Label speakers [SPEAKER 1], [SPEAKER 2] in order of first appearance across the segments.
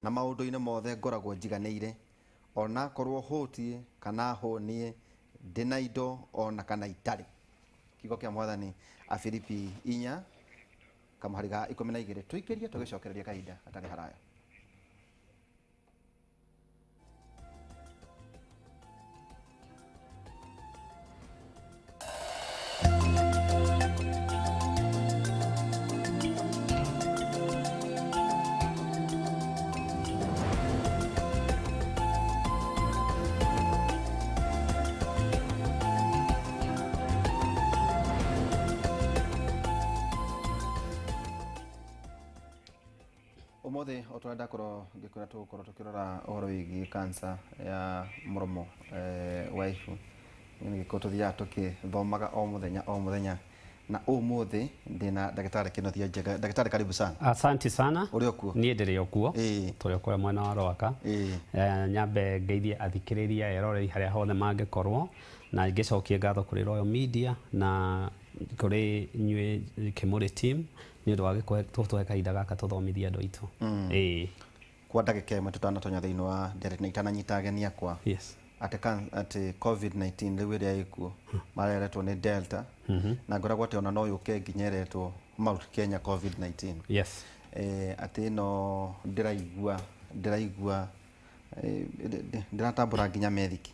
[SPEAKER 1] na maundu-ini mothe ngoragwo njiganĩire ona korwo hutie kana hunie ndina indo ona kana itarĩ. Kiugo kia Mwathani Afilipi 4 kamũhari ga 12 tũikĩrie tũgĩcokereria kahinda hatarĩ haraya. Umuthi otwenda korwo ngikora tukirora uhoro wigi cancer ya muromo wa ihu ngiko tuthia tukithomaga o muthenya na umuthi ndina ndagitari Kinothia Njega. Ndagitari, karibu sana.
[SPEAKER 2] Asante sana.
[SPEAKER 1] Uri okuo?
[SPEAKER 2] Nie ndiri okuo. Turi okora mwena wa Rwaka. Nyambe ngeithie athikiriria eroreri haria hothe mangikorwo na ngicokie ngatho kuri Royal Media na kuri nywe Kimuri team ni ndo wagikwe tutuhe kahinda gaka tuthomithia andu aitu.
[SPEAKER 1] Kwa ndagika imwe tutanatonya thiini wa ndereti na itananyita ageni akwa.
[SPEAKER 2] Yes.
[SPEAKER 1] Ati COVID-19 riu iria ikuo mareretwo ni Delta na ngoragwo ati ona no yuke nginyeretwo Mount Kenya COVID-19.
[SPEAKER 2] Yes.
[SPEAKER 1] Ati no ndiraigua ndiratambura nginya methiki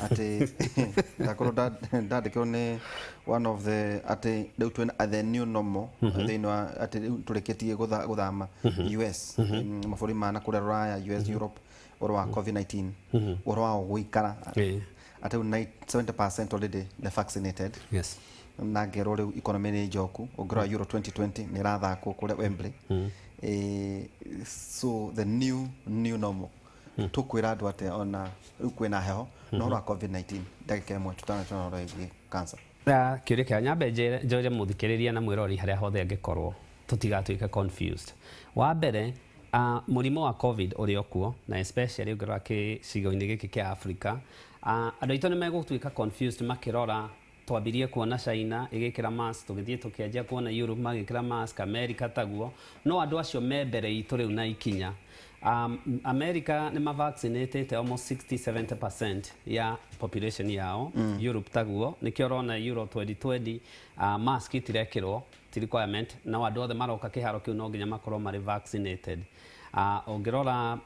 [SPEAKER 1] ati ndakorwo ndandikirwo ni one of the ati riu twina the new normal thiini wa ati turikitie guthama US mabũrũri mana kuria Ruraya, US, Europe oro wa COVID-19 oro wa guikara ati 70% already the vaccinated.
[SPEAKER 2] Yes.
[SPEAKER 1] Na ngero riu economy ni njoku ungirwa Euro 2020 ni rathakwo kuria Wembley. So the new normal tukwira andu ati ona riu kwina heho no ra COVID-19 ndagika imwe tutanatona igi cancer.
[SPEAKER 2] Kiuria kia nyambe njoje muthikiriria na mwirori haria hothe angikorwo tutigatuike confused. Wa mbere murimu wa COVID uri okuo na especially ungirwa gicigo-ini giki kia Africa, andu aitu ni megutuika confused makirora twambirie kuona China igikira mask, tugithie tukianjia kuona Europe magikira mask, America taguo, no andu acio me mbere itu riu na ikinya. America ni vaccinated almost 60-70% ya population yao. Europe taguo nikio urona Euro 2020 mask itirekirwo ti requirement na andu othe maroka kiharo kiu no nginya makorwo mari vaccinated. Ungirora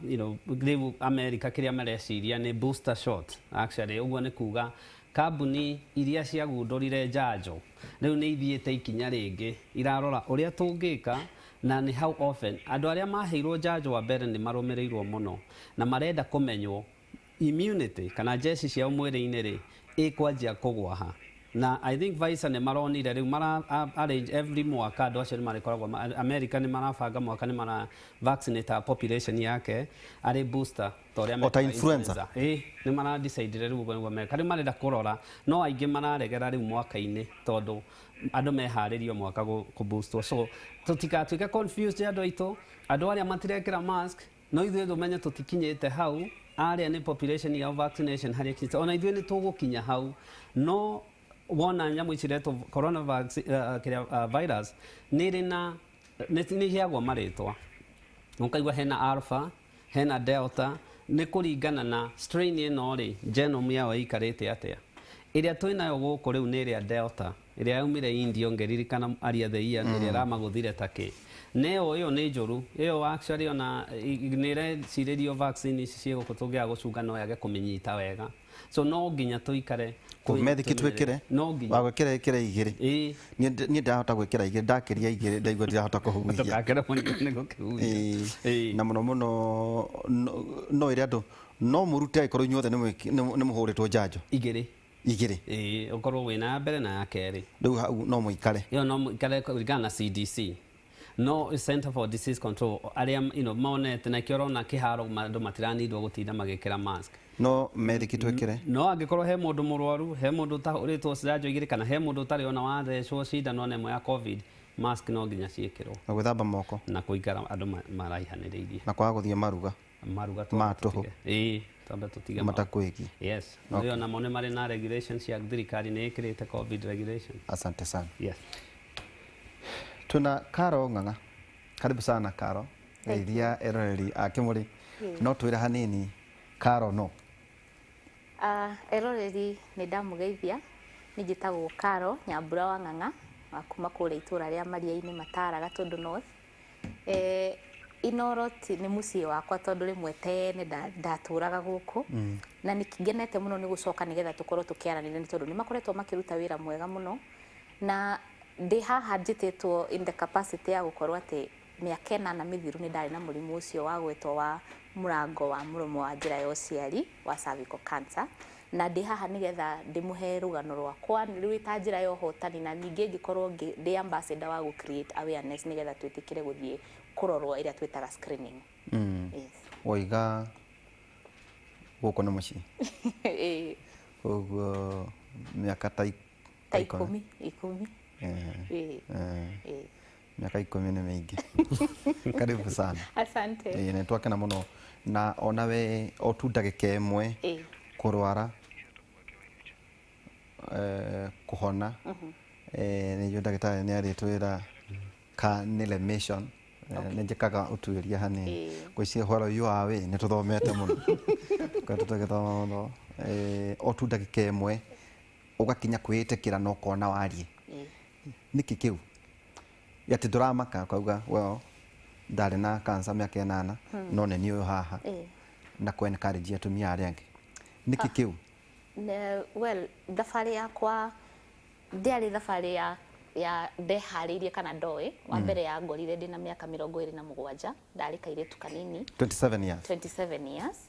[SPEAKER 2] riu America kiria mareciria ni booster shot. Actually uguo ni kuga kambuni iria ciagundurire njanjo riu ni ithiite ikinya ringi irarora uria tungika na ni how often andu aria maheirwo njanjo wa mbere ni marumirirwo muno na marenda kumenywo immunity kana jeci cia mwiri-ini ri ikwanjia kugwaha. Na I think Vice ni maronire riu mara arrange every mwaka andu acio ni marikoragwo America ni marabanga mwaka ni mara vaccinate population yake ari booster toria
[SPEAKER 1] ota influenza
[SPEAKER 2] ni mara decide riu uguo meka riu marenda kurora no aingi mararegera riu mwaka-ini tondu andu meharirio mwaka ku boost. So tutikatuike confused andu aitu, andu aria matirekira mask no ithuĩ tumenye tutikinyite hau aria ni population ya vaccination hari kitu ona ithuĩ ni tugukinya hau no wona nyamu iciretwo virus ni hiagwo maritwa ukaigua hena alpha hena delta ni kuringana na strain ino ri genome yao ikarite atia. Iria twinayo guku riu ni iria delta iria yaumire India ngeririkana aria the year iria ramaguthire take neo iyo ni njuru iyo actually ona nire ciririo vaccine ici cie gukutugia gucunga no yage kuminyita wega. So no nginya tuikare
[SPEAKER 1] kumethiki twikire wagwikira ikire igiri ni ndahota gwikira igiri ndakiria igiri ndaigua ndirahota kuhuhia
[SPEAKER 2] ndakira ni gukihuhia
[SPEAKER 1] na muno no iri andu no murute ikorwo inyuothe ni muhuritwo njanjo igiri
[SPEAKER 2] ukorwo wina mbere na ya keri
[SPEAKER 1] riu hau no muikare
[SPEAKER 2] yo no muikare kuringana na CDC no Center for Disease Control aria maonete na kiorona kiharo andu matiranidwo gutinda magikira mask
[SPEAKER 1] no methiki twikire
[SPEAKER 2] no angikorwo he mundu murwaru he mundu uritwo njanjo igiri kana he mundu utari ona wathecwo cindano nemwe ya COVID mask no nginya ciikirwo
[SPEAKER 1] na gwithamba moko
[SPEAKER 2] na kuikara andu maraihaniriirie
[SPEAKER 1] na kwaga guthie maruga matuhu
[SPEAKER 2] tambe tutiga
[SPEAKER 1] matakwiki.
[SPEAKER 2] Yes. Ndio na mone mari na regulations ya thirikari ni ikirite COVID regulation.
[SPEAKER 1] Asante sana.
[SPEAKER 2] Yes.
[SPEAKER 1] Tuna Karo Ng'ang'a. Karibu sana Karo. geithia eroreri ake muri no twira hanini Karo no
[SPEAKER 3] eroreri nĩ ndamugeithia nĩ njĩtagwo Karo Nyambura wa Ng'ang'a kuma kũrĩa itũra rĩa Maria-inĩ Matara Gatũndũ North. Inooro nĩ mũciĩ wakwa tondũ rĩmwe tene ndatũraga gũkũ na nĩkĩngenete mũno nĩ gũcoka nĩgetha tũkorwo tũkĩaranĩria nĩ tondũ nĩ makoretwo makĩruta wĩra mwega mũno na ndĩ haha njĩtĩtwo in the capacity ya gũkorwo atĩ mĩaka 8 mĩthiru nĩ ndarĩ na mũrimũ ũcio wa gwĩtwo wa mũrango wa mũromo wa njĩra ya ũciari wa cervical cancer na ndĩ haha nĩgetha ndĩmũhe rũgano rwakwa rwĩ ta njĩra ya ũhotani na ningĩ ngĩkorwo ndĩ ambassador wa gũ create awareness nĩgetha twĩtĩkĩre gũthiĩ kũrorwo ĩrĩa twĩtaga screening.
[SPEAKER 1] Oiga gũkũ nĩ mũciĩ ũguo mĩaka ta 10 miaka 10 nĩ mĩingĩ. Karibu sana.
[SPEAKER 3] Asante.
[SPEAKER 1] Nĩ twakena mũno na ona we o tu ndagĩka ĩmwe kũrwara kũhona nĩ ndagĩtarĩ nĩ arĩtwĩra canilation nĩ njĩkaga ũtuĩria hanini gwĩciria ũhoro ũyũ wa wĩ nĩ tũthomete mũno tũgĩthoma mũno o tu ndagĩka ĩmwe ũgakinya kwĩĩtĩkĩra no kona warie nĩkĩ kĩu yati ndũramaka kauga well ndarĩ na cancer mĩaka 8 no nĩ niĩ ũyũ haha na kwencourage atumia arĩa angĩ nĩkĩ kĩu?
[SPEAKER 3] Well, thabarĩ yakwa ndĩarĩ thabarĩ ya ndeharĩirie kana ndoĩ wa mbere ya ngorire ndĩ na mĩaka 27 ndarĩ kairĩtu kanini 27 years.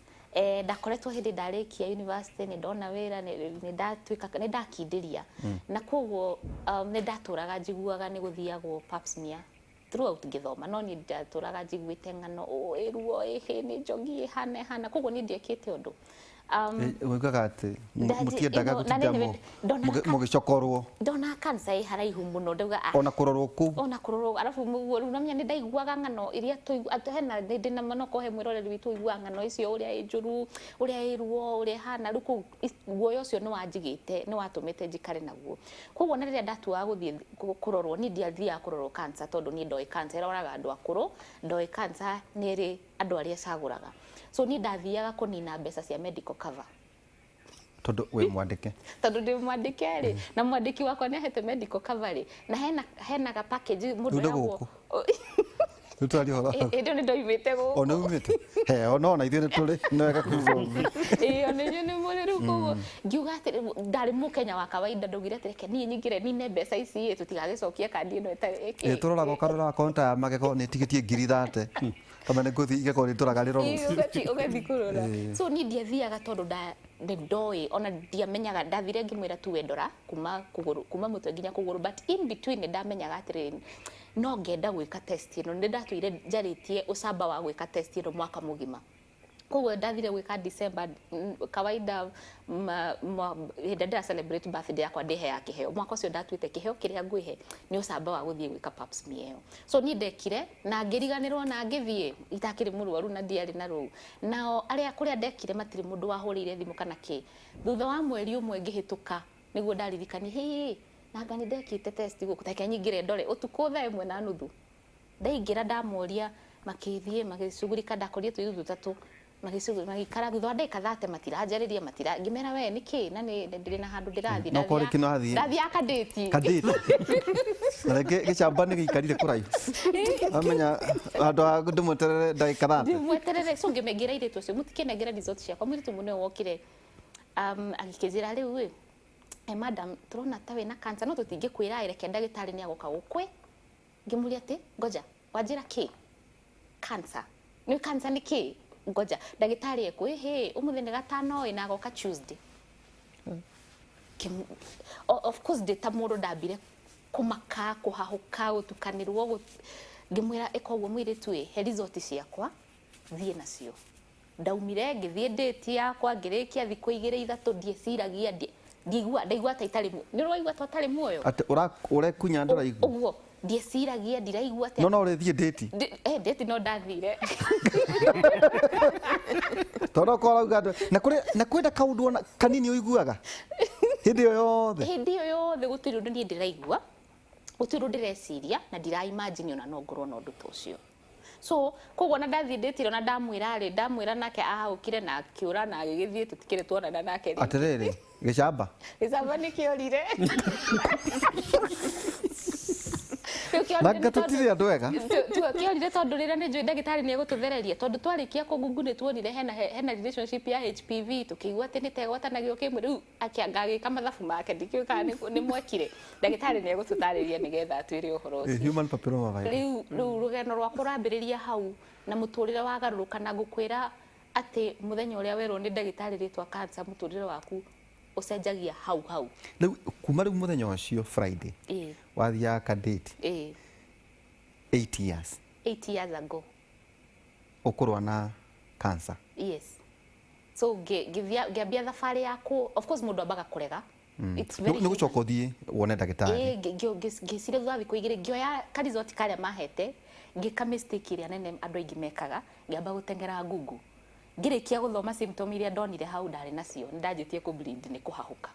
[SPEAKER 3] Ndakoretwo hĩndĩ ndarĩkia university nĩ ndona wĩra nĩ ndakindĩria na kwoguo nĩ ndatũraga njiguaga nĩ gũthiagwo pap smear throughout gĩthoma no nĩ ndatũraga njiguĩte ng'ano ruo nĩ njogi hana kwoguo nĩ ndiekĩte ũndũ
[SPEAKER 1] Ugaga atĩ mũtiendaga gũtinda mũgĩcokorwo
[SPEAKER 3] ndona cancer ĩ haraihu mũno ndauga
[SPEAKER 1] ona kũrorwo kũu
[SPEAKER 3] ona kũrorwo arabu nĩmenya nĩ ndaiguaga ng'ano iria hena ndĩ na mano kohe mwĩroreri witũ uiguaga ng'ano icio ũrĩa ĩ njũru ũrĩa ĩ ruo ũrĩa hana rĩu kũu guoya ũcio nĩ wanjigĩte nĩ watũmĩte njikare naguo kwoguo na rĩrĩa ndatuaga gũthiĩ kũrorwo nĩ ndiathiaga kũrorwo cancer tondũ niĩ ndoĩ cancer ĩroraga andũ akũrũ ndoĩ cancer nĩ ĩrĩ andũ arĩa cagũraga so ni ndathiaga kũnina mbeca cia medical cover
[SPEAKER 1] tondũ wĩ mwandĩke
[SPEAKER 3] tondũ ndĩ mwandĩke rĩ na mwandĩki wakwa nĩ ahete medical cover rĩ na hena ga package mũndũ yagwo
[SPEAKER 1] tutari hora
[SPEAKER 3] ndio nĩ ndoimĩte gũkũ
[SPEAKER 1] ona umĩte ona ithuĩ nĩ tũrĩ nĩ wega kuuga
[SPEAKER 3] ona nĩ mũrĩ rĩu kwoguo ngiuga atĩ ndarĩ mũkenya wa kawaida ndaugire atĩ reke niĩ nyingĩre nine mbeca ici tũtigagĩcokia kandi ĩno ĩtarĩ
[SPEAKER 1] tũroraga ũkarora konta ya magego nĩ ĩtigĩtie ngiri 30 kama nĩ ngũthi igego rĩtũraga rĩrorwo
[SPEAKER 3] ũgathi kũrora so niĩ ndiathiaga tondũ ndoĩ ona ndiamenyaga ndathire ngĩmwĩra tu wendora kuma mũtwe nginya kũgũrũ but in between nĩ ndamenyaga atĩrĩrĩ no ngenda gwĩka test ĩno nĩ ndatũire njarĩtie ũcamba wa gwĩka test ĩno mwaka mũgima kwoguo ndathire gwĩka December kawaida hĩndĩ ndĩra celebrate birthday yakwa ndĩhe ya kĩheo mwaka ũcio ndatuĩte kĩheo kĩrĩa ngwĩhe nĩ ũcamba wa gũthiĩ gwĩka pap smear ĩyo so niĩ ndekire na ngĩriganĩrwo na ngĩthiĩ itakĩrĩ mũrwaru na ndiarĩ na rũu nao arĩa kũrĩa ndekire matirĩ mũndũ wahũrĩire thimũ kana kĩ thutha wa mweri ũmwe ngĩhĩtũka nĩguo ndaririkani nanga nĩ ndekĩte test gũkũ take nyingĩre ndore ũtukũ 1:30 ndaingĩra ndamoria makĩthiĩ magĩcugurika ndakorie tũithu tũtatũ magĩikara thutha wa ndagĩka 30 matiranjarĩria ngĩmera we nĩkĩ na ndĩrĩ na handũ ndĩrathiĩ ndathiĩ akadĩti
[SPEAKER 1] na gĩcamba nĩ gĩikarire kũraihu amenya handũ ha ndĩmweterere ndagĩka 30
[SPEAKER 3] ndĩmweterere so ngĩmengira irĩtu ũcio mũtikenengere result ciakwa mũirĩtu mũnene wokire agĩkĩnjĩra rĩu madam turona ta wĩna cancer no tũtingĩkwĩra reke ndagĩtarĩ nĩ agoka gũkwe ngĩmũria atĩ ngoja wanjĩra kĩ cancer nĩ cancer nĩ kĩ ngoja ndagĩtarĩ ekwĩ ũmũthĩ nĩ gatano na agoka Tuesday of course ndĩ ta mũndũ ndambire kũmaka kũhahũka gũtukanĩrwo ngĩmwĩra ĩka ũguo mũirĩtu he result ciakwa thiĩ nacio ndaumire ngĩthiĩ date yakwa ngĩrĩkia thikũ 2-3 ndieciragia ndaigua ta itarĩ nĩ ũraigua ta ũtarĩ muoyo
[SPEAKER 1] atĩ ũrekunya ndaraigua
[SPEAKER 3] ũguo ndieciragia ndiraigua atĩ
[SPEAKER 1] no ũrĩthiĩ date
[SPEAKER 3] date no ndathire
[SPEAKER 1] tondũ korauga na kwenda kaũndũ ona kanini ũiguaga hĩndĩ ĩyo yothe
[SPEAKER 3] gũtirĩ ũndũ niĩ ndĩraigua gũtirĩ ũndũ ndĩreciria na ndira imagine ona no ngorwo na ũndũ ta ũcio so koguo na ndathi nditire na ndamwira nake ahaukire na akiura na agigithie tutikire tuonana nake
[SPEAKER 1] atiriri gicamba
[SPEAKER 3] ni kiorire
[SPEAKER 1] Nanga tutire andu ega
[SPEAKER 3] kiorire tondu rira ni njui ndagitari ni egututhereria tondu twarikia kugungu ni tuonire hena relationship ya HPV tukigua ati nitegwatanagio kimwe riu akiangagika mathabu make ndikiuka ni mwekire ndagitari ni egututariria nigetha atwire uhoro ucio
[SPEAKER 1] human papilloma virus
[SPEAKER 3] riu rugeno rwa kurambiriria hau na muturire wagaruruka na ngukwira ati muthenya uria werwo ni ndagitari ritwa cancer muturire waku ucenjagia hau
[SPEAKER 1] riu kuma riu muthenya ucio Friday wathia ka date 8 years
[SPEAKER 3] ago
[SPEAKER 1] ukurwa na cancer.
[SPEAKER 3] Yes. So ngiambia thabari yaku, of course mundu ambaga kurega. It's very
[SPEAKER 1] ni gucoka uthie wone ndagitari
[SPEAKER 3] ngicire thutha thiku igiri ngioya karizoti karia mahete ngika mistake iria nene andu aingi mekaga ngiamba gutengera Google ngirikia guthoma symptom iria ndonire hau ndari nacio ndajitie ku bleed ni kuhahuka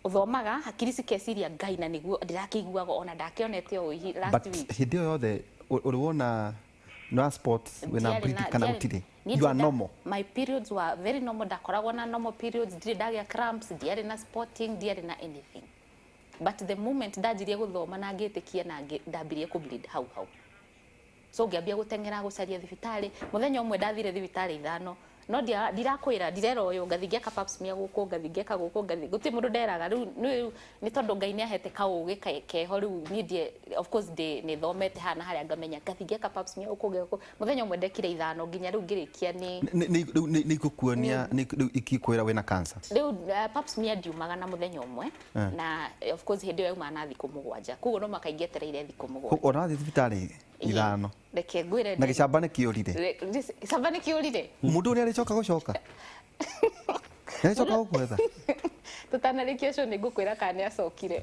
[SPEAKER 3] uthomaga hakiri cikeciria ngai na niguo ndirakiguaga ona ndakionete o last week
[SPEAKER 1] hindi yo yothe uriwona no sports wena bleed kana utire you are normal.
[SPEAKER 3] My periods were very normal. Ndakoragwo na normal periods, ndire ndagia cramps, ndiari na spotting, ndiari na anything. But the moment ndajirie guthoma na ngitikia na ndambirie ku bleed hau. So ngiambia gutengera gucaria thibitari, muthenya umwe ndathire thibitari 5 no ndirakwira ndirero uyu ngathingia ka pap smear guku ngathingia ka guku guti mundu nderaga riu ni tondu ngai ni ahete kaugi keho riu ni ndie of course ni thomete hana haria ngamenya ngathingia ka pap smear guku muthenya umwe ndekire 5 nginya riu ngirikia
[SPEAKER 1] ni gukuonia ni ikikwira wena cancer
[SPEAKER 3] riu pap smear ndiumaga na muthenya umwe na of course hindi yo uma na thiku 7 kugo no makaingetereire thiku 7
[SPEAKER 1] ona thibitari 5
[SPEAKER 3] reke ngwire
[SPEAKER 1] na gicamba ni kiurire
[SPEAKER 3] gicamba ni kiurire
[SPEAKER 1] mundu ni alicoka gucoka ni alicoka gukwetha
[SPEAKER 3] tutanarikia cio ni ngukwira kana ni acokire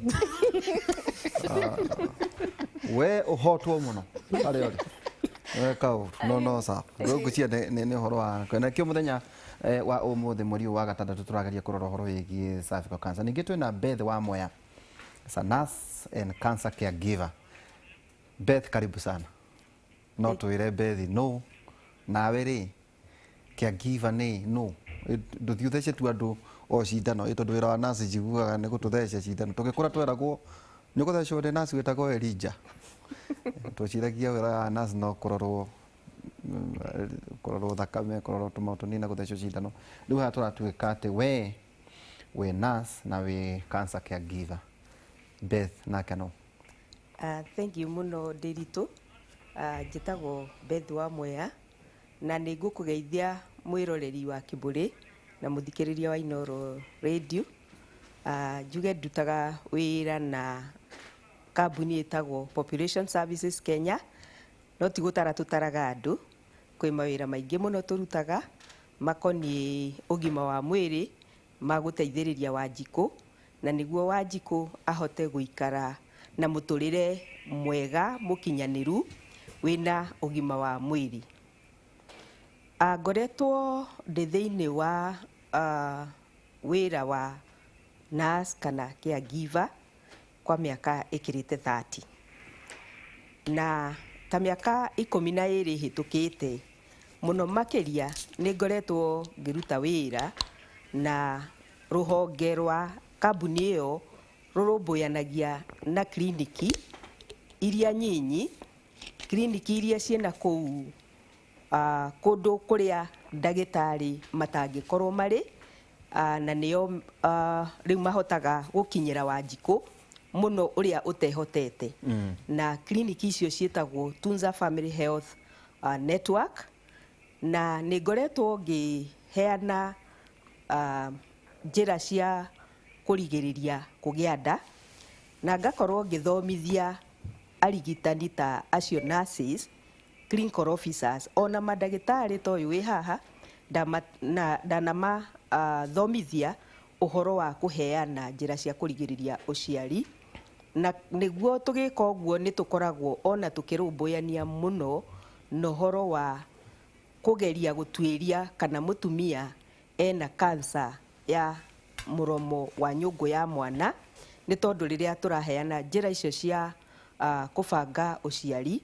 [SPEAKER 1] we uhotwo muno ari ori we kau no sa ngucia ni horo wa kwena kio muthenya wa umuthi muri wa gatandatu turageria kurora horo wigi cervical cancer ningi twina Beth wa Moya as a nurse and cancer caregiver. Beth, karibu sana. No tuire Beth no nawe ri caregiver ni no nduthiuthece tu andu o cindano itondu wira wa nurse njiguaga ni gututhece cindano tugikura tweragwo ni guthecwo ni nurse witagwo Elija tuciragia wira wa nurse no kurorwo thakame kurorwo tumautu nina guthecwo cindano riu ha turatuika ati we nurse na we cancer caregiver. Beth nakano.
[SPEAKER 4] Thank you muno Ndiritu. Njitagwo Beth wa Moya na nĩ ngũkũgeithia mwĩroreri wa Kĩbũrĩ na mũthikĩrĩria wa Inooro Radio. Njuge ndutaga wĩra na kambuni ĩtagwo Population Services Kenya, no ti gũtara tũtaraga andũ, kwĩ mawĩra maingĩ mũno tũrutaga makoniĩ ũgima wa mwĩrĩ ma gũteithĩrĩria Wanjikũ na nĩguo Wanjikũ ahote gũikara na mũtũrĩre mwega mũkinyanĩru wĩna ũgima wa mwĩrĩ. Ngoretwo ndĩ thĩinĩ wa wĩra wa nurse kana caregiver kwa mĩaka ĩkĩrĩte 30 na ta mĩaka 12 hĩtũkĩte mũno makĩria nĩ ngoretwo ngĩruta wĩra na rũhonge rwa kambuni ĩyo rũrũmbũyanagia na kliniki iria nyinyi, kliniki iria ciĩna kũu kũndũ kũrĩa ndagĩtarĩ matangĩkorwo marĩ na nĩo rĩu mahotaga gũkinyĩra Wanjikũ mũno ũrĩa ũtehotete. Na kliniki icio ciĩtagwo Tunza Family Health Network na nĩ ngoretwo ngĩheana njĩra cia kũrigĩrĩria kũgĩa nda na ngakorwo ngĩthomithia arigitani ta acio nurses, clinical officers ona mandagĩtarĩ ta ũyũ wĩ haha ndanama thomithia ũhoro wa kũheana njĩra cia kũrigĩrĩria ũciari na nĩguo tũgĩka ũguo nĩ tũkoragwo ona tũkĩrũmbũyania mũno na ũhoro wa kũgeria gũtuĩria kana mũtumia ena cancer ya mũromo wa nyũngũ ya mwana nĩ tondũ rĩrĩa tũraheana njĩra icio cia kũbanga ũciari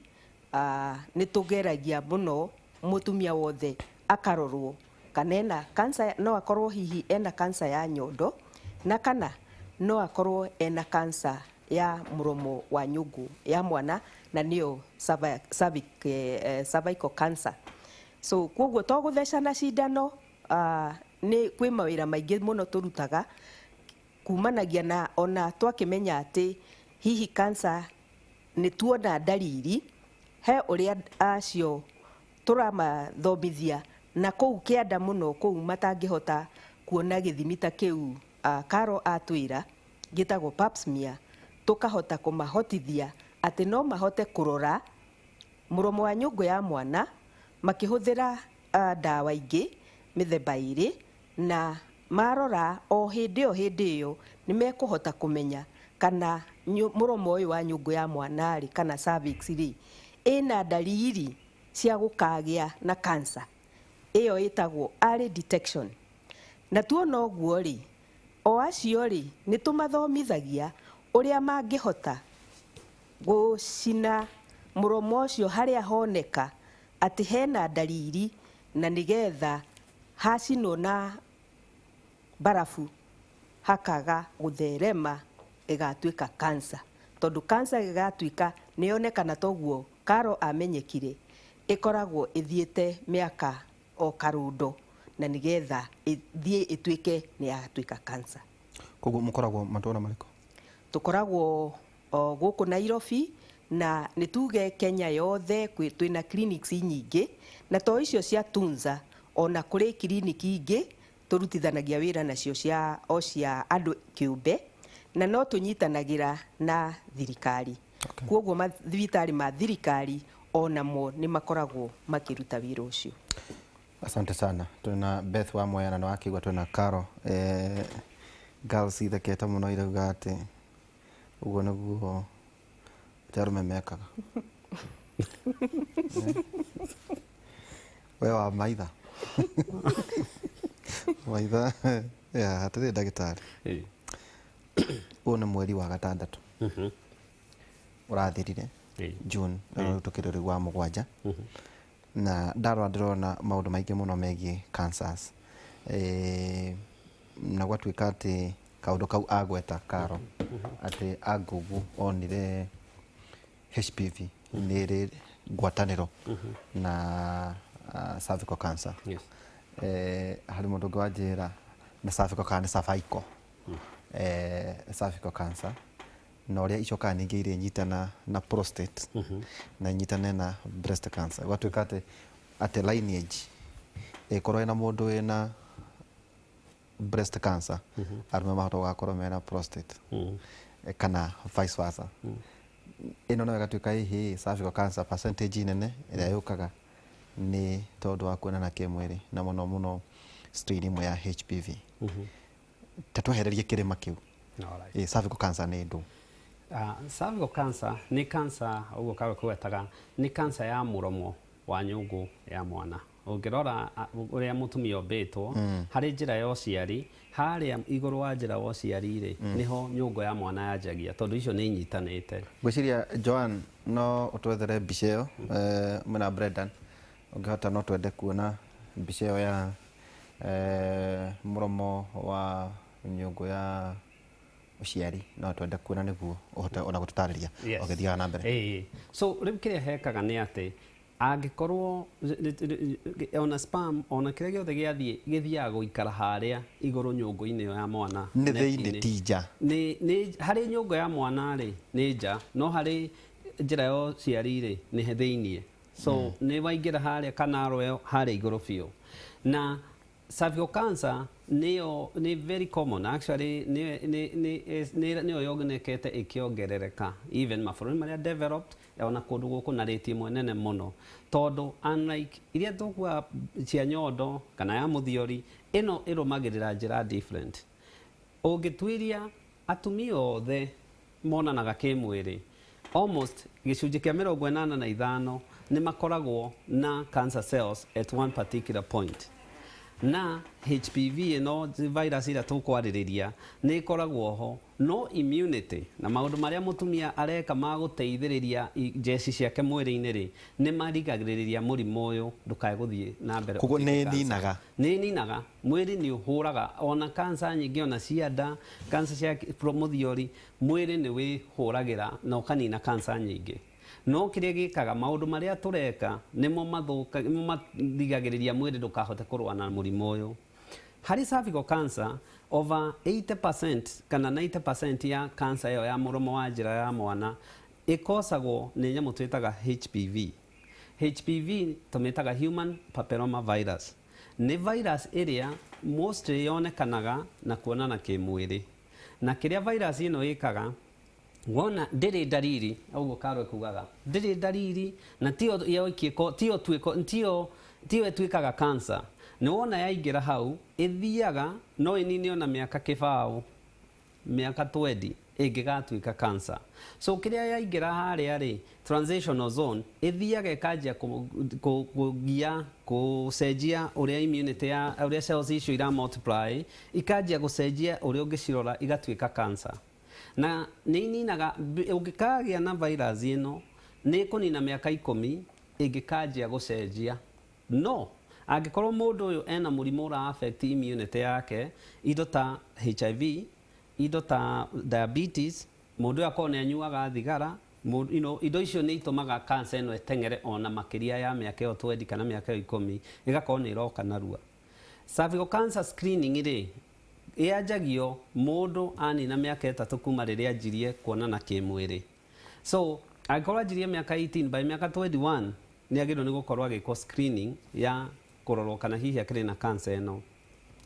[SPEAKER 4] nĩ tũgeragia mũno mũtumia wothe akarorwo kana ena kansa, no akorwo hihi ena kansa ya nyondo na kana no akorwo ena kansa ya mũromo wa nyũngũ ya mwana na nĩyo cervical cancer. So koguo to gũthecana cindano, nĩ kwĩ mawĩra maingĩ mũno tũrutaga kumanagia na ona twakĩmenya atĩ hihi kansa nĩ tuona dalili, he ũrĩa acio tũramathomithia na kũu kĩanda mũno kũu matangĩhota kuona gĩthimi ta kĩu Karo atwĩra gĩtagwo pap smear, tũkahota kũmahotithia atĩ no mahote kũrora mũromo wa nyũngũ ya mwana makĩhũthĩra ndawa ingĩ mĩthemba ĩrĩ, na marora o hĩndĩ ĩyo nĩ mekũhota kũmenya kana mũromo ũyũ wa nyũngũ ya mwana rĩ kana cervix rĩ ĩna dalili cia gũkagĩa na cancer. Ĩyo ĩtagwo early detection. Na tuona ũguo rĩ, o acio rĩ nĩ tũmathomithagia ũrĩa mangĩhota gũcina mũromo ũcio harĩa honeka atĩ hena dalili, na nĩgetha hacinwo na barafu hakaga gũtherema ĩgatuĩka cancer. Tondũ cancer ĩgatuĩka nĩ yonekana toguo Karo amenyekire, ĩkoragwo ĩthiĩte mĩaka o karũndo na nĩgetha ĩthiĩ ĩtuĩke nĩ yatuĩka cancer.
[SPEAKER 1] Koguo mũkoragwo matũra marĩkũ?
[SPEAKER 4] Tũkoragwo gũkũ Nairobi na nĩ tuge Kenya yothe twĩna clinics nyingĩ, na to icio cia Tunza, ona kũrĩ kiriniki ingĩ tũrutithanagia wĩra nacio cia andũ kĩũmbe, na no tũnyitanagĩra na thirikari. Koguo mathibitarĩ ma thirikari onamo nĩ makoragwo makĩruta wĩra ũcio.
[SPEAKER 1] Asante sana. Tuna Beth wa Mwea na nĩ wakĩigua tuna Karo girls ithekete mũno irauga atĩ ũguo nĩguo arume mekaga. We wa maitha maitha hatarĩ ndagĩtarĩ. Ũyũ nĩ mweri wa gatandatũ ũrathirire June, tũkĩrĩ rĩu wa mũgwanja, na ndarora ndĩrona maũndũ maingĩ mũno megiĩ cancers, na gwatuĩka atĩ kaũndũ kau agweta Karo atĩ Agugu onire HPV nĩ ĩrĩ ngwatanĩro na cervical cancer. Harĩ mũndũ ũngĩ wanjĩra na cervical kana nĩ cervical cervical cancer, na ũrĩa icokaga ningĩ irĩ nyitana na prostate na nyitane na breast cancer. Gwatuĩka atĩ lineage ĩkorwo ĩna mũndũ wĩna breast cancer, arũme mahota gũgakorwo mena prostate kana vice versa. Ĩno no ĩgatuĩka hihi cervical cancer percentage nene ĩrĩa yũkaga nĩ tondũ wa kuonana kĩmwĩrĩ na mũno mũno strain ĩmwe ya HPV. Tatwehererie kĩrĩma kĩu. Cervical cancer nĩ ndũ?
[SPEAKER 2] Cervical cancer nĩ cancer ũguo Karo kwetaga, nĩ cancer ya mũromo wa nyũngũ ya mwana. Ũngĩrora ũrĩa mũtumia ombĩtwo harĩ njĩra ya ũciari, harĩa igũrũ wa njĩra ya ũciari rĩ niho nyũngũ ya mwana yanjagia, tondũ icio nĩ inyitanĩte. Ngwĩciria
[SPEAKER 1] Joan no ũtwethere mbica ĩyo mwena Brendan, ũngĩhota no twende kuona mbica ĩyo ya mũromo wa nyũngũ ya ũciari, no twende kuona nĩguo ũhote ona gũtũtarĩria ũgĩthiaga na mbere.
[SPEAKER 2] So rĩu kĩrĩa hekaga nĩ atĩ angĩkorwo ona sperm ona kĩrĩa gĩothe gĩthiaga gũikara harĩa igũrũ nyũngũ-inĩ ya mwana
[SPEAKER 1] nĩ thĩinĩ ti nja.
[SPEAKER 2] Nĩ harĩ nyũngũ ya mwana rĩ nĩ nja, no harĩ njĩra ya ũciari rĩ nĩ thĩinĩ. So nĩ waingĩra harĩa kanaro harĩa igũrũ biũ. Na cervical cancer nĩ very common actually, nĩyo yonekete ĩkĩongerereka even mabũrũri marĩa developed ona kũndũ gũkũ na rĩti ĩmwe nene mũno, tondũ unlike iria tũkuaga cia nyondo kana ya mũthiori, ĩno ĩrũmagĩrĩra njĩra different. Ũngĩtuĩria atumia othe monanaga kĩmwĩrĩ, almost gĩcunjĩ kĩa 85 nĩ makoragwo na cancer cells at one particular point. na HPV ĩno virus ĩrĩa tũkwarĩrĩria nĩ ĩkoragwo ho, no immunity na maũndũ marĩa mũtumia areka ma gũteithĩrĩria jeci ciake mwĩrĩ-inĩ rĩ nĩ marigagĩrĩria mũrimũ ũyũ ndũkae gũthiĩ na mbere.
[SPEAKER 1] Koguo nĩ
[SPEAKER 2] ninaga mwĩrĩ nĩ ũhũraga ona kansa nyingĩ, ona cia nda, kansa cia mũthiori, mwĩrĩ nĩ wĩhũragĩra na ũkanina kansa nyingĩ. No kĩrĩa gĩkaga maũndũ marĩa tũreka nĩmo mathigagĩrĩria mwĩrĩ ndũkahote kũrũa na mũrimũ ũyũ. Harĩ cervical cancer, over 80% kana 90% ya cancer ĩyo ya mũromo wa njĩra ya mwana ĩkosagwo nĩ nyamũ twĩtaga HPV. HPV tũmĩtaga human papilloma virus. Nĩ virus ĩrĩa mostly yonekanaga na kuonana kĩmwĩrĩ. Na kĩrĩa virus ĩno ĩkaga, wona ndĩrĩ ndariri, ũguo Karũ ekugaga, ndĩrĩ ndariri na tiyo ĩtuĩkaga cancer. Nĩ wona yaingĩra hau, ĩthiaga no ĩnine ona mĩaka kĩbaũ, mĩaka 20 ĩngĩgatuĩka cancer. So kĩrĩa yaingĩra harĩa rĩ, transitional zone, ĩthiaga ĩkanjia kũgia, gũcenjia ũrĩa immunity ya ũrĩa cells icio ira multiply, ikanjia gũcenjia ũrĩa ũngĩcirora igatuĩka cancer. Na nĩ ininaga, ũngĩkagĩa na virus ĩno nĩ kũnina mĩaka 10 ĩngĩkanjia gũcenjia. No angĩkorwo mũndũ ũyũ ena mũrimũ ũra affect immunity yake, indo ta HIV, indo ta diabetes, mũndũ ũyũ akorwo nĩ anyuaga thigara, indo icio nĩ itũmaga cancer ĩno ĩteng'ere ona makĩria ya mĩaka ĩyo 20 kana mĩaka ĩyo 10, ĩgakorwo nĩ ĩroka narua. Cervical cancer screening rĩ, yanjagio mũndũ anina mĩaka 3 kuma rĩrĩa anjirie kuonana kĩmwĩrĩ. So angĩkorwo anjirie mĩaka 18, by mĩaka 21 nĩ agĩrĩirwo nĩ gũkorwo agĩkwo screening ya kũrorwo kana hihi akĩrĩ na cancer ĩno.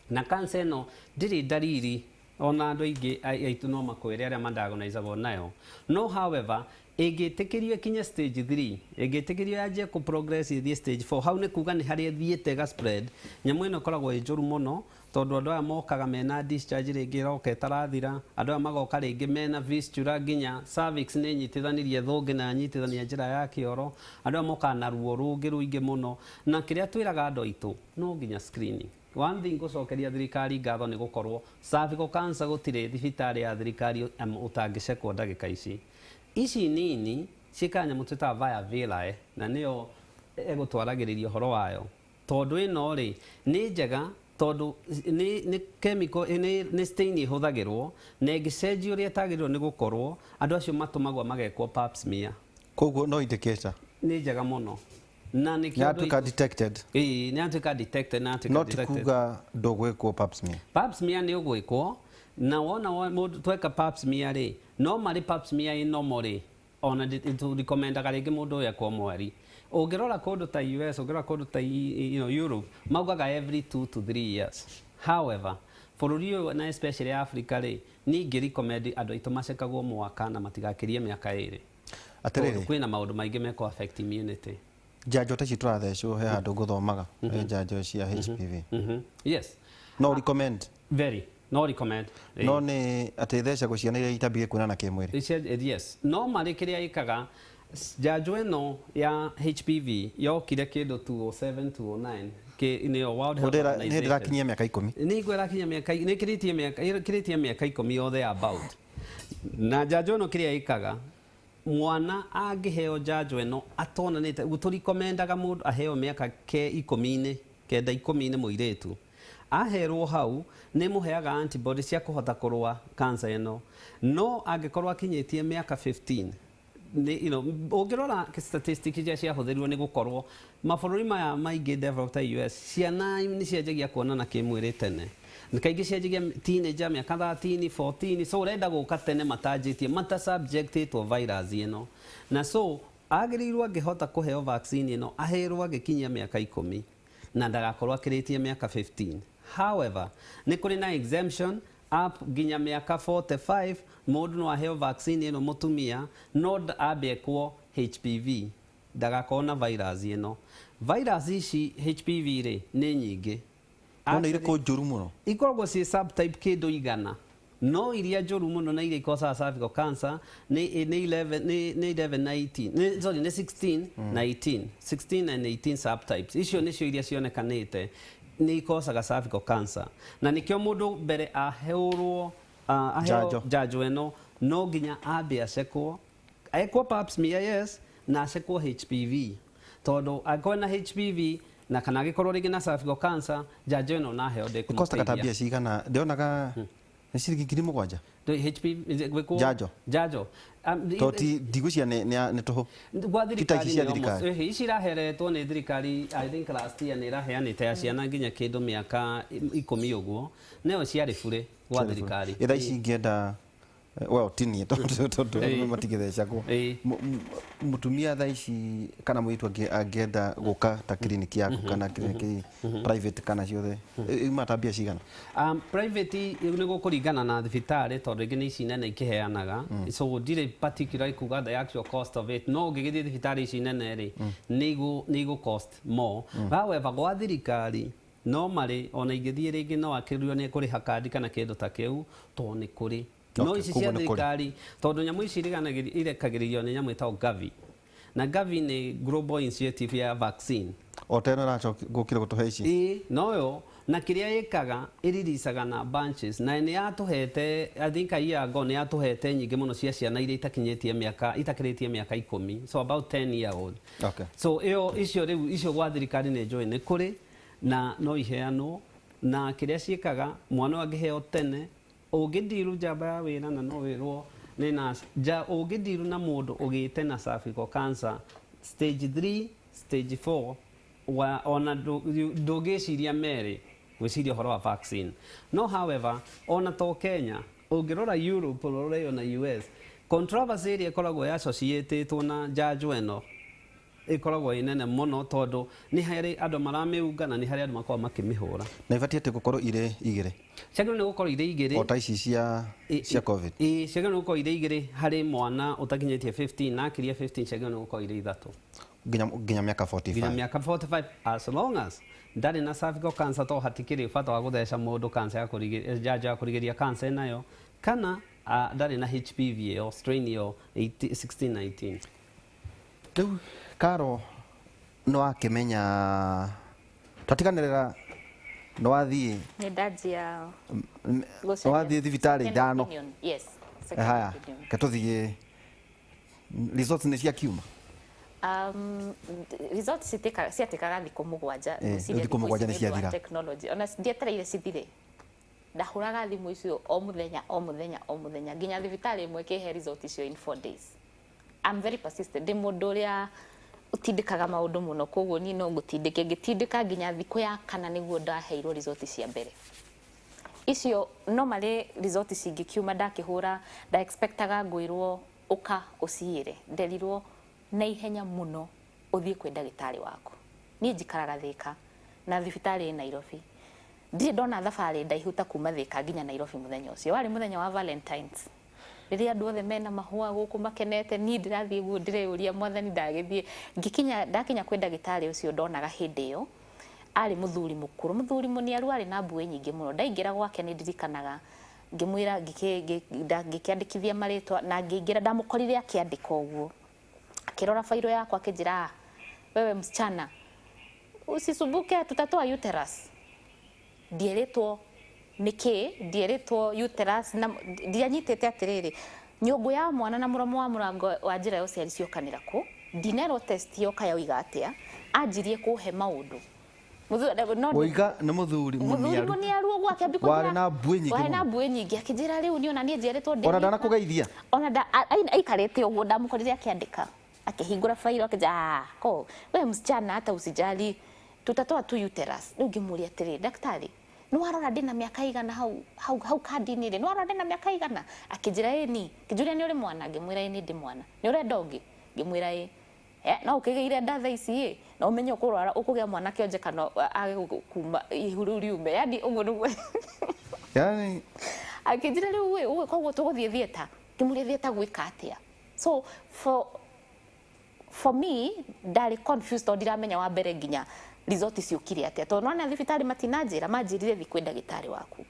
[SPEAKER 2] Na cancer ĩno ndĩrĩ ndariri, ona andũ aingĩ aitũ no makwĩre arĩa madiagnosagwo nayo. No however, ĩngĩtĩkĩrio kinye stage 3, ĩngĩtĩkĩrio yanjie kũ progress ĩthiĩ stage 4, hau nĩ kuga nĩ harĩa ĩthiĩte ga spread. Nyamũ ĩno ĩkoragwo ĩ njũru mũno, tondũ andũ aya mokaga mena discharge rĩngĩ ĩroka ĩtarathira, andũ aya magoka rĩngĩ mena fistula, nginya cervix nĩ nyitithanirie thũngĩ na nyitithania njĩra ya kĩoro, andũ aya mokaga na ruo rũngĩ rũingĩ mũno. Na kĩrĩa twĩraga andũ aitũ, no nginya screening. One thing gũcokeria thirikari ngatho nĩ gũkorwo cervical cancer gũtirĩ thibitarĩ ya thirikari ũtangĩcekwo ndagĩka ici. Ici nini ciĩkaga nyamũ twĩtaga via villi, na nĩyo egũtwaragĩrĩria ũhoro wayo. Tondũ ĩno rĩ nĩ njega, tondũ nĩ chemical, nĩ stain ĩhũthagĩrwo, na ĩngĩcenjio ũrĩa ĩtagĩrĩirwo nĩ gũkorwo, andũ acio matũmagwo magekwo pap smear.
[SPEAKER 1] Koguo no indicator
[SPEAKER 2] nĩ njega mũno. Na nĩ
[SPEAKER 1] yatuĩka detected.
[SPEAKER 2] Nĩ yatuĩka detected na yatuĩka
[SPEAKER 1] detected. No ti kuga ndũgwĩkwo pap smear.
[SPEAKER 2] Pap smear nĩ ũgwĩkwo, na wona mũndũ tweka pap smear rĩ, no marĩ pap smear ĩ normal rĩ, ona recomendaga rĩngĩ mũndũ ũyũ ekwo mweri. Ũngĩrora kũndũ ta US, ũngĩrora kũndũ ta Europe, maugaga every 2 to 3 years. However, bũrũri ũyũ na especially Africa rĩ, nĩ ingĩ-recommend andũ aitũ macekagwo mwaka na matigakĩrie mĩaka 2.
[SPEAKER 1] Atĩrĩrĩ,
[SPEAKER 2] kwĩna maũndũ maingĩ meko affect immunity.
[SPEAKER 1] Njanjo ta ici tũrathecwo he handũ ngũthomaga, njanjo cia HPV.
[SPEAKER 2] Yes.
[SPEAKER 1] No recommend?
[SPEAKER 2] Very. No recommend.
[SPEAKER 1] No nĩ atĩ thecagwo ciana iria itambie kuonana kĩmwĩrĩ.
[SPEAKER 2] Yes. No marĩ kĩrĩa ĩkaga, njanjo ĩno ya HPV yokire kĩndũ 2007 2009 nĩyo World Health Organization.
[SPEAKER 1] Nĩ ndĩrakinyia mĩaka 10.
[SPEAKER 2] Nĩ ĩrakinyia mĩaka, nĩ kĩrĩtie mĩaka 10 yothe about. Na njanjo ĩno kĩrĩa ĩkaga, mwana angĩheo njanjo ĩno atonanĩte, tũrikomendaga mũndũ aheo mĩaka 10 mũirĩtu. Aherwo hau nĩ mũheaga antibody cia kũhota kũrũa cancer ĩno. No angĩkorwo akinyĩtie mĩaka 15, ũngĩrora statistics iria ciahũthĩrirwo nĩ gũkorwo mabũrũri maya maingĩ developed ta US, ciana nĩ cianjagia kuonana kĩmwĩrĩ tene. Kaingĩ cianjagia teenager mĩaka 13, 14, so ũrenda gũka tene matanjĩtie, subjectĩtwo virus ĩno. Na so agĩrĩirwo angĩhota kũheo vaccine ĩno, aherwo agĩkinyia mĩaka 10 na ndagakorwo akĩrĩtie mĩaka 15. However, nĩ kũrĩ na exemption up nginya mĩaka 45, mũndũ no aheo vaccine ĩno mũtumia, no ambekwo HPV, ndagakorwo na virus ĩno. Virus ici HPV rĩ nĩ nyingĩ.
[SPEAKER 1] Ona irĩkũ njũru mũno? Ikoragwo
[SPEAKER 2] ciĩ subtype kĩndũ 100. No iria njũru mũno na iria ikosaga cervical cancer nĩ 11 na 18. Sorry, nĩ 16 na 18. 16 and 18 subtypes. Icio nĩcio iria cionekanĩte. nĩ ikocaga cervical cancer na nikĩo mũndũ mbere aheũrwo njanjo ĩno no nginya ambe acekwo ekwo pap smear yes na acekwo HPV tondũ angĩkorwo na HPV na kana angĩkorwo rĩngĩ na cervical cancer njanjo ĩno naheo ndĩkũmũteithia.
[SPEAKER 1] Ikocaga ta mbia cigana ndionaga nĩ ciringi 7,000
[SPEAKER 2] HPV gwĩkwo njanjo
[SPEAKER 1] toti ndigũcia nĩ tũhũ
[SPEAKER 2] gwa thirikari ici iraheretwo nĩ thirikari I think last year nĩ iraheanĩte ya ciana nginya kĩndũ mĩaka 10 ũguo nayo ciarĩ bure gwa thirikari
[SPEAKER 1] itha ici ingĩenda well tinie tondu matigithecagwo mutumia tha ici kana mwitu angĩenda gũka ta clinic yaku kana clinic private kana ciothe matambia cigana
[SPEAKER 2] private nĩ gũkũringana na thibitarĩ tondũ rĩngĩ nĩ ici nene ikĩheanaga so ndirĩ particular kuga the actual cost of it no ũngĩgĩthiĩ thibitarĩ ici nene rĩ nĩ igũ cost more however gwa thirikari normally ona ingĩthiĩ rĩngĩ no akĩrĩo nĩ kũrĩha kandi kana kĩndũ ta kĩu tondũ nĩ kũrĩ no ici cia thirikari tondũ nyamũ ici irekagĩrĩrio nĩ nyamũ ĩtagwo Gavi na Gavi nĩ Global Initiative ya Vaccine
[SPEAKER 1] o tena gũkire gũtũhe ici
[SPEAKER 2] noyo na kĩrĩa ĩkaga ĩriricaga na bunches na nĩ yatũhete I think a year ago nĩ yatũhete nyingĩ mũno cia ciana iria itakĩrĩtie mĩaka 10 so about 10 year old so icio gwa thirikari nĩ njũĩ nĩ kũrĩ na no iheanwo na kĩrĩa ciĩkaga mwana angĩheo tene ũngĩndiru njamba ya wĩra na no wĩrwo nĩ nurse ũngĩndiru na mũndũ ũgĩte na cervical cancer stage 3 stage 4 ona ndũngĩciria merĩ gwĩciria ũhoro wa vaccine no however ona to Kenya ũngĩrora Europe ũrore na US controversy ĩrĩa ĩkoragwo associated na njanjo ĩno ikoragwo inene muno tondu ni hari andu maramĩunga na ni hari andu makorwo makĩmĩhũra
[SPEAKER 1] na ibatie ate gukorwo ire igire
[SPEAKER 2] ciagĩrĩirwo nĩ gũkorwo ire igire
[SPEAKER 1] o ta ici cia covid
[SPEAKER 2] ciagĩrĩirwo nĩ gũkorwo ire igire hari mwana ũtakinyĩtie 15 na akĩria 15 ciagĩrĩirwo nĩ gũkorwo ire ithatũ
[SPEAKER 1] nginya miaka 45
[SPEAKER 2] nginya miaka 45 as long as ndarĩ na cervical cancer to hatikĩrĩ bata wa gũtheca mũndũ cancer ya njanjo ya kũrigĩrĩria cancer nayo kana ndarĩ na HPV o strain yo 1619
[SPEAKER 1] rĩu Karo no akimenya tatiganirira no wathie
[SPEAKER 3] ni ndajia
[SPEAKER 1] no wathie thibitari ithano
[SPEAKER 3] yes
[SPEAKER 1] haya katuthie results ni cia kiuma
[SPEAKER 3] results ciatikaga thikũ mũgwanja
[SPEAKER 1] nĩ ciathira
[SPEAKER 3] technology ona ndietereire cithire ndahũraga thimũ icio o mũthenya nginya thibitarĩ ĩmwe ĩkĩhe result icio in 4 days I'm very persistent mũndũ ũrĩa utindikaga maundu muno koguo ni no ngĩtindĩka nginya thikũ ya kana nĩguo ndaheirwo result cia mbere icio normally result cingikiuma ndakĩhũra nda expectaga ngwĩrwo ũka ũciĩre nderirwo na ihenya muno ũthiĩ kwĩ ndagĩtarĩ waku niĩ njikaraga Thĩka na thibitarĩ Nairobi ndirĩ ndona thabarĩ ndaihu ta kuma Thĩka nginya Nairobi mũthenya ũcio warĩ mũthenya wa Valentines rĩrĩa andũ othe mena mahũa gũkũ makenete niĩ ndĩrathiĩ guo ndĩreuria mwathani ndagĩthiĩ ndakinya kwĩ ndagĩtarĩ ũcio ndonaga hĩndĩ ĩyo arĩ mũthuri mũkũrũ mũthuri mũniaru arĩ na mbuĩ nyingĩ mũno ndaingĩra gwake nĩ ndirikanaga ngĩmwĩra ngĩkĩandĩkithia marĩtwa na ngĩingĩra ndamũkorire akĩandĩka ũguo akĩrora failo yakwa akĩnjĩra wewe msichana usisumbuke tutatoa uterus ndierĩtwo niki ndierĩtwo uterus na ndianyitĩte atĩrĩrĩ nyũngũ ya mwana na mũromo wa mũrango wa njĩra ya ũciari ciokanĩra kũ dinero test yoka yoiga atĩa anjirie kũhe maũndũ
[SPEAKER 1] Oiga nĩ mũthuri
[SPEAKER 3] mũniaru ũguo akĩambia
[SPEAKER 1] warĩ na mbuĩ nyingĩ
[SPEAKER 3] warĩ na mbuĩ nyingĩ akĩnjĩra rĩu niĩ ona niĩ njerĩtwo ndĩ
[SPEAKER 1] ona ndanakũgeithia
[SPEAKER 3] ona aikarĩte ũguo ndamũkorire akĩandĩka akĩhingũra failo akĩnja ko wewe msichana hata usijali tutatoa tu uterus rĩu ngĩmũria atĩrĩ daktari nĩ warora ndĩ na mĩaka igana hau kandi-inĩ rĩ nĩ warora ndĩ na mĩaka igana akĩnjĩra ĩni kĩnjũria nĩ ũrĩ mwana ngĩmwĩra nĩ ndĩ mwana nĩ ũrenda ũngĩ ngĩmwĩra no ũkĩgĩire nda tha ici na ũmenye ũkũrwara ũkũgĩa mwana kĩonje kana age kuma ihuru riume yani ũguo nĩguo
[SPEAKER 1] yani
[SPEAKER 3] akĩnjĩra rĩu ũguo koguo tũgũthiĩ theater ngĩmũria theater gwĩka atĩa so for me ndarĩ confused tondũ ndiramenya wa mbere nginya result ciũkire atĩa tondũ nona thibitarĩ matinanjĩra manjĩrire thiĩ kwĩ ndagĩtarĩ waku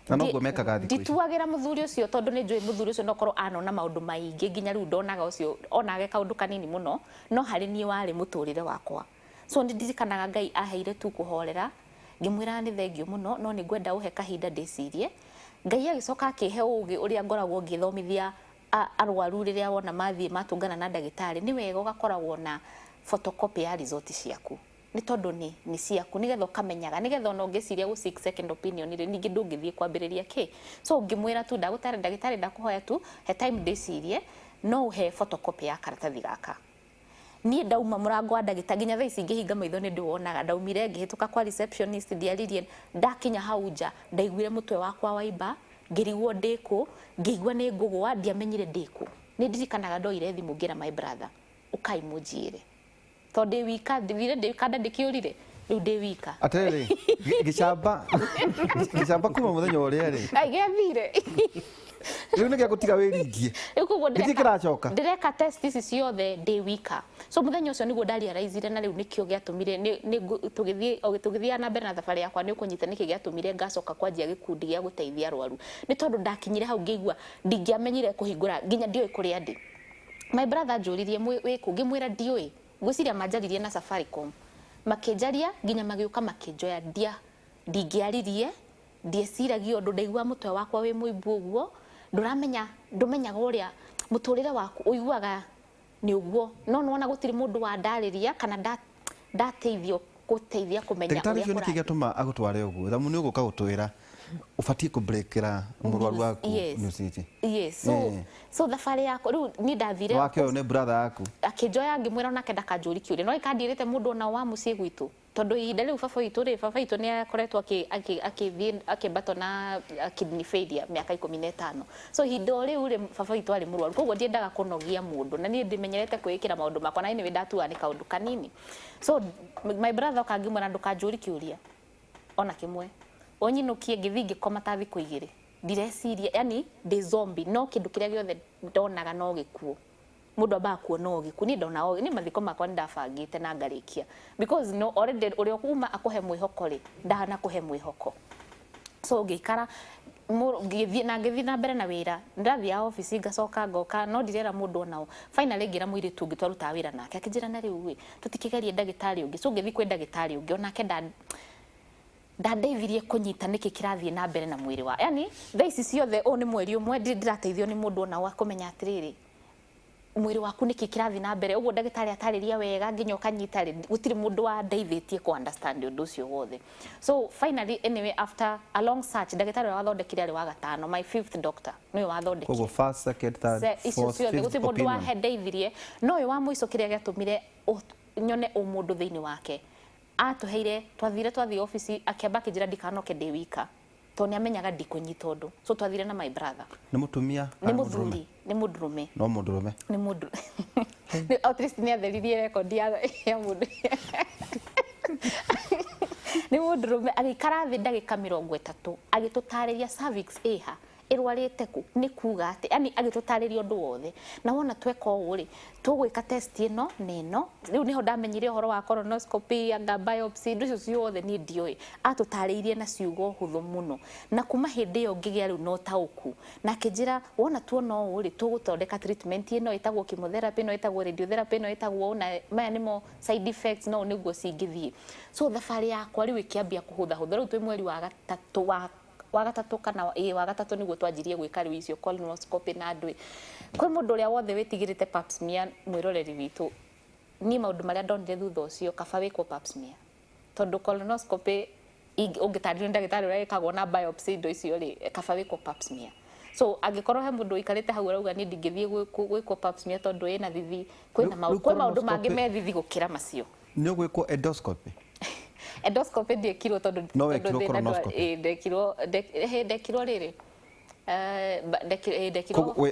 [SPEAKER 1] na no gwĩmekaga thikũ ici
[SPEAKER 3] ndituagĩra mũthuri ũcio tondũ nĩ njũĩ mũthuri ũcio nokorwo anona maũndũ maingĩ nginya rĩu ndonaga ũcio onage kaũndũ kanini mũno no harĩ niĩ warĩ mũtũrĩre wakwa so nĩ ndirikanaga Ngai aheire tu kũhorera ngimwira ni thengio muno no ni ngwenda uhe kahinda ndicirie Ngai agicoka akihe ugi uria ngoragwo ngithomithia arwaru riria wona mathie matungana na ndagitari ni wega ugakoragwo na photocopy ya result ciaku ni tondu ni ciaku nigetha ukamenyaga nigetha ona ungiciria gu 6 second opinion ri ningi ndungithie kwambiriria ki so ngimwira tu ndagutari ndagitari ndakuhoya tu he time ndicirie no uhe photocopy ya karatathi gaka ni ndauma murango wa ndagita nginya thaa ici ngihinga maitho ni ndiwonaga ndaumire ngihituka kwa receptionist ndiaririe ndakinya hau nja ndaiguire mutwe wakwa waimba ngirigwo ndiku ngigwa ni ngugwa ndiamenyire ndiku ni ndirikanaga ndoire thimu ngira my brother ukaimujire to ndi wika ndivire ndikanda ndikiurire riu ndi wika
[SPEAKER 1] atere gicamba kuma muthenya uria ri
[SPEAKER 3] agethire
[SPEAKER 1] riu ni gagutiga wiringie ndikiracoka
[SPEAKER 3] ndireka test ici ciothe ndi wika so muthenya ucio niguo ndariaraizire na riu nikio giatumire ni tugithia na mbere na thabari yakwa ni ukunyita niki giatumire ngacoka kwanjia gikundi gia guteithia arwaru ni tondu ndakinyire hau ngigua ndingiamenyire kuhingura nginya ndioi kuria ndi my brother njuririe wiku ngimwira ndioi ngwiciria manjaririe na Safaricom makinjaria nginya magiuka makinjoya ndingiaririe ndieciragia undu ndaigua mutwe wakwa wi muimbu uguo ndumenyaga uria muturire waku uiguaga ni uguo no nona gutiri mundu wa ndariria kana ndateithio guteithia kumenya
[SPEAKER 1] uria ndagitari niki gatuma agutware uguo thamu ni uguka gutwira ubatie ku breakera murwaru waku nusiti
[SPEAKER 3] yes so thabari yako riu ni ndathire
[SPEAKER 1] wake ne brother yaku
[SPEAKER 3] akinjoya ngimwira onake ndakanjuri kiuri no ikandirite mundu ona wa mucii gwitu tondu ihinda riu baba itu ni akoretwo akimbatwo na kidney failure miaka 15 so ihinda riu ri baba itu ari murwaru koguo ndiendaga kunogia mundu na ni ndimenyerete kwikira maundu makwa na ni ndatua ni kaundu kanini so my brother kangimwira ndukanjuri kiuria ona kimwe onyinukie ngithingi koma ta thiku igiri ndireciria yani ndi zombie no kindu kiria giothe ndonaga no gikuo mundu aba kuona ogiku ni ndona ogi ni mathiko makwa ndabangite na ngarikia because no already uria kuma akuhe mwihoko ri ndana kuhe mwihoko so ngikara ngithi na mbere na wira ndathia office ngacoka ngoka no ndirera mundu onao finally ngira mwiri tu ngitwaruta wira nake akinjira na riu wi tutikigerie ndagitari ungi so ngithi kwi ndagitari ungi onake ndandeithirie kunyita niki kirathie na mbere na mwiri wa yani thaa ici ciothe ni mweri umwe ndirateithio ni mundu ona wa kumenya atiriri mwiri waku niki kirathie na mbere uguo ndagitari atariria wega nginya ukanyita ri gutiri mundu wa ndeithitie ku understand undu ucio wothe so finally anyway after a long search ndagitari wa thondekire ari wa gatano my 5th doctor no wa thondekire
[SPEAKER 1] uguo first second third fourth fifth
[SPEAKER 3] gutiri mundu wa ndeithirie no wa muico kiria giatumire nyone umundu thiini wake atuheire twathie office akeba kijira ndikanoke ndi wika to ni amenyaga ndikunyita undu so twathire na my brother
[SPEAKER 1] ni mutumia
[SPEAKER 3] ni muthuri ni mundurume
[SPEAKER 1] no mundurume
[SPEAKER 3] ni mundu at least ni atheririe record ya mundu ni mundurume agikara thi ndagika 30 agitutariria cervix iha irwarite ku ni kuga ati yani agitutariria undu wothe na wona tweka uri tugwika test ino nino riu niho ndamenyire uhoro wa colonoscopy anga biopsy ndu cio ciothe ni ndioi atutariirie na ciugo huthu muno na kuma hindi iyo ngigia riu no tauku na kinjira wona tuona uri tuguthondeka treatment ino itagwo chemotherapy no itagwo radiotherapy no itagwo na maya nimo side effects no niguo cingithie so thabari yakwa riu ikiambia kuhutha hutha riu twi mweri wa gatatu kana wa gatatu niguo twanjirie gwika riu icio colonoscopy na ndwi kwi mundu uria wothe witigirite pap smear mwiroreri witu ni maundu maria ndonire thutha ucio kaba wikwo pap smear tondu colonoscopy ungitarirwo ndagitari uria ikagwo na biopsy ndo icio ri kaba wikwo pap smear so angikorwo he mundu ikarite hau arauga ni ndingithie gwikwo pap smear tondu ina thithi kwina maundu mangi me thithi gukira macio
[SPEAKER 1] ni gwikwo endoscopy
[SPEAKER 3] endoscopy ndekirwo tondu ndekirwo riri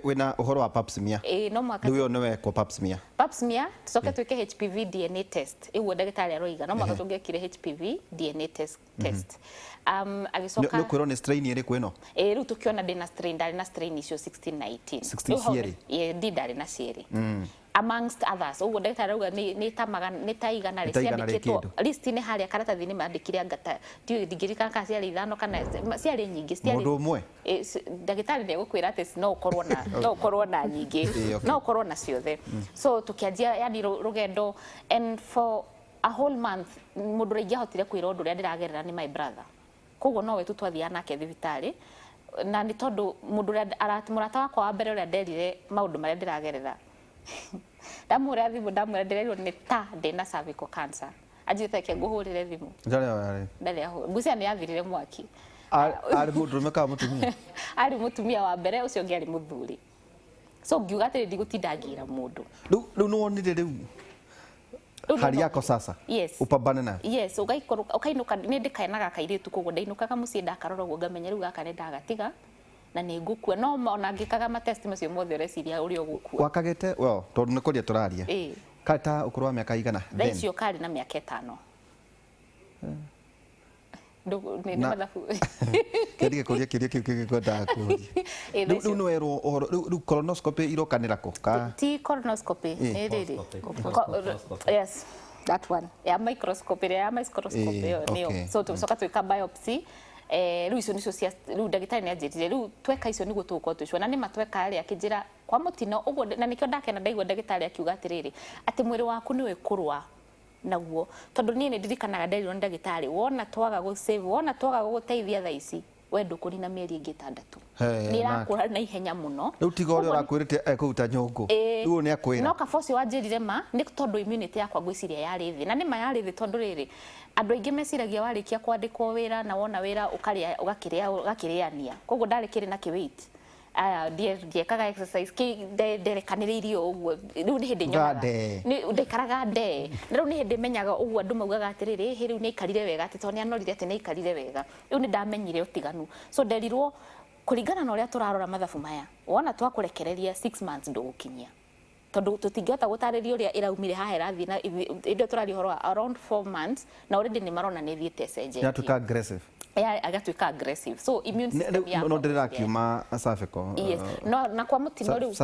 [SPEAKER 1] wina uhoro wa pap smear
[SPEAKER 3] no mwaka
[SPEAKER 1] riu ni wekwo pap smear
[SPEAKER 3] tucoke twike HPV DNA test iguo ndagitari aroiga no mwaka tungekire HPV DNA test agicoka
[SPEAKER 1] no kwiro ni strain iri kwino
[SPEAKER 3] riu tukiona ndina strain ndari na strain icio 1619 ndi ndari na cieri amongst others uguo ndagitari auga ni taigana ri ciandikitwo list ni haria karatathi ni mandikire ngata ndigirika kana ciari ithano kana ciari nyingi ciari
[SPEAKER 1] mundu umwe
[SPEAKER 3] ndagitari ni gukwira ati no ukorwo na nyingi no ukorwo na ciothe so tukianjia yani rugendo and for a whole month mundu reingi ahotire kwira undu ria ndiragerera ni my brother koguo nowe tu twathia nake thibitari na ni tondu mundu ria murata wakwa wa mbere uria nderire maundu maria ndiragerera ndamura thimu ndamura ndirerirwo ni ta ndina cervical cancer ajite ke nguhurire thimu ndari aho ngucia ni yathirire mwaki
[SPEAKER 1] ari mundu ka mutumia
[SPEAKER 3] ari mutumia wa mbere ucio ngi ari muthuri so ngiuga atiri ndigutinda ngira mundu
[SPEAKER 1] riu no wonire riu hali yako sasa
[SPEAKER 3] yes
[SPEAKER 1] upambane nayo
[SPEAKER 3] yes ukainuka ni ndikaenaga kairitu koguo ndainukaga mucii ndakarora guo ngamenya riu gaka ni ndagatiga na ni ngukua no ona ngikaga ma test macio mothe ureciria uri ugukua
[SPEAKER 1] wakagete well tondu ni kuria turaria kata ukuru wa miaka igana
[SPEAKER 3] then cio kari na miaka 5 ni mathabu
[SPEAKER 1] kedi kuria kiria kwenda kuria riu no ero riu colonoscopy irokanira ko ka
[SPEAKER 3] ti colonoscopy ni riri yes that one ya microscope nio so tucoka twika biopsy riu icio nicio cia riu ndagitari ni anjirire riu tweka icio niguo tugukorwo twicwa na ni matweka ari akijira kwa mutino uguo na nikio ndakena ndaigua ndagitari akiuga atiriri ati mwiri waku ni wikurwa naguo tondu ni ndirikanaga nderirwo ndagitari wona twaga go save wona twaga guteithia thaa ici we ndukurina mieri ingi 6 ni rakura na ihenya muno
[SPEAKER 1] riu tiga uri urakwirite ekuruta nyungu riu ni akwira
[SPEAKER 3] no kabosi wanjirire ma ni tondu immunity yakwa gwiciria yari thi na ni ma yari thi tondu riri andu aingi meciragia warikia kwandikwo wira na wona wira ugakiriania koguo ndarikiri na kiweight aya ndiekaga exercise nderekaniriirio uguo riu ni hindi nyonaga ni ndikaraga nde riu ni hindi menyaga uguo andu maugaga atiriri riu ni ikarire wega ati to ni anorire ati ni ikarire wega riu ni ndamenyire utiganu so nderirwo kuringana na uria turarora mathabu maya wona twakurekereria 6 months ndugukinyia tondu tutingihota gutariria uria iraumire haha irathi na indo turari horo around 4 months na already ni marona ni thiete cenjetie
[SPEAKER 1] yatuka aggressive
[SPEAKER 3] agatuika aggressive so immune system ya
[SPEAKER 1] no ndira kiuma cervical
[SPEAKER 3] yes no na kwa mutino riu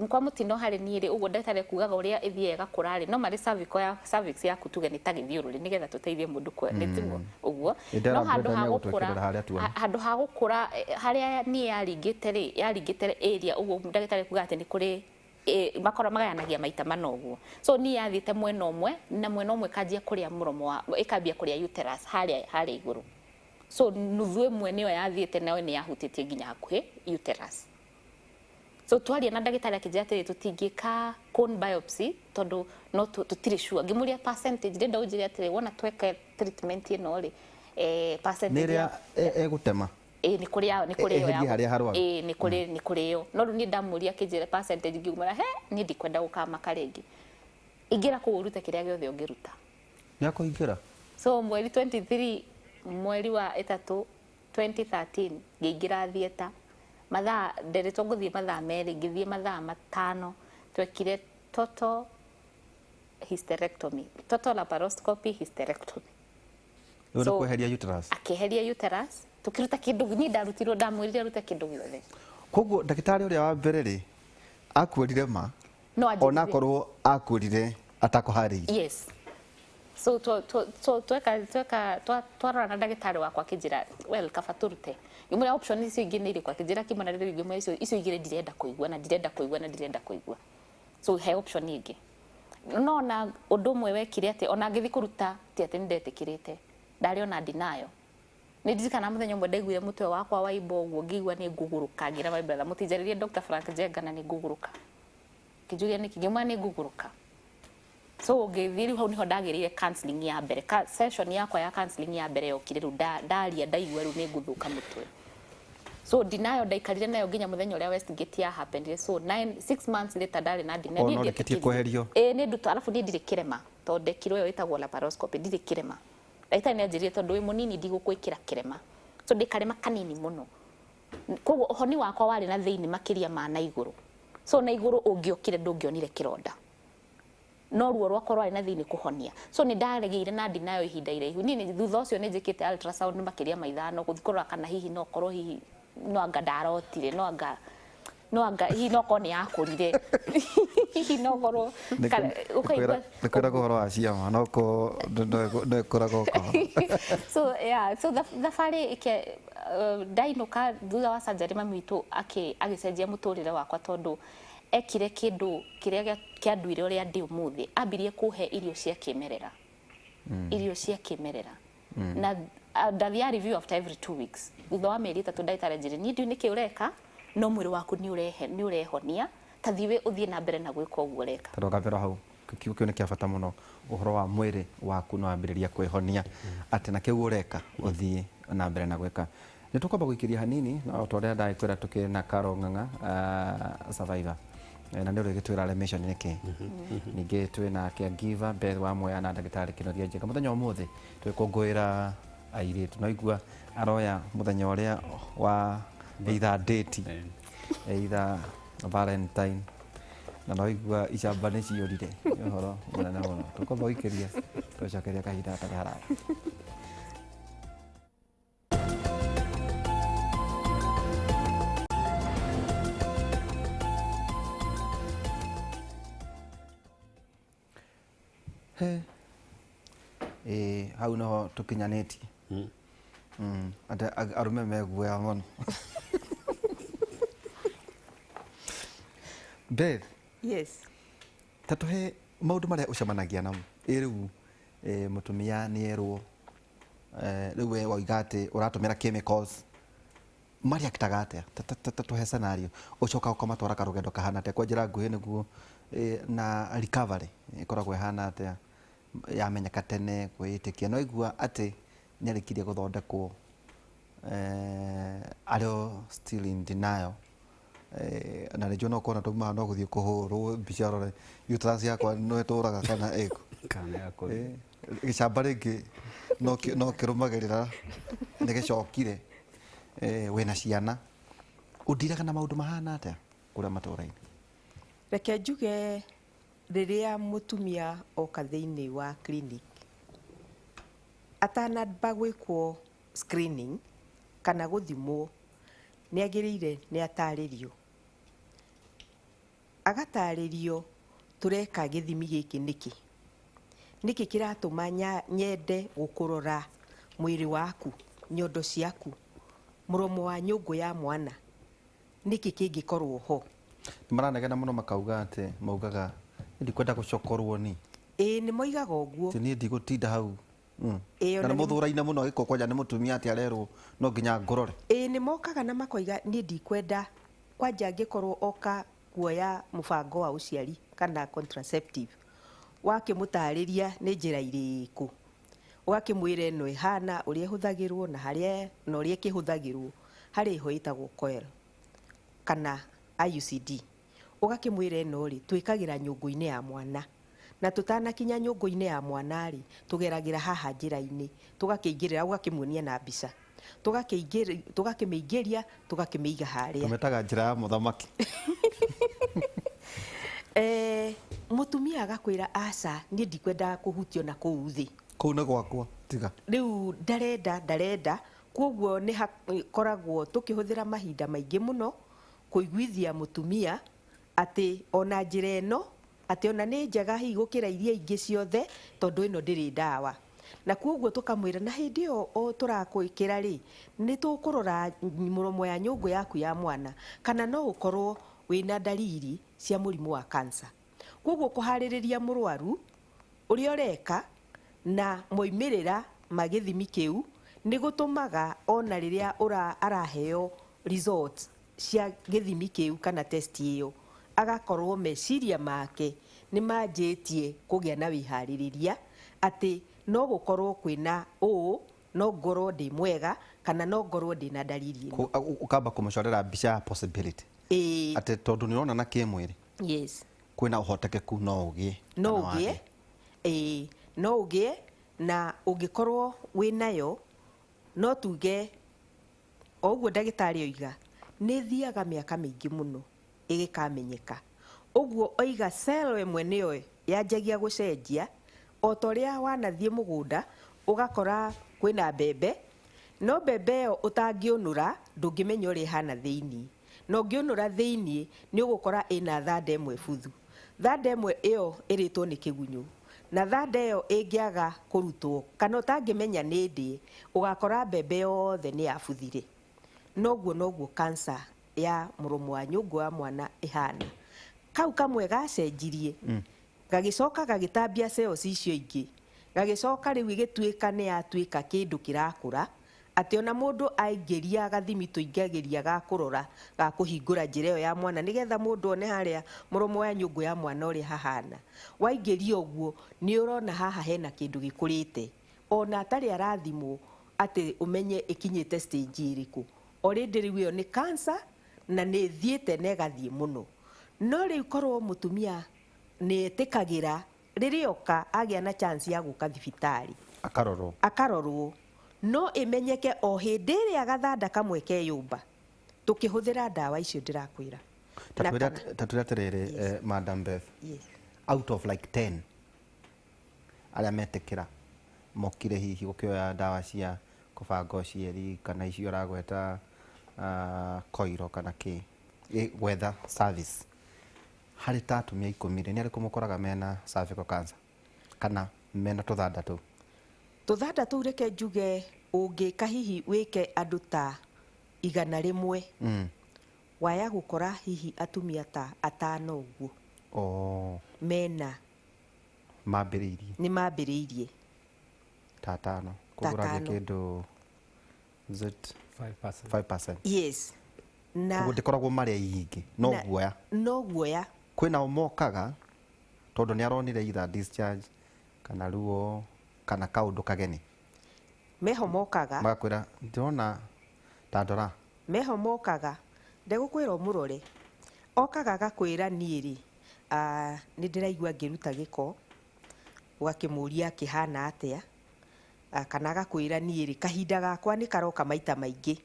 [SPEAKER 3] kwa mutino hari ni ri uguo ndetare kugaga uria ithiega kurari no mari cervix yaku tuge ni tagithiururi nigetha tuteithie mundu kwa nitimo uguo no handu ha gukura haria ni yaringite area uguo ndagitare kuga ati ni kuri makora magayanagia maita manoguo so ni yathite mwena umwe na mwena umwe kanjia kuria muromo wa ikambia kuria uterus haria iguru so nuthu imwe niyo yathiite nayo ni yahutitie nginya hakuhi uterus so twaria na ndagitari akijia atiri tutingika cone biopsy tondu no tutiri sure ngimuria percentage ndenda unjire atiri wona tweka treatment ino ri percentage
[SPEAKER 1] niria egutema
[SPEAKER 3] ni kuria yo ni kurio no ni ndamuria kijire percentage ngumara ni ndikwenda gukama karengi ingira kuuruta kiria giothe ungiruta
[SPEAKER 1] yako ingira
[SPEAKER 3] so mweri 23 mweri wa 3 2013 ngiingira theater mathaa nderetwo nguthie mathaa meri ngithie mathaa 5 twekire total hysterectomy total laparoscopy hysterectomy
[SPEAKER 1] so kweheria uterus
[SPEAKER 3] akiheria uterus tukiruta kindu ni ndarutirwo ndamwirire ruta kindu giothe
[SPEAKER 1] koguo ndagitari uria wa mbere ri akwirire ma
[SPEAKER 3] no
[SPEAKER 1] ona korwo akwirire atakuhariire
[SPEAKER 3] yes so twarora na ndagitari wakwa kijira well kabaturute imwe option icio ingi ni kwa kijira kimana riri imwe icio igire ndirenda kuigua so he option ingi no na undu mwe wekire ati ona ngithi kuruta ti ati ndetikirite ndari ona ndinayo ni ndikana muthenya mwe ndaiguire mutwe wakwa wa ibo guo ngigua ni nguguruka ngira my brother mutijaririe Dr. Frank Jenga na ni nguguruka kijuria ni kigema ni nguguruka so ngithiri hau niho ndagirire counseling ya mbere session yakwa ya counseling ya mbere yokire ru ndaria ndaigua ru ni nguthuka mutwe so dinayo ndaikarire nayo nginya muthenya uria Westgate ya happened so 6 months later ndari na dinayo
[SPEAKER 1] ni ndiketie kweherio
[SPEAKER 3] ni nduto alafu ni ndire kirema to ndekirwo yo itagwo laparoscopy ndire kirema ndaita ni anjirie tondu wi munini ndigukwiikira kirema so ndikarema kanini muno koguo uhoni wakwa wari na thiini makiria ma na iguru so na iguru ungiokire ndungionire kironda no ruo rwakwa rwari na thiini kuhonia so ni ndaregeire na ndinayo ihinda iraihu nini thutha ucio ni njikite ultrasound makiria maithano guthikora kana hihi no korwo hihi no anga ndarotire no anga hihi no koni yakurire hihi no korwo
[SPEAKER 1] ukaigua nikwenda kuhoro wa ciama no ko no korago ka
[SPEAKER 3] so yeah so the fari ke ndainuka thutha wa surgery mamitu agicenjia muturire wakwa tondu ekire kindu kiria kianduire uria ndi umuthi ambirie kuhe irio cia kimerera irio cia kimerera na ndathia review after every 2 weeks thutha wa mĩeri 3 ndagĩtarĩ njĩre niĩ ndiũ nĩkĩ ũreka no mwĩrĩ waku nĩ ũrehonia ta thiwe ũthiĩ na mbere na gwĩka ũguo ũreka
[SPEAKER 1] tondũ gabero hau kiugo kĩu nĩ kĩa bata mũno ũhoro wa mwĩrĩ waku no wambĩrĩria kwĩhonia atĩ na kĩu ũreka ũthiĩ na mbere na gwĩka nĩ tũkwamba gũikĩria hanini na o ũrĩa ndagĩkwĩra tũkĩrĩ na Carol Ng'ang'a survivor na nĩ ũrĩgĩtwĩra remission nĩkĩ ningĩ twĩ na caregiver Beth wa Mwea na ndagĩtarĩ Kĩnoria Njenga mũthenya ũmũthĩ twĩkũngũĩra airĩtu naigua aroya mũthenya ũrĩa wa either date either Valentine na noigua icamba nĩ ciũrire ũhoro mũnene mũno tũkwamba gũikĩria tũcokeria kahinda gatarĩ haraya hau no tũkinyanĩtie arume meguoya mũno Beth
[SPEAKER 4] Yes.
[SPEAKER 1] ta tũhe maũndũ marĩa ũcemanagia namo rĩu mũtumia nĩ erwo rĩu we wauga atĩ ũratũmĩra chemicals mareactaga atĩa ta tũhe scenario ũcoka ũkamatwara karũgendo kahana atĩa kwa njĩra nguhĩ nĩguo na recovery ĩkoragwo ĩhana atĩa yamenyeka tene kwĩĩtĩkia no igua atĩ nĩarĩkirie gũthondekwo arĩ still in denial na nĩjua no kona tũmaga no gũthiĩ kũhũrwo mbica rore uterus yakwa no ĩtũraga kana ĩkũ gĩcamba rĩngĩ no kĩrũmagĩrĩra nĩgĩcokire wĩna ciana ũndiraga na maũndũ mahana atĩa kũrĩa matũũra-inĩ
[SPEAKER 4] Reke njuge rĩrĩa mũtumia oka thĩinĩ wa clinic atanamba gwĩkwo screening kana gũthimwo nĩagĩrĩire nĩ atarĩrio agatarĩrio tũreka gĩthimi gĩkĩ nĩkĩ kĩratũma nyende gũkũrora mwĩrĩ waku nyondo ciaku mũromo wa nyũngũ ya mwana nĩkĩ kĩngĩkorwo ho
[SPEAKER 1] maranegena mũno makauga atĩ maugaga ndikwenda gũcokorwo ni
[SPEAKER 4] nĩ moigaga ũguo
[SPEAKER 1] niĩ ndigũtinda hau na nĩ mũthũra-inĩ mũno gĩko kwanja nĩ mũtumia atĩ arerwo no nginya ngũrore
[SPEAKER 4] nĩ mokaga na makoiga niĩ ndikwenda kwanja angĩkorwo oka kuoya mũbango wa ũciari kana contraceptive wakĩmũtarĩria nĩ njĩra irĩkũ ũgakĩmwĩra ĩno ĩhana ũrĩa ĩhũthagĩrwo na harĩa na ũrĩa ĩkĩhũthagĩrwo harĩ ho ĩtagwo coil kana IUCD ũgakĩmwĩra ĩno rĩ twĩkagĩra nyũngũ-inĩ ya mwana na tũtanakinya nyũngũ-inĩ ya mwana rĩ tũgeragĩra haha njĩra-inĩ tũgakĩingĩrĩra ũgakĩmuonia na mbica tũgakĩmĩingĩria tũgakĩmĩiga harĩa
[SPEAKER 1] tũmetaga njĩra ya mũthamaki
[SPEAKER 4] mũtumia agakwĩra aca niĩ ndikwenda kũhutio na kũu thĩ
[SPEAKER 1] kũu nĩ gwakwa tiga
[SPEAKER 4] rĩu ndarenda kwoguo nĩ hakoragwo tũkĩhũthĩra mahinda maingĩ mũno kũiguithia mũtumia atĩ ona njĩra ĩno atĩ ona nĩ njega hihi gũkĩra iria ingĩ ciothe tondũ ĩno ndĩrĩ ndawa na kwoguo tũkamwĩra na hĩndĩ ĩyo tũrakwĩkĩra rĩ nĩ tũkũrora mũromo ya nyũngũ yaku ya mwana kana no ũkorwo wĩna ndariri cia mũrimũ wa cancer kwoguo kũharĩrĩria mũrwaru ũrĩa ũreka na moimĩrĩra ma gĩthimi kĩu nĩ gũtũmaga ona rĩrĩa araheo results cia gĩthimi kĩu kana test ĩyo agakorwo meciria make nĩ manjĩtie kũgĩa na wĩharĩrĩria atĩ no gũkorwo kwĩna no ngorwo ndĩ mwega kana no ngorwo ndĩ na ndariri ĩno
[SPEAKER 1] ũkamba kũmũcorera mbica ya possibility atĩ tondũ nĩ ũrona na kĩmwĩrĩ
[SPEAKER 4] yes
[SPEAKER 1] kwĩna ũhotekeku no
[SPEAKER 4] ũgĩe na ũngĩkorwo wĩnayo no tuge o ũguo ndagĩtarĩ oiga nĩ thiaga mĩaka mĩingĩ mũno ĩgĩkamenyeka ũguo oiga cell ĩmwe nĩyo yanjagia gũcenjia o ta ũrĩa wanathiĩ mũgũnda ũgakora kwĩna mbembe no mbembe ĩyo ũtangĩũnũra ndũngĩmenya ũrĩa ĩhana thĩinĩ na ũngĩũnũra thĩinĩ nĩ ũgũkora ĩna thanda ĩmwe buthu thanda ĩmwe ĩyo ĩrĩtwo nĩ kĩgunyũ na thanda ĩyo ĩngĩaga kũrutwo kana ũtangĩmenya nĩ ndĩ ũgakora mbembe yothe nĩ yabuthire noguo cancer ya mũromo wa nyũngũ wa mwana ĩhana kau kamwe gacenjirie gagĩcoka gagĩtambia cells icio ingĩ gagicoka riu igituika ni atuika kindu kirakura ati ona mundu aingiria gathimi tuingagiria ga kurora ga kuhingura njira iyo ya mwana nigetha mundu one haria muromo wa nyungu ya mwana uri hahana waingiria uguo ni urona haha hena kindu gikurite ona atari arathimwo ati umenye ikinyite stage iriku already riu iyo ni cancer na ni thiete na gathie muno no riu korwo mutumia ni etikagira ririoka agia na chance ya guka thibitari akarorwo no imenyeke o hindi iria gathanda kamwe ke yumba tukihuthira dawa icio ndirakwira
[SPEAKER 1] tatwira atiriri Madam Beth, out of like 10 aria metikira mokire hihi gukioya dawa cia kubanga uciari kana icio uragweta koiro kana ki gwetha service hari ta atumia 10 ni ariku mukoraga mena cervical cancer kana mena tuthanda tu
[SPEAKER 4] reke njuge ungika hihi wike andu ta 100 waya gukora hihi atumia ta 5 uguo mena mambiriirie
[SPEAKER 1] ta 5 kugura kindu 5%.
[SPEAKER 4] Yes.
[SPEAKER 1] Na ndikoragwo maria yingi no guoya kwina mokaga tondu ni aronire either discharge kana ruo kana kaundu kageni
[SPEAKER 4] meho mokaga
[SPEAKER 1] magakwira ndona tandora
[SPEAKER 4] meho mokaga ndigukwira umurore okaga gakwira niiri ni ndiraigua ngiruta giko ugakimuria kihana atia kana gakwira niiri kahinda gakwa ni karoka maita maingi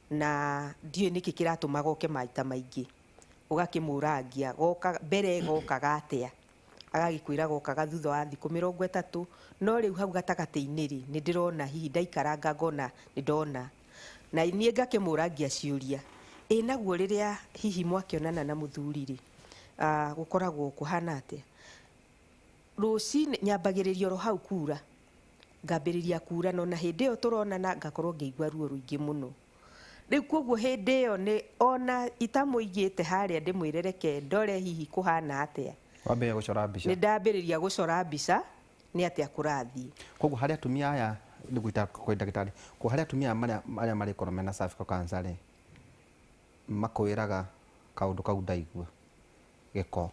[SPEAKER 4] na ndiye niki kiratuma goke maita maingi ugakimurangia goka mbere gokaga atia agagikwira gokaga thutha wa thiku 30 no riu hau gatagati-ini ri ni ndirona hihi ndaikaranga ngona ni ndona na nie ngakimurangia ciuria naguo riria hihi mwakionana na muthuri ri gukoragwo kuhana atia rucini nyambagiririo ro hau kura ngambiriria kura no na hindi iyo turonana ngakorwo ngeigua ruo ruingi muno riu koguo hindi iyo ni ona itamuigite haria ndimwirereke ndore hihi kuhana atia
[SPEAKER 1] wambia gucora mbica
[SPEAKER 4] ni ndambiriria gucora mbica ni atia kurathie
[SPEAKER 1] koguo haria atumia aya niguita kwa ndagitari ko haria atumia maria mari korwo na cervical cancer ri makwiraga kaundu kau ndaigua giko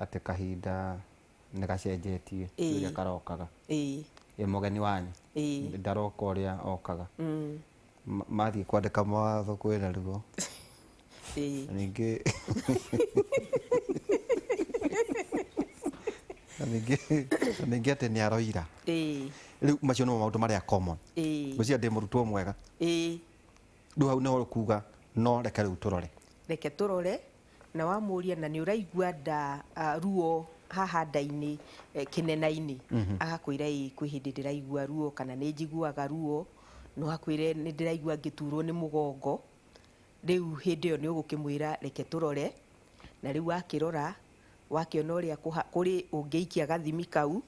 [SPEAKER 1] ati kahinda ni gacenjetie iria karokaga mugeni wanyu ndaroka uria okaga mathie kwandika mawatho kwina ruo ningi ningi ati ni aroira riu macio no maundu maria common gucia ndi murutwo mwega riu hau no kuga no reke riu turore
[SPEAKER 4] na wamuria na ni uraigua nda ruo haha nda-ini kinena-ini agakwira kwi hindi ndiraigua ruo kana ni njiguaga ruo no akwire ni ndiraigua ngiturwo ni mugongo riu hindi iyo ni ugukimwira reke turore na riu akirora wakiona uria kuri ungiikia gathimi kau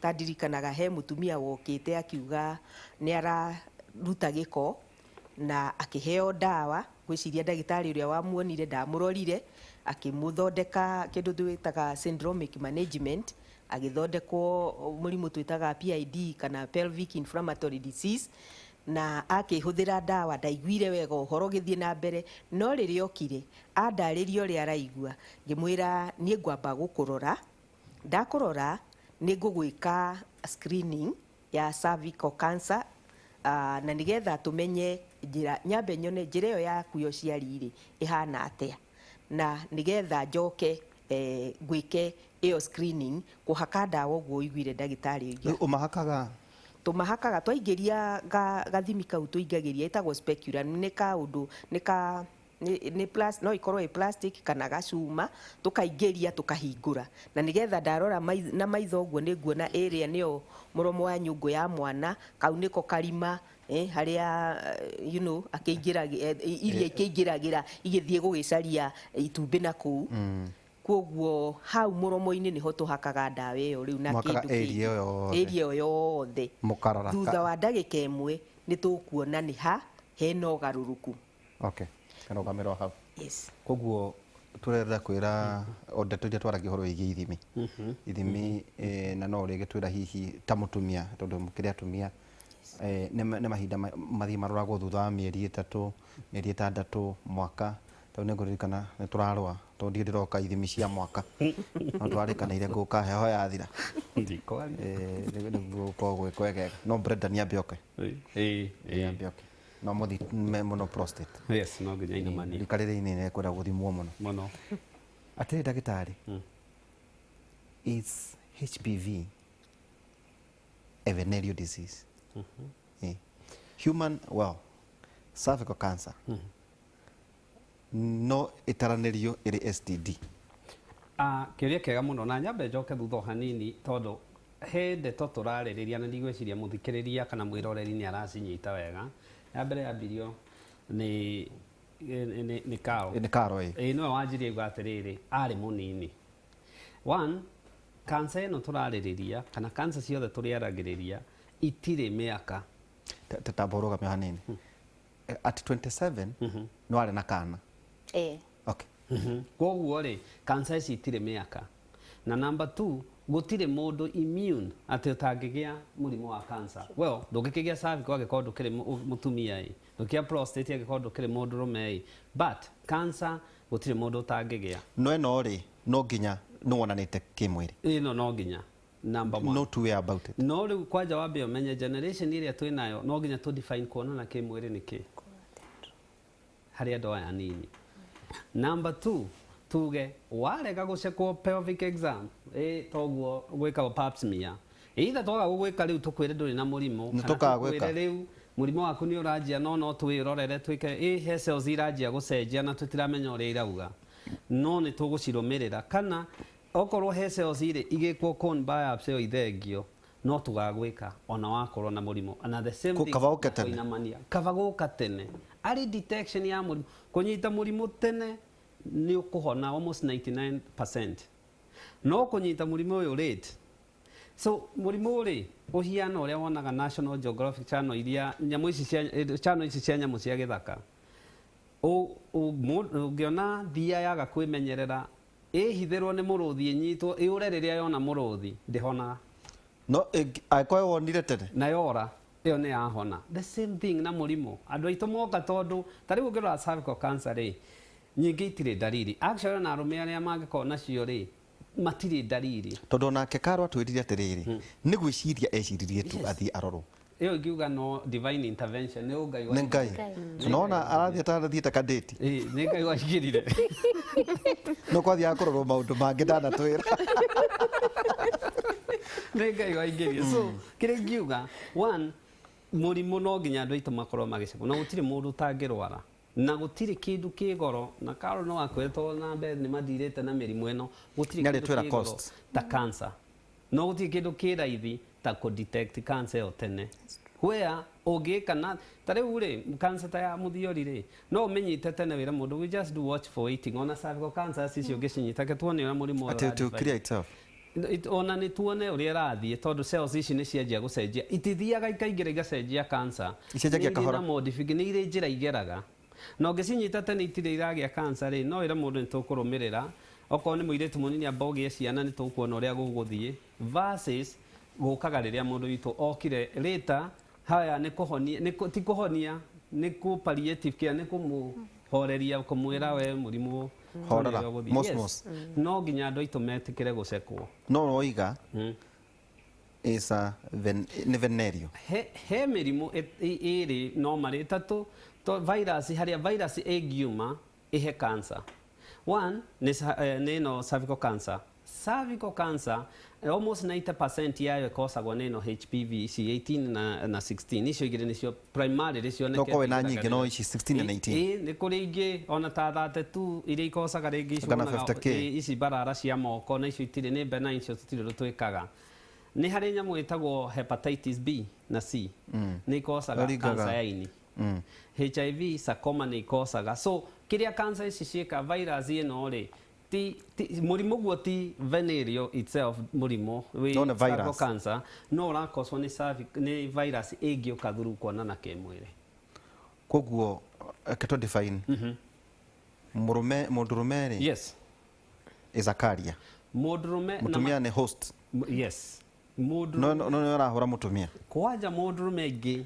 [SPEAKER 4] tandirikanaga he mutumia wokite akiuga ni araruta giko na akiheo dawa gwiciria ndagitari uria wamuonire ndamurorire akimuthondeka kindu twitaga syndromic management agithondekwo murimu twitaga PID kana pelvic inflammatory disease na akihuthira dawa ndaiguire wega uhoro githie na mbere no riria okire andaririo ria araigua ngimwira nie ngwamba gukurora ndakurora ni ngugwika screening ya cervical cancer na nigetha tumenye njira nyambe nyone njira iyo yaku yo ciariri ihana atia na nigetha njoke gwike iyo screening kuhaka dawa uguo iguire ndagitari ugia
[SPEAKER 1] umahakaga
[SPEAKER 4] tumahakaga twaingiria gathimi kau tuingagiria itagwo speculum ni kaundu ni plus no ikorwo plastic kana gacuma tukaingiria tukahingura na nigetha ndarora na maitho uguo ni nguona area niyo muromo wa nyungu ya mwana kau niko karima haria akiingira iria ikiingiragira igithie gugicaria itumbi na kuu koguo hau muromo-ini niho tuhakaga dawa iyo riu na kindu area yothe
[SPEAKER 1] mukarora
[SPEAKER 4] thutha wa ndagika imwe ni tukuona ni ha hena ugaruruku
[SPEAKER 1] kana ugamiro hau
[SPEAKER 4] yes
[SPEAKER 1] koguo turenda kwira ondeto iria twaragia horo igi ithimi ithimi na no rege twira hihi ta mutumia tondu mukiri atumia ne mahinda mathi maroragwo thutha wa mieri 3 mieri 6 mwaka tau ne nguririkana ne turarwa tondu ndiroka ithimi cia mwaka no twarikanaire nguka heho yathira
[SPEAKER 2] ndiko
[SPEAKER 1] niguo kogwe kwegega no Brenda ni ambioke ambioke no muthi mono prostate
[SPEAKER 2] yes no nginya ina mani
[SPEAKER 1] rikarire-ini ne kwenda guthimwo muno atiri ndagitari is HPV a venereal disease human cervical cancer no itaranirio iri STD
[SPEAKER 2] kiuria kega muno na nyambe njoke thutha hanini tondu he ndeto turaririria na ndigwiciria muthikiriria kana mwiroreri ni aracinyita wega ya mbere yambirio ni Karo no wanjirie uga atiriri ari munini cancer ino turaririria kana cancer ciothe turiaragiriria itire miaka
[SPEAKER 1] tataboroga me hanini at 27 no ari na kana okay
[SPEAKER 2] koguo ri cancer ici itire miaka na number 2 gutire mundu immune ati utangigia murimu wa cancer ndugikigia cervical agikondo ndukiri mutumia ndukia prostate agikondo ndukiri mundu rume but cancer gutire mundu utangigia
[SPEAKER 1] no eno ri no nginya no wonanite kimwiri
[SPEAKER 2] no nginya number 1
[SPEAKER 1] no two way about it
[SPEAKER 2] no riu kwaja wambe umenye generation iria twinayo no nginya tu define kuonana kimwiri niki hari andu aya nini number 2 tuge warega gucekwo pelvic exam toguo gwika pap smear either twaga gwika riu tukwire nduri na murimu
[SPEAKER 1] kana tukwire
[SPEAKER 2] riu murimu waku ni urajia no twirorere twike he cells irajia gucenjia na tutiramenya uria irauga no ni tugucirumirira kana okorwo he cells ire igikwo cone biopsy ithengio no tugagwika ona wakorwo na murimu and the same thing kavaguka tene ari detection ya murimu kunyita murimu tene ni ukuhona almost 99%. No kunyita murimu uyu late. So murimu uri uhiana uria wonaga National Geographic Channel iria nyamu ici cia nyamu cia githaka. Ungiona thia yaga kwimenyerera ihithirwo ni muruthi inyitwo iure riria yona muruthi ndihona.
[SPEAKER 1] No aikwa wonire tene
[SPEAKER 2] na yora iyo ni yahona. The same thing na murimu. Andu aitu moka tondu tari ukirora cervical cancer ri nyingi itire dariri actually na arume aria mangikorwo nacio ri matire dariri
[SPEAKER 1] tondu nake Karo atwirire atiriri ni gwiciria eciririe tu athii arorwo
[SPEAKER 2] iyo ngiuga no divine intervention ni ungai wa
[SPEAKER 1] ngai nona arathie ta kadeti
[SPEAKER 2] ni ngai washikirire
[SPEAKER 1] no kwathia akororwo maundu mangi ndanatwira
[SPEAKER 2] ni ngai waingiria so kire ngiuga murimu no nginya andu aitu makorwo magicekwo na gutire mundu utangirwara na gutire kindu kigoro na Karo no akwetwo na mbere ni mathirite na mirimu eno gutire kindu kigoro ta cancer no gutire kindu kiraithi ta ku detect cancer tene where ogika na tare ure cancer ta ya muthiori ri no umenyite tene wira mundu we just do watch for waiting ona cervical cancer cicio ngicinita ke tuone ura murimu wa
[SPEAKER 1] to clear itself
[SPEAKER 2] ona ni tuone uria rathie tondu cells ici ni cianjia gucenjia itithiaga ikaingira igacenjia cancer
[SPEAKER 1] icenjagia kahora
[SPEAKER 2] na modification ni ire njira igeraga no ngicinyita tene itire iragia cancer ri no ira mundu ni tukurumirira okorwo ni muiritu munini abogie ciana ni tukuona uria guguthie versus gukaga riria mundu witu okire later haya ni kuhonia ti kuhonia ni ku palliative care ni kumuhoreria kumwira we murimu
[SPEAKER 1] horera mos
[SPEAKER 2] no nginya andu aitu metikire gucekwo
[SPEAKER 1] no oiga is a venereal
[SPEAKER 2] he mirimu iri normally tatu to virus haria virus egiuma ihe cancer ni no cervical cancer almost 90% yayo ikosagwo ni no HPV 18 na 16 icio igire nicio primarily cio
[SPEAKER 1] no kowe na nyingi no ici 16 na 18
[SPEAKER 2] ni kuri ingi ona ta 32 iria ikosaga ringi ici barara cia moko na icio itire ni benign icio tutire rutwikaga ni hari nyamu itagwo hepatitis B na C ni ikosaga cancer ya ini HIV sarcoma ni ikosaga so kiria cancer ici cieka virus ino ri murimu guo ti venereal itself murimu we cervical cancer no urakoswo ni virus ingioka through kuonana kimwiri
[SPEAKER 1] koguo keto define Mũndũrũme rĩ
[SPEAKER 2] yes
[SPEAKER 1] is a carrier. Mũtumia nĩ host.
[SPEAKER 2] Yes.
[SPEAKER 1] No nĩ arahũra mũtumia.
[SPEAKER 2] Kwanja mũndũrũme aingĩ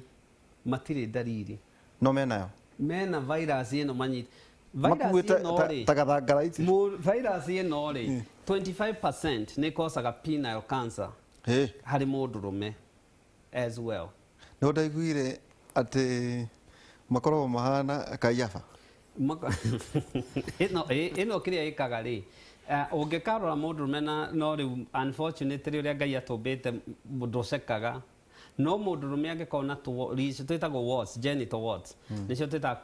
[SPEAKER 2] matirĩ ndariri.
[SPEAKER 1] No menayo.
[SPEAKER 2] Mena virus ĩno manyita.
[SPEAKER 1] Makuĩte ta gathangara ici.
[SPEAKER 2] Virus ĩno rĩ 25% nĩ causaga penile cancer. Harĩ mũndũrũme as well.
[SPEAKER 1] No ndaiguire atĩ makoragwo mahana Kaiafa.
[SPEAKER 2] Ĩno kĩrĩa ĩkaga rĩ ũngĩkarora mũndũrũme no rĩu unfortunately ũrĩa Ngai atũmbĩte ndũcekaga no mũndũrũme angĩkorwo na twĩtagwo warts, genital warts nĩcio twĩtaga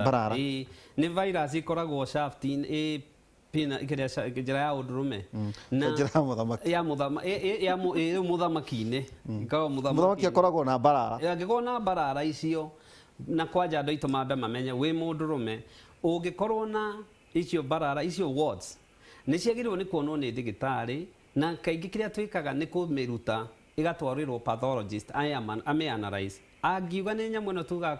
[SPEAKER 1] barara.
[SPEAKER 2] Nĩ virus ikoragwo shaft-inĩ njĩra ya ũndũrũme ya mũthamaki-inĩ.
[SPEAKER 1] Mũthamaki akoragwo na barara.
[SPEAKER 2] Angĩkorwo na barara icio na kwanja andũ aitũ mambe mamenye wĩ mũndũrũme ũngĩkorwo na icio barara icio wards nĩ ciagĩrĩirwo nĩ kuonwo nĩ ndagĩtarĩ na kaingĩ kĩrĩa twĩkaga nĩ kũmĩruta ĩgatwarĩrwo pathologist ame-analyze. Angiuga nĩ nyamũ ĩno tuga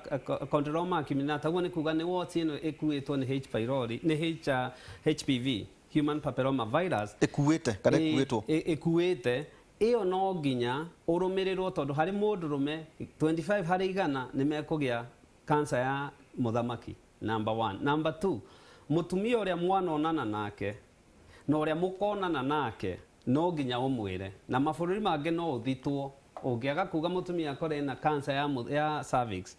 [SPEAKER 2] condyloma acuminata ũguo nĩ kuga nĩ wards ĩno ĩkuĩtwo nĩ H. pylori nĩ HPV human papilloma virus ĩkuĩte ĩyo no nginya ũrũmĩrĩrwo tondũ harĩ mũndũrũme 25 harĩ 100 nĩ mekũgĩa cancer ya mũthamaki. Number 1. Number 2, mũtumia ũrĩa mwana onana nake na ũrĩa mũkonana nake no nginya ũmwĩre. Na mabũrũri mangĩ no ũthitwo ũngĩaga kuga mũtumia akore ena cancer ya cervix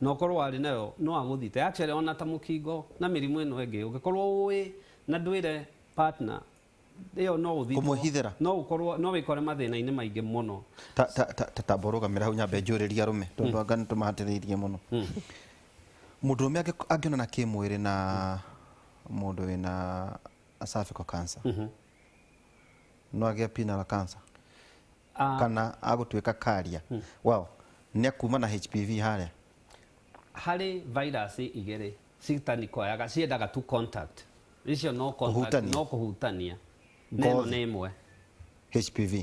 [SPEAKER 2] na ũkorwo warĩ nayo no agũthite. Actually ona ta mũkingo na mĩrimũ ĩno ĩngĩ ũngĩkorwo ũĩ na ndwĩre partner ĩyo no ũthitwo
[SPEAKER 1] kũmũhithĩra
[SPEAKER 2] no wĩkore mathĩna-inĩ maingĩ mũno.
[SPEAKER 1] Ta mborũgamĩra hau nyambe njũrĩria arũme tondũ anga nĩ tũmahatĩrĩirie mũno. Mũndũrũme angĩonana kĩmwĩrĩ na mũndũ wĩna cervical cancer no agĩe penile cancer kana agũtuĩka carrier. Wow, nĩ akuma na HPV harĩa.
[SPEAKER 2] Harĩ virus igĩrĩ citanikoyaga ciendaga tu contact. Icio no contact no kũhutania. Neno nĩ ĩmwe
[SPEAKER 1] HPV.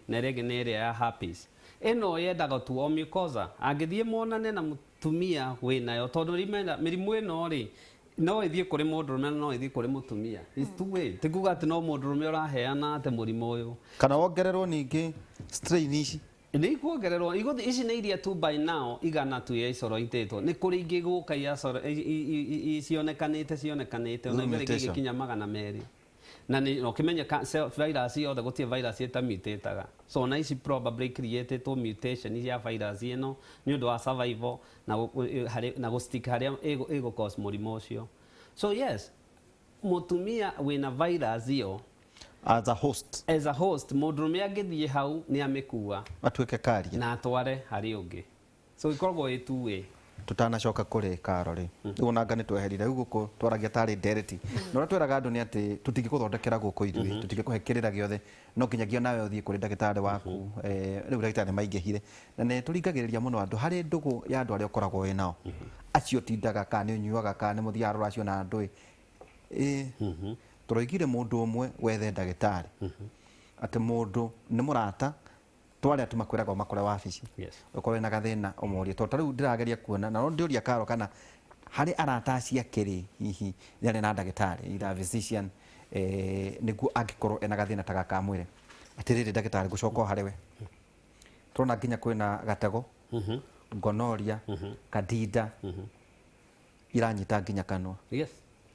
[SPEAKER 2] Na rĩngĩ nĩ ĩrĩa ya herpes. Ĩno yendaga tu o mucosa. Angĩthiĩ monane na mũtumia wĩnayo tondũ mĩrimũ ĩno rĩ no ĩthiĩ kũrĩ mũndũrũme no ĩthiĩ kũrĩ mũtumia. It's two way. Ti kuga atĩ no mũndũrũme ũraheana atĩ mũrimũ ũyũ.
[SPEAKER 1] Kana wongererwo ningĩ strain ici.
[SPEAKER 2] Nĩ ikuongererwo ici nĩ iria tu by now igana tu ya isoroitetwo. Nĩ kũrĩ ingĩ gũka cionekanĩte ona igĩrĩ gĩkinya 200. Na ũkĩmenya virus yothe gũtirĩ virus ĩtamutĩtaga. So na ici probably created mutation ya virus ĩno nĩ ũndũ wa survival na gũstick harĩa ĩgũ-cause mũrimũ ũcio. So yes, mũtumia wĩna virus ĩyo
[SPEAKER 1] as a host
[SPEAKER 2] mũndũrũme angĩthiĩ hau nĩ amĩkua
[SPEAKER 1] atuĩke carrier
[SPEAKER 2] na atware harĩ ũngĩ. So ikoragwo ĩ two way.
[SPEAKER 1] Tutanacoka kũrĩ Karo rĩ rĩu nanga nĩ tweherire rĩu gũkũ twaragia tarĩ ndereti na ũrĩa tweraga andũ nĩ atĩ tũtingĩgũthondekera gũkũ ithuĩ tũtingĩkũhe kĩrĩra gĩothe no nginyagia nawe ũthiĩ kũrĩ ndagĩtarĩ waku rĩu ndagĩtarĩ maingĩhire na nĩ tũringagĩrĩria mũno andũ harĩ ndũgũ ya andũ arĩa ũkoragwo wĩ nao acio tindaga kana nĩ ũnyuaga kana nĩ mũthiaga rũracio na andũ tũroigire mũndũ ũmwe wethe ndagĩtarĩ atĩ mũndũ nĩ mũrata twale atuma kwĩraga makore wabici ukorwe na gathina ũmũrie to tarĩu ndĩrageria kuona na no ndĩũria Karo kana harĩ arata acio akĩrĩ hihi nĩ na ndagĩtarĩ ira physician nĩguo angĩkorwo ena gathina ta gaka mwĩre atĩrĩrĩ ndagĩtarĩ gũcoka harĩ we tũrona nginya kwĩna gatego gonorrhea candida iranyita nginya kanua
[SPEAKER 2] nĩ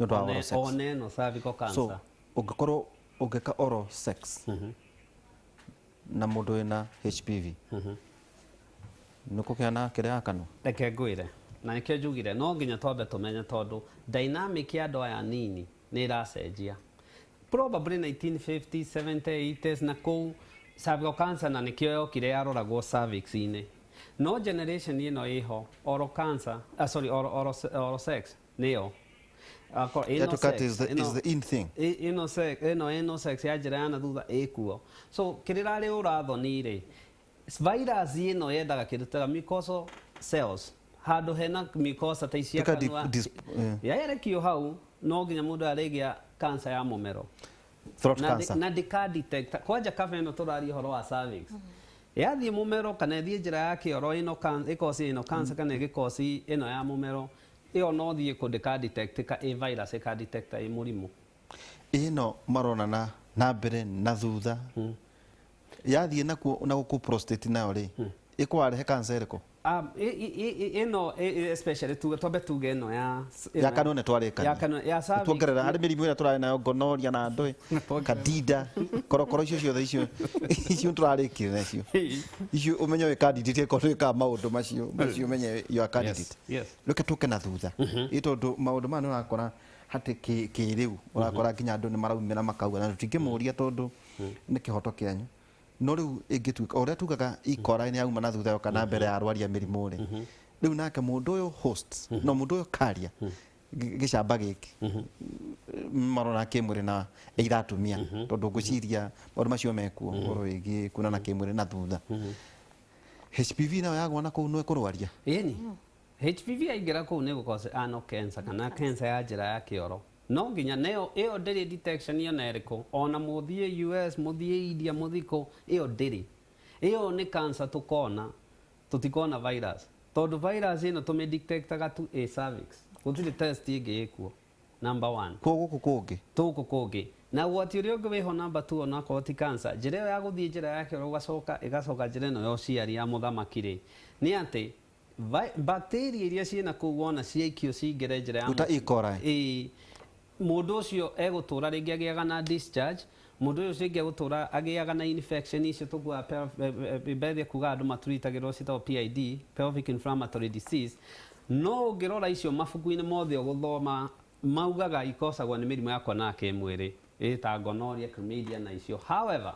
[SPEAKER 2] ũndũ wa oral sex oneno cervical cancer
[SPEAKER 1] so ũngĩkorwo ũngĩka oral sex na mũndũ wĩna HPV nĩ kũgĩa na kĩrĩa ya kanua.
[SPEAKER 2] Reke ngwĩre na nĩkĩo njugire no nginya twambe tũmenye tondũ dynamic ya andũ aya nini nĩ ĩracenjia probably 1950s 70s 80s na kũu cervical cancer na nĩkĩo yokire yaroragwo cervix-inĩ no generation ĩno ĩho oral cancer oral sex nĩyo
[SPEAKER 1] is the in thing.
[SPEAKER 2] Ino sex ya njĩra ya na thutha ĩkuo. So kĩrĩrarĩ ũrathoni-rĩ virus ĩno yendaga kĩndũ ta mucosal cells handũ hena mucosa ta icia kanua yayerekio hau no nginya mũndũ arĩgĩa cancer ya mũmero
[SPEAKER 1] throat cancer
[SPEAKER 2] na ndika-detect kwanja kaba ĩno tũraria ũhoro wa cervix yathiĩ mũmero kana ĩthiĩ njĩra ya kĩoro ĩno ĩkoci ĩno cancer kana ĩgĩkoci ĩno ya mũmero ĩyo no thiĩ kũ detect ka ĩ virus ĩka detect ĩ mũrimũ
[SPEAKER 1] ĩno maronana na mbere na thutha yathiĩ nakuo na gũkũ prostate nayo rĩ ĩkwarehe cancer ĩrĩkũ
[SPEAKER 2] ĩno especially twambe tuge ĩno
[SPEAKER 1] ya kanone twarĩkania
[SPEAKER 2] ya
[SPEAKER 1] tuongerera harĩ mĩrimũ ĩrĩa tũrarĩ nayo gonorrhea na ndũĩ kandida korokoro icio ciothe icio tũrarĩkire nacio icio ũmenye wĩ candidate ĩkorwo wĩkaga maũndũ macio ũmenye you are candidate reke tũke na thutha ĩ tondũ maũndũ maya nĩ ũrakora hatĩ kĩrĩu ũrakora nginya andũ nĩ maraumĩra makauga na tũtingĩmũria tondũ nĩ kĩhoto kĩanyu no rĩu ĩngĩtuĩka ũrĩa tugaga ikora nĩ yauma na thutha yo kana mbere ya arwaria mĩrimũ rĩ rĩu nake mũndũ ũyũ host no mũndũ ũyũ carrier gĩcamba gĩkĩ marona kĩmwĩrĩ na iratumia tondũ ngwĩciria maũndũ macio mekuo ũhoro wĩgiĩ kuonana kĩmwĩrĩ na thutha HPV nayo yagwa na kũu no ĩkũrwaria
[SPEAKER 2] ĩni HPV yaingĩra kũu nĩ gũkosa anal cancer kana cancer ya njĩra ya kĩoro no nginya nayo ĩyo ndĩrĩ detection yona ĩrĩkũ ona mũthiĩ US mũthiĩ India mũthiko ĩyo ndĩrĩ ĩyo nĩ cancer tũkona tũtikona virus tondũ virus ĩno tũmĩdetectaga tu ĩ cervix gũtirĩ test ĩngĩ ĩkuo number 1 gũkũ kũngĩ na gwati ũrĩa ũngĩ wĩho number 2 ona akorwo ti cancer njĩra ĩyo ya gũthiĩ njĩra ya kĩoro ĩgacoka njĩra ĩno ya ũciari ya mũthamaki rĩ nĩ atĩ bacteria iria ciĩna kũu wona ciaikio cingĩre njĩra ya mũndũ ũcio egũtũra rĩngĩ agĩaga na discharge mũndũ ũcio rĩngĩ egũtũra agĩaga na infection icio tũkuga mbethia kuga andũ maturitagĩrwo citagwo PID pelvic inflammatory disease no ũngĩrora icio mabuku-inĩ mothe ũgũthoma maugaga ikosagwo nĩ mĩrimũ ya kuona kĩmwĩrĩ ta gonorrhea chlamydia na icio however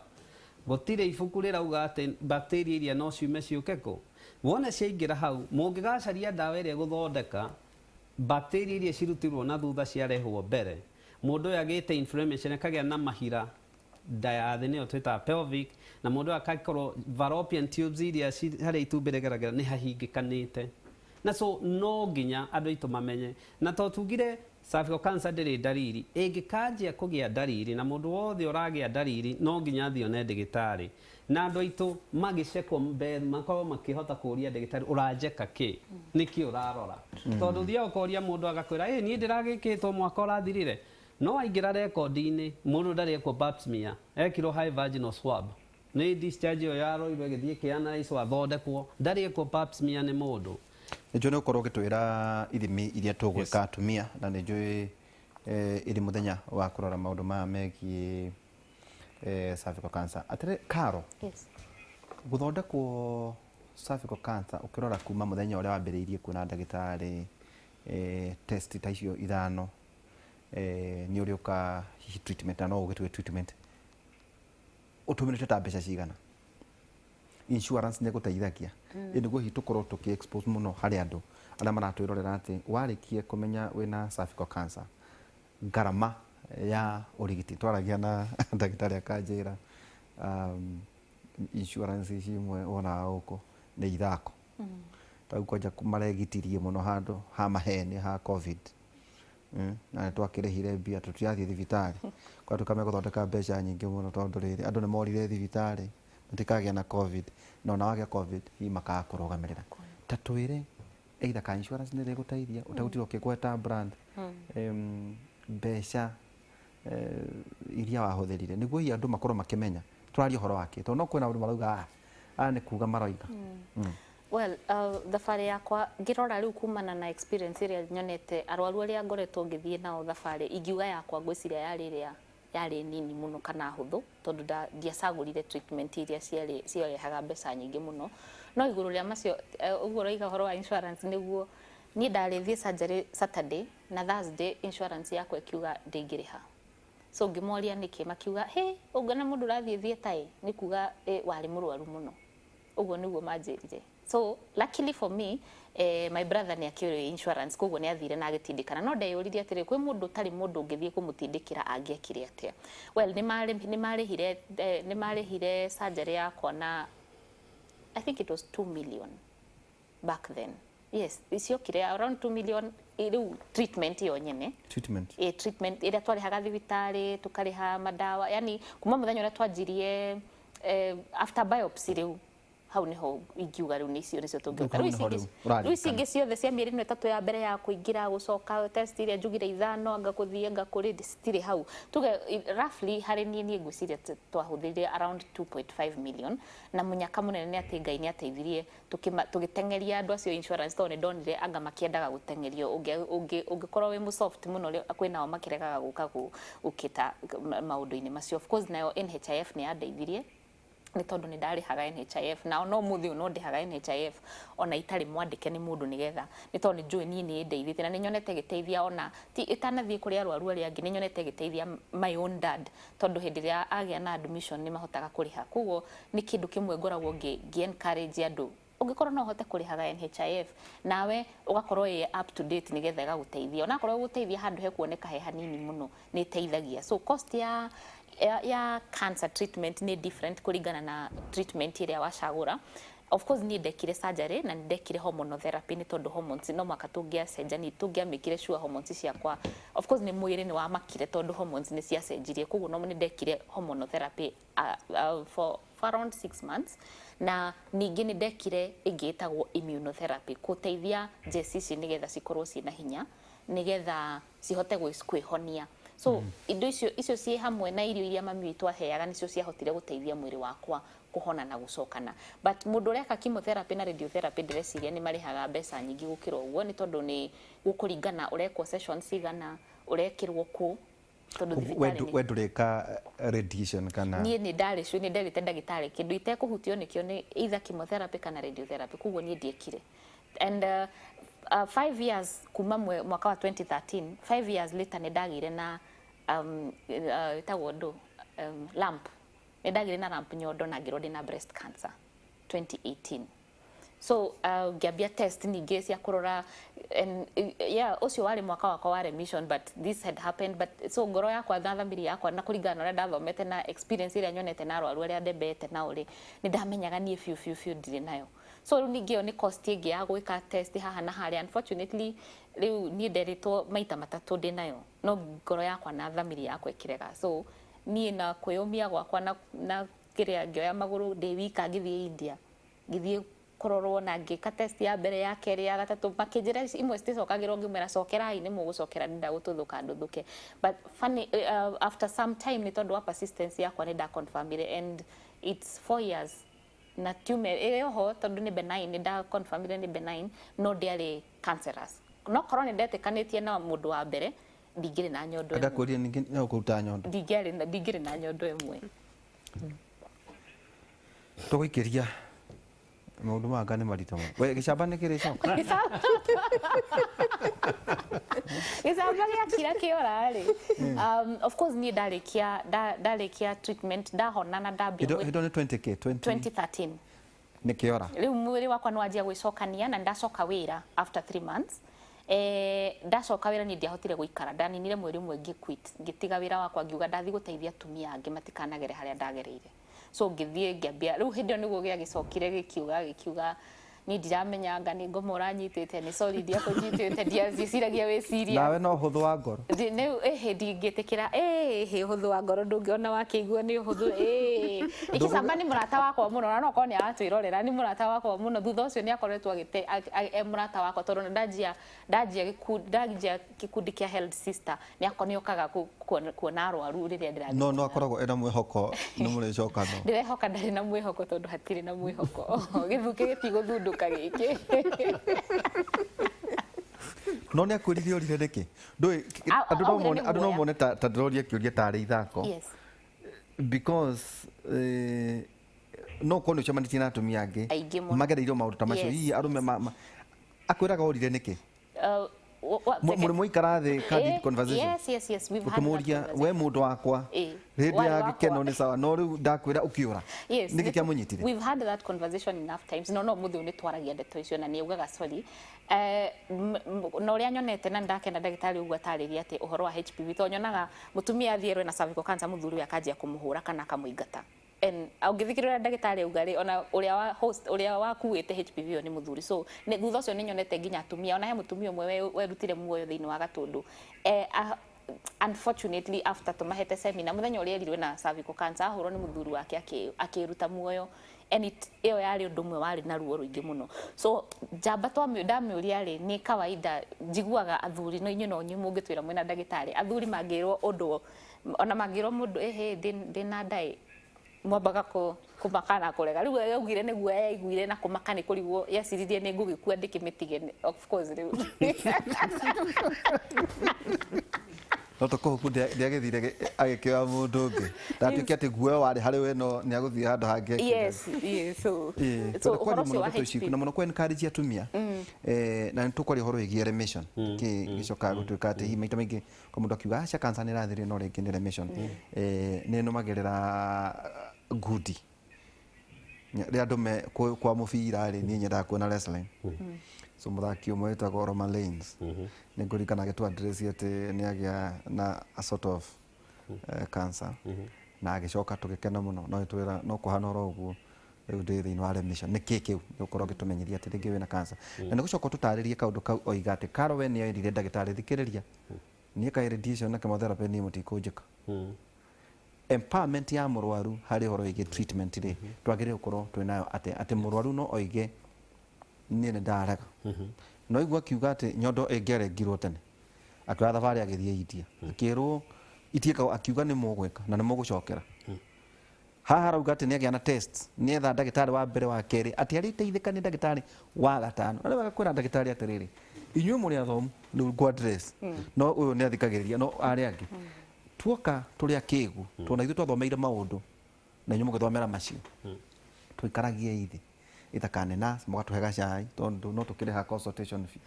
[SPEAKER 2] gũtirĩ ibuku rĩrauga atĩ bacteria iria no ciume ciũke kũ wona ciaingĩra hau mũngĩgacaria ndawa ĩrĩa gũthondeka bacteria iria cirutirwo na thutha ciarehwo mbere mũndũ ũyũ agĩte inflammation akagĩa na mahira nda ya thĩ nĩyo twĩtaga pelvic na mũndũ ũyũ akakorwo fallopian tubes iria harĩa itumbĩ rĩgeragĩra nĩ hahingĩkanĩte na so no nginya andũ aitũ mamenye na to tugire cervical cancer ndĩrĩ ndariri ĩngĩkanjia kũgĩa ndariri na mũndũ wothe ũragĩa ndariri no nginya athiĩ one ndagĩtarĩ na andũ aitũ magĩcekwo mbere makorwo makĩhota kũria ndagĩtarĩ ũranjeka kĩ nĩkĩ ũrarora tondũ thiaga ũkoria mũndũ agakwĩra niĩ ndĩragĩkĩtwo mwaka ũrathirire no aingĩra rekondi-inĩ mũndũ ndarĩ ekwo pap smear ekirwo high vaginal swab nĩ discharge ĩyo yaroirwo ĩgĩthiĩ kĩanaicwo athondekwo ndarĩ ekwo pap smear nĩ mũndũ
[SPEAKER 1] nĩnjũĩ nĩ ũkorwo ũgĩtwĩra ithimi iria tũgwĩka atumia na nĩnjũĩ ĩrĩ mũthenya wa kũrora maũndũ maya megiĩ cervical cancer atĩrĩ Karo gũthondekwo cervical cancer ũkĩrora kuma mũthenya ũrĩa wambĩrĩirie kuona ndagĩtarĩ test ta icio ithano nĩ ũrĩ ũka hihi treatment na no ũgĩtue treatment ũtũmĩrĩte ta mbeca cigana insurance nĩ gũteithagia nĩguo hihi tũkorwo tũkĩ-expose mũno harĩ andũ arĩa maratwĩrorera atĩ warĩkie kũmenya wĩna cervical cancer ngarama ya ũrigiti twaragia na ndagĩtarĩ akanjĩra insurance ici imwe wonaga gũkũ nĩ ithako tau kwanja maregitirie mũno handũ ha maheni ha covid na twakĩrĩhire mbia tũtirathiĩ thibitarĩ kwa tũkame gũthondeka mbeca nyingĩ mũno tondũ rĩrĩ andũ nĩ morire thibitarĩ matikagĩa na covid no na wagĩa covid hihi makaga kũrũgamĩrĩra ta twĩre either ka insurance nĩ rĩgũteithia ũtagũtirwo ũkĩgweta brand mbeca iria wahũthĩrire nĩguo hihi andũ makorwo makĩmenya tũraria ũhoro wake tondũ no kwĩna andũ marauga nĩ kuga maroiga
[SPEAKER 3] well thabarĩ yakwa ngĩrora rĩu kumana na experience ĩrĩa nyonete arwaru arĩa ngoretwo ngĩthiĩ nao thabarĩ ingiuga yakwa ngwĩciria yarĩ nini mũno kana hũthũ tondũ ndiacagũrire treatment iria ciarehaga mbeca nyingĩ mũno no igũrũ rĩa macio ũguo ũraiga ũhoro wa insurance nĩguo niĩ ndarĩthiĩ surgery Saturday na Thursday insurance yakwa ĩkiuga ndĩngĩrĩha so ngĩmoria nĩkĩ makiuga ũguo na mũndũ ũrathiĩ thieta nĩ kuga warĩ mũrwaru mũno ũguo nĩguo manjĩrire so luckily for me my brother nĩ akĩoire insurance koguo nĩ athire na agĩtindĩkana no ndeyũririe atĩrĩ kwĩ mũndũ ũtarĩ mũndũ ũngĩthiĩ kũmũtindĩkĩra angĩekire atĩa well nĩ marĩhire surgery yakwa na I think it was 2 million back then yes iciokire around 2 million rĩu treatment ĩyo nyene treatment ĩrĩa twarĩhaga thibitarĩ tũkarĩha madawa yani kuma mũthenya ũrĩa twanjirie after biopsy rĩu hau niho ingiuga riu nicio tungĩka
[SPEAKER 1] Rĩu
[SPEAKER 3] ici ingĩ ciothe cia mĩeri ĩno ĩtatũ ya mbere ya kũingĩra gũcoka test iria njugire ithano anga gũthiĩ anga kũrĩ citirĩ hau tuge roughly harĩ niĩ ngwĩciria twahũthĩrire around 2.5 million na mũnyaka mũnene nĩ atĩ Ngai nĩ ateithirie tũgĩteng'eria andũ acio insurance tondũ nĩ ndonire anga makĩendaga gũteng'erio ũngĩkorwo wĩ mũsoft mũno kwĩnao makĩregaga gũka gũkĩta maũndũ-inĩ macio of course nayo NHIF nĩ yandeithirie nĩ tondũ nĩ ndarĩhaga NHIF na no mũthĩ no ndĩhaga NHIF ona itarĩ mwandĩke nĩ mũndũ nĩgetha nĩ tondũ nĩ njũĩ niĩ nĩ ndeithĩtie na nĩ nyonete gĩteithia ona ti itanathiĩ kũrĩ arwaru arĩa angĩ nĩ nyonete gĩteithia my own dad tondũ hĩndĩ ĩrĩa agĩa na admission nĩ mahotaga kũrĩha koguo nĩ kĩndũ kĩmwe ngoragwo encourage andũ ũngĩkorwo no ũhote kũrĩhaga NHIF nawe ũgakorwo up to date nĩgetha ĩgagũteithia ona korwo gũteithia handũ he kuoneka he hanini mũno nĩ ĩteithagia so cost ya cancer treatment ni different kuringana na treatment ĩrĩa wacagũra of course ni ndekire surgery na ndekire hormonal therapy ni tondu hormones no maka tũngĩacenjania tũngĩamĩkire sure hormones ciakwa of course ni mwĩrĩ ni wamakire tondu hormones ni ciacenjirie koguo no ni ndekire hormonal therapy for around 6 months na ningĩ ni ndekire ĩngĩtagwo immunotherapy gũteithia jeci ici nigetha cikorwo ciĩna hinya nigetha cihote kwĩhonia so indo icio ciĩ hamwe na irio iria mami witũ aheaga nicio ciahotire gũteithia mwĩrĩ wakwa kũhona na gũcokana but mũndũ ũreka chemotherapy na radiotherapy ndĩreciria nĩ marĩhaga mbeca nyingĩ gũkĩra ũguo nĩ tondũ nĩ gũkũringana ũrekwo sessions cigana ũrekĩrwo kũ tondũ thibitarĩ
[SPEAKER 1] we ndũreka radiation kana
[SPEAKER 3] niĩ nĩ nderĩte ndagĩtarĩ kĩndũ itekũhutio nĩkĩo nĩ either chemotherapy kana radiotherapy koguo niĩ ndiekire and 5 years kuma mwaka wa 2013 5 years later nĩ ndagĩire na ĩtagwo lump nĩ ndagĩire na lump nyondo na ngĩrwo ndĩ na breast cancer 2018 so ngĩambia test ningĩ cia kũrora ũcio warĩ mwaka wakwa wa remission but this had happened but so ngoro yakwa na thamiri yakwa na kũringana na ũrĩa ndathomete na experience ĩrĩa nyonete na arwaru arĩa ndembete nao rĩ nĩ ndamenyaga niĩ biũ ndirĩ nayo so ningĩ ĩyo nĩ cost ĩngĩ ya gwĩka test haha na harĩa unfortunately rĩu niĩ nderitwo maita matatũ ndĩ nayo no ngoro yakwa na thamiri yakwa ĩkĩrega so niĩ na kwĩyũmia gwakwa na kĩrĩa ngĩoya magũrũ ndĩ wika ngĩthiĩ India ngĩthiĩ kũrorwo na ngĩka test ya mbere ya kerĩ ya gatatũ makĩnjĩra imwe citicokagĩrwo ngĩmera cokerai nĩ mũgũcokera nĩnda gũtũthũka ndũthũke but funny after some time nĩ tondũ wa persistence yakwa nĩ ndaconfirmire and it's 4 years na tumor ĩyo tondũ nĩ benign nda confirmire nĩ benign no ndiarĩ cancerous no korwo nĩ ndetĩkanĩtie na mũndũ wa mbere ndingĩrĩ na nyondo ĩmwe
[SPEAKER 1] ndakũria ningĩ no kũruta nyondo
[SPEAKER 3] ndingĩrĩ na nyondo ĩmwe
[SPEAKER 1] tũgũikĩria maũndũ manga nĩ maritũ we gĩcamba nĩ kĩrĩ coka
[SPEAKER 3] gĩcamba gĩakira kĩora rĩ of course niĩ ndarĩkia treatment ndahona na ndambia
[SPEAKER 1] hĩndĩ nĩ
[SPEAKER 3] 2013
[SPEAKER 1] nĩ kĩora
[SPEAKER 3] rĩu mwĩrĩ wakwa nĩ wanjia gwĩcokania na ndacoka wĩra after 3 months ndacoka wĩra nĩ ndiahotire gũikara ndaninire mweri ũmwe ngĩtiga wĩra wakwa ngiuga ndathiĩ gũteithia atumia angĩ matikanagere harĩa ndagereire so ngĩthiĩ ngĩambia rĩu hĩndĩ ĩyo nĩguo gĩagĩcokire gĩkiuga ni ndiramenya anga nĩ ngoma ũranyitĩte nĩ sorry ndiakũnyitĩte ndiaciragia wĩciria
[SPEAKER 1] nawe no ũhũthũ wa ngoro
[SPEAKER 3] ndingĩtĩkĩra ũhũthũ wa ngoro ndũngĩona wakĩigua nĩ ũhũthũ gĩcamba nĩ mũrata wakwa mũno na no korwo nĩ aratwĩrorera nĩ mũrata wakwa mũno thutha ũcio nĩ akoretwo mũrata wakwa tondũ ndanjia gĩkundi kĩa Health Sister nĩ okaga kuona arwaru rĩrĩa ndĩrathiĩ
[SPEAKER 1] no akoragwo ena mwĩhoko nĩ mũrĩcokana
[SPEAKER 3] ndĩrehoka ndarĩ na mwĩhoko tondũ hatirĩ na mwĩhoko gĩthuke gĩtigũthundũka gĩkĩ
[SPEAKER 1] no nĩ akwĩrire ũrire nĩkĩ ndũĩ andũ no mone ta ndĩroria kĩũria tarĩ ithako because no korwo nĩ ũcemanĩtie na atumia angĩ magereirwo maũndũ ta macio hihi arũme akwĩraga ũrire nĩkĩ mũrĩ mũikara thĩ candid conversation ũkĩmũria we mũndũ wakwa hĩndĩ ya gĩkeno nĩ sawa no rĩu ndakwĩra ũkĩũra nĩkĩ kĩamũnyitire
[SPEAKER 3] we've had that conversation enough times no mũthĩ nĩ twaragia ndeto icio na nĩ ugaga sorry no ũrĩa nyonete na ndakena ndagĩtarĩ ũguo atarĩria atĩ ũhoro wa HPV to nyonaga mũtumia athiĩ na cervical cancer mũthuri akanjia kũmũhũra kana akamũingata ũngĩthikĩrĩria ndagĩtarĩ ugarĩ ona ũrĩa wakuĩte HPV ĩyo nĩ mũthuri so thutha ũcio nĩ nyonete nginya atumia ona he mũtumia ũmwe werutire muoyo thĩinĩ wa Gatũndũ unfortunately after tũmahete seminar mũthenya ũrĩa erirwe na cervical cancer ahũrwo nĩ mũthuri wake akĩruta muoyo and iyo yari undu mwe wari na ruo ruingi muno. So jamba ndamĩũria rĩ ni kawaida njiguaga athuri no inyuĩ no nyuĩ mũngĩtwĩra mwĩna ndagĩtarĩ athuri mangĩrwo ũndũ ona mangĩrwo mũndũ ndĩna ndaĩ mwambaga kumakana kurega riu yaugire niguo yaiguire na kumaka ni kurigwo yaciririe ni ngugikua ndikimitige of course riu
[SPEAKER 1] no tokohu ndiagithire agikioya mundu ungi ndatuike ati guoyo wari hari we no ni aguthii handu hangi
[SPEAKER 3] yes so
[SPEAKER 1] uhoro ucio wa HPV na muno encourage atumia na nitukwari uhoro igie remission gicoka gutuika ati maita maingi kwa mundu akiuga acha cancer ni rathirio no ringi ni remission ni numagerera gudi ria andu me kwa mubira ri ni nyenda kuona wrestling so muthaki umwe witagwo Roman Reigns ni ngurikana agĩtwa address ati ni agia na a sort of cancer na agicoka tugikena muno no itwira no kuhana oro uguo riu ndi thiini wa remission ni kiu ukorwo gitumenyeria ati ringi wina cancer na ni gucoka tutaririe kaundu kau oiga ati Karo we ni erire ndagitari thikiriria ni ka radiation na chemotherapy ni mutikujika empowerment ya murwaru hari horo igi treatment ri twagire gukorwo twinayo ati murwaru no oige ni ndaraga no igwa kiuga ati nyondo ingerengirwo tene atwa thabari agithie India akirwo itieka akiuga ni mugwika na ni mugucokera haha rauga ati ni agia na test ni etha ndagitari wa mbere wa keri ati ari teithika ni ndagitari wa gatano na bagakwira ndagitari atiriri inyuĩ mũrĩ athomu nĩ kwa address no ũyũ nĩ athikagĩrĩria no arĩa angĩ tuoka tũrĩ akĩgu tuona ithuĩ twathomeire maũndũ na inyuĩ mũgĩthomera macio tũikaragie ithi itakane na mũgatũhe gacai tondũ no tũkĩrĩha consultation fee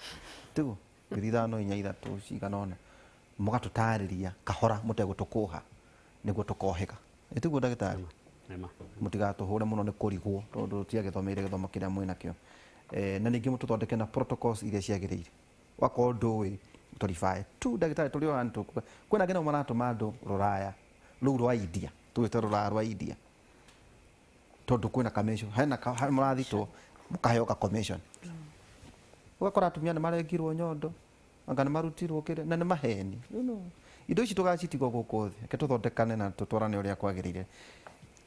[SPEAKER 1] tiguo ngiri ithano inya ithatũ cigana ũna mũgatũtarĩria kahora mũtegũtũkũha nĩguo tũkohĩga tiguo ndagĩtarĩ mũtigatũhũre mũno nĩ kũrigwo tondũ tũtiagĩthomeire gĩthomo kĩrĩa mwĩnakĩo na ningĩ mũtũthondeke na protocols iria ciagĩrĩire wakorwo ndũĩ tũribae tu ndagĩtarĩ tũrĩ o hantu kwĩna ngina maratũma andũ rũraya rũu rwa India tũgĩte rũraya rwa India tondũ kwĩna commission hena mũrathitwo mũkaheo ka commission ũgakora atumia nĩ marengirwo nyondo anga nĩ marutirwo kĩrĩa na nĩ maheni indo ici tũgacitigwo gũkũ thĩ reke tũthondekane na tũtwarane ũrĩa kwagĩrĩire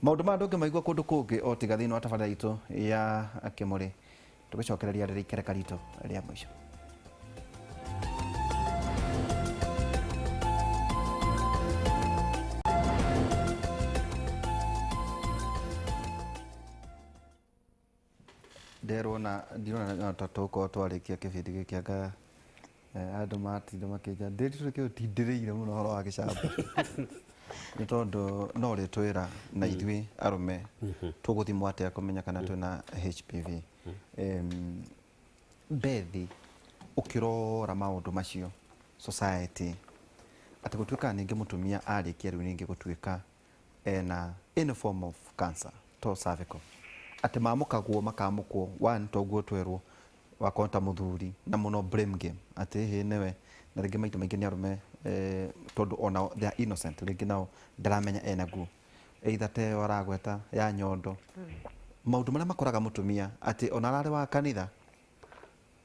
[SPEAKER 1] maũndũ ma andũ ngĩmaigua kũndũ kũngĩ o tiga thĩinĩ wa tabarĩra itũ ya Kĩmũrĩ tugicokereria rĩrĩ ikereka ritũ rĩa mũico nderwo na ndirona tatukorwo twarĩkia kĩbindi gĩkĩ anga andũ matinda makĩnja ndĩrĩ tũtindĩrĩire mũno ũhoro wa gĩcamba nĩ tondũ no rĩtwĩra na ithuĩ arũme tũgũthimwo atĩa kũmenya kana twĩna HPV bethi ukirora maundu macio society ati gutwika ningi mutumia arikia riu ningi gutwika na in form of cancer to cervical ati mamukagwo makamukwo one toguo twerwo wakonta muthuri na muno blame game ati he newe na ringi maita maingi ni arume tondu ona they are innocent ringi nao ndaramenya enaguo either te waragweta ya nyondo maundu maria makoraga mutumia ati ona arari wa kanitha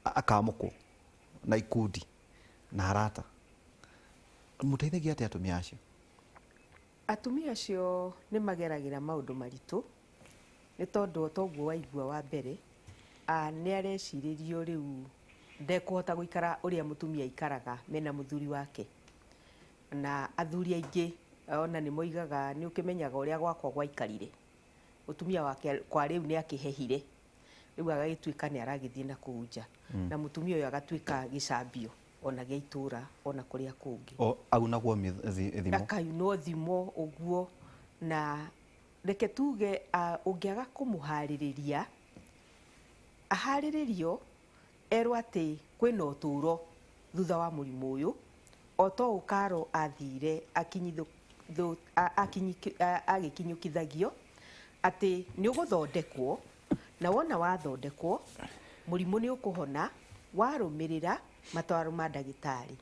[SPEAKER 1] akamukwo na ikundi na arata muteithagia ati atumia acio
[SPEAKER 4] nĩ mageragira maundu maritu nĩ tondu toguo waigua wa mbere nĩ areciririo riu ndekuhota guikara uria mutumia ikaraga mena muthuri wake na athuri aingi ona nĩ moigaga nĩ ukimenyaga uria gwakwa gwaikarire mutumia wake kwa riu nĩ akihehire riu agagituika nĩ aragithie na kuunja na mutumia uyu agatuika gicambio ona gya itura ona kuria kungi
[SPEAKER 1] o aunagwo thimo
[SPEAKER 4] akayunwo thimo uguo na reke tuge ungiaga kumuhaririria ahariririo erwo ati kwina uturo thutha wa murimu uyu o to Karo athire agikinyukithagio ati ni uguthondekwo na wona wathondekwo murimu ni ukuhona warumirira matwaro ma ndagitari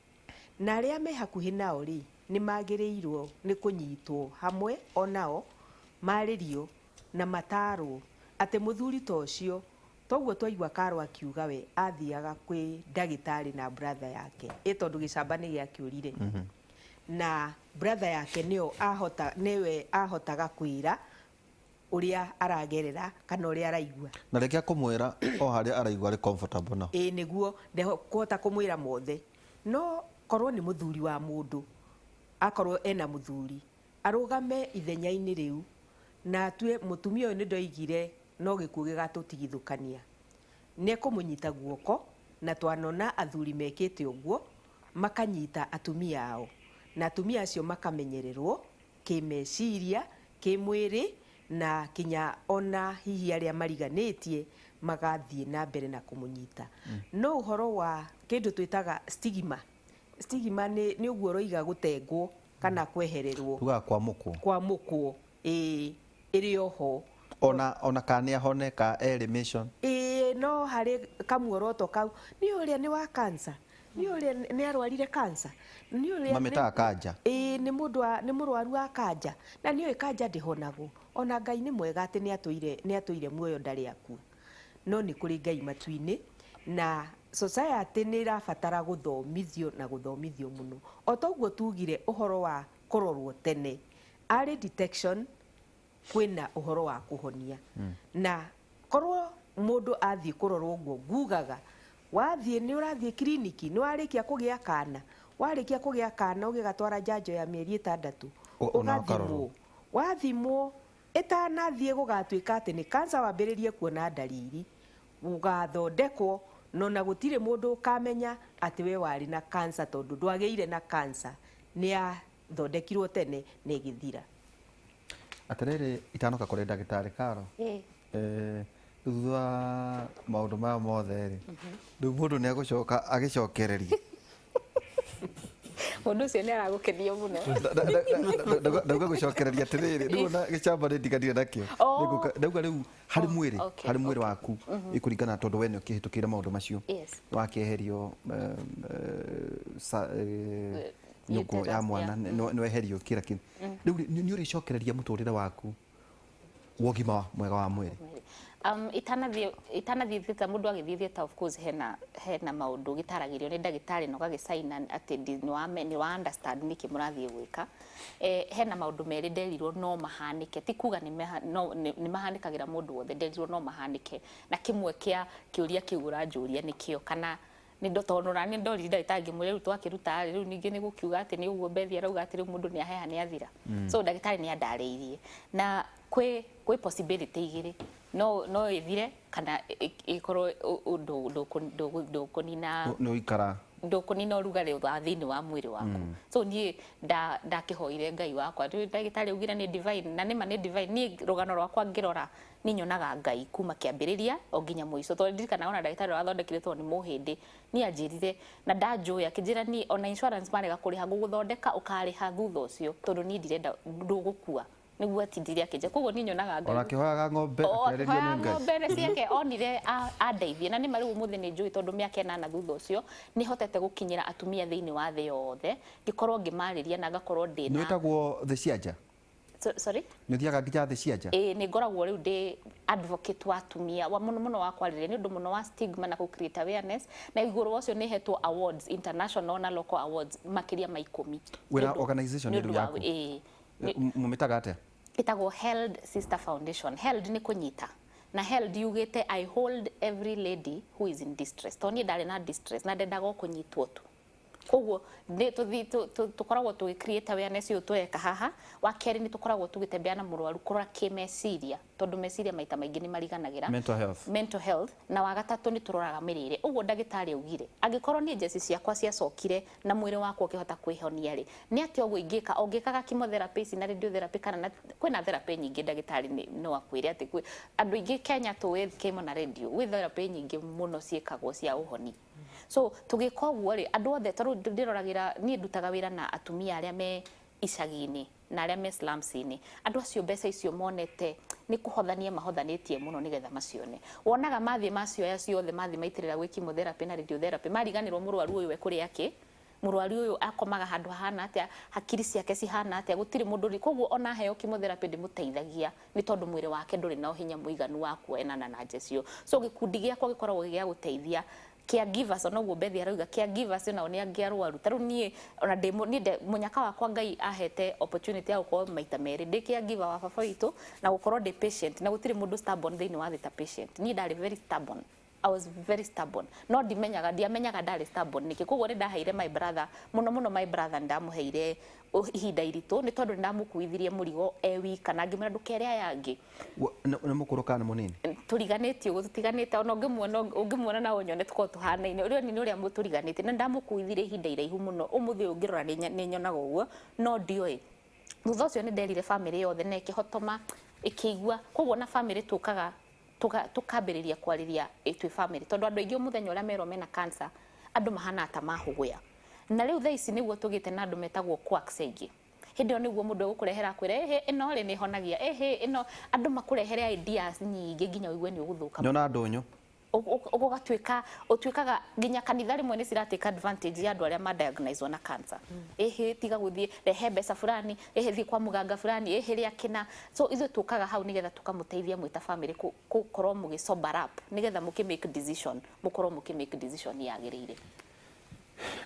[SPEAKER 4] na aria me hakuhi nao ri ni magirirwo ni kunyitwo hamwe onao maririo na mataro ati muthuri tocio toguo twaigua Karo akiuga we athiaga kwi ndagitari na brother yake tondu gicamba ni giakiurire na brother yake niwe ahotaga kwira uria aragerera kana uria araigua
[SPEAKER 1] na rekia kumwira o haria araigua ari comfortable no
[SPEAKER 4] niguo ndehota kumwira mothe no korwo ni muthuri wa mundu akorwo ena muthuri arugame ithenya-ini riu na atue mutumia uyu ni ndoigire no gikuo gigatutigithukania ni kumunyita guoko na twanona athuri mekite uguo makanyita atumia ao na atumia acio makamenyererwo kimeciria kimwiri na kinya ona hihi aria mariganitie magathie na mbere na kumunyita no uhoro wa kindu twitaga stigma ni uguo roiga gutengwo kana kwehererwo
[SPEAKER 1] tuga kwa mukwo
[SPEAKER 4] iri oho
[SPEAKER 1] ona kania hone ka elimination
[SPEAKER 4] no hari kamuoroto kau ni uria ni wa cancer ni uria ni arwarire cancer ni uria
[SPEAKER 1] mametaga kanja
[SPEAKER 4] ni murwaru wa kanja na ni kanja ndihonagwo ona Ngai ni mwega ati ni atuire muoyo ndari aku no ni kuri Ngai matuini na society ni irabatara guthomithio muno o toguo tugire uhoro wa kurorwo tene early detection kwina uhoro wa kuhonia na korwo mundu athie kurorwo guo ngugaga wathie ni urathie kliniki ni warikia kugia kana warikia kugia kana ugigatwara njanjo ya mieri 6 ugathimwo wathimwo itanathie gugatuika ati ni cancer wambiririe kuona dalili ugathondekwo no na gutire mundu kamenya ati we wari na cancer tondu ndwageire na cancer ni athondekirwo tene ni githira
[SPEAKER 1] atiriri itanoka kuri ndagitari Karo thutha maundu maya mothe ri riu mundu ni agucoka agicokereria
[SPEAKER 3] mundu ucio ni aragukenia muno
[SPEAKER 1] ndauga gucokereria atiriri riu na gicamba ni ndiganire nakio ndauga riu hari mwiri waku ikuringana tondu we ni ukihitukire maundu macio wakieherio nyuko ya mwana no eherio kira kindu riu ni uricokereria muturire waku wogima mwega wa mwiri itanathie thita mundu agithie thita of course hena maundu gitaragirio ni ndagitari no gagisaina ati ni wa understand niki murathie gwika hena maundu meri nderirwo no mahanike ti kuga ni mahanikagira mundu wothe nderirwo no mahanike na kimwe kia kiuria kiura njuria nikio kana ni ndotonora ni ndori ndagitari mwe riu twakiruta riu ningi ni gukiuga ati ni uguo bethi arauga ati riu mundu ni aheha ni athira so ndagitari ni andariirie na kwi possibility igiri no ithire kana ikorwo ndukunina no ikara
[SPEAKER 3] ndukunina urugari wa thini wa mwiri waku so nie ndakihoire Ngai wakwa ndagitari ugira ni divine na nima ni divine ni rugano rwakwa ngirora ni nyonaga Ngai kuma kiambiriria o nginya muico to ndirikana ona ndagitari wathondekire to ni muhindi ni anjirire na ndajoya kijira ni ona insurance marega kuriha guguthondeka ukariha thutha ucio tondu ni ndirenda ndugukua niguo atindire akija koguo ni nyonaga Ngai
[SPEAKER 1] ona kihoyaga ng'ombe akereria ni Ngai
[SPEAKER 3] ng'ombe ciake onire andeithie na ni mari umuthi ni njui tondu miaka 8 thutha ucio ni hotete gukinyira atumia thiini wa thi yothe ngikorwo ngimariria na ngakorwo ndina
[SPEAKER 1] ni witagwo the cianja
[SPEAKER 3] sorry
[SPEAKER 1] ni thiaga nginya the cianja
[SPEAKER 3] ni ngoragwo riu ndi advocate wa atumia wa muno wa kwariria ni undu muno wa stigma na ku create awareness na iguru ucio ni hetwo awards international na local awards makiria ma 10
[SPEAKER 1] wira organization ni yaku mumitaga atia
[SPEAKER 3] itagwo Held Sister Foundation. Held ni kunyita na Held yugite I hold every lady who is in distress. Toni ndari na distress na ndendaga kunyitwo tu. Koguo ni tukoragwo tu create awareness yo tweka haha wa keri ni tukoragwo tugitembea na murwaru kurora kimeciria tondu meciria maita maingi ni mariganagira mental health na wa gatatu ni turoraga mirire uguo ndagitari augire angikorwo ni njeci ciakwa ciacokire na mwiri wakwa ukihota kwihonia ri ni ati oguo ingika ongikaga chemotherapy na radiotherapy kana kwina therapy nyingi ndagitari no akwire ati andu ingi Kenya tuwe kemo na radio with therapy nyingi muno ciekagwo cia uhoni so tugika uguo ri andu othe taru ndiroragira ni ndutaga wira na atumia aria me icagini na aria me slums-ini andu acio mbeca icio monete ni kuhothania mahothanitie muno nigetha macione wonaga mathie macio ya ciothe mathie maitirira gwi chemotherapy na radiotherapy mariganirwo murwaru uyu we kuri yake murwaru uyu akomaga handu hana atia hakiri ciake cihana atia gutiri mundu koguo ona heo chemotherapy ndimuteithagia ni tondu mwiri wake nduri na hinya muiganu wa kuenana na njecio so gikundi giakwa gikoragwo gia guteithia caregivers ona guo Bethi arauga caregivers ona oni angiarwaru taru nie ona ni munyaka wakwa Ngai ahete opportunity ya gukorwo maita meri ndi caregiver wa baba witu na gukorwo ndi patient na gutiri mundu stubborn thiini wa thita patient ni ndari very stubborn. I was very stubborn. No ndiamenyaga ndari stubborn niki koguo ni ndaheire my brother muno my brother ndamuheire ihinda iritu ni tondu ndamukuithirie murigo wika na ngimera ndukere yangi
[SPEAKER 1] na mukuru kana munini
[SPEAKER 3] turiganitio gutiganite ona ungimuona na unyone tuko tuhanaine urio ni uria muturiganite na ndamukuithirie ihinda iraihu muno umuthi ungirora ni nyonaga uguo no ndioi thutha ucio ni nderire family yothe na ikihotoma ikigua koguo na family tukaga tukambiriria kwariria twi family tondu andu aingi muthenya uria merwo mena cancer andu mahana ata mahuguya na riu thaa ici niguo tugite na andu metagwo quacks aingi hindi oni guo mundu gukurehera kwira ino ri ni honagia ino andu makurehere ideas nyingi nginya uigwe ni uguthuka
[SPEAKER 1] nyona ndunyu
[SPEAKER 3] utuikaga nginya kanitha rimwe ni cirateka advantage ya andu aria ma diagnosewo na cancer tiga guthie rehe mbeca fulani thi kwa muganga fulani ria kina so ithu tukaga hau nigetha tukamuteithia mwita family gukorwo mugi sober up nigetha muki make decision mukorwo muki make decision yagirire.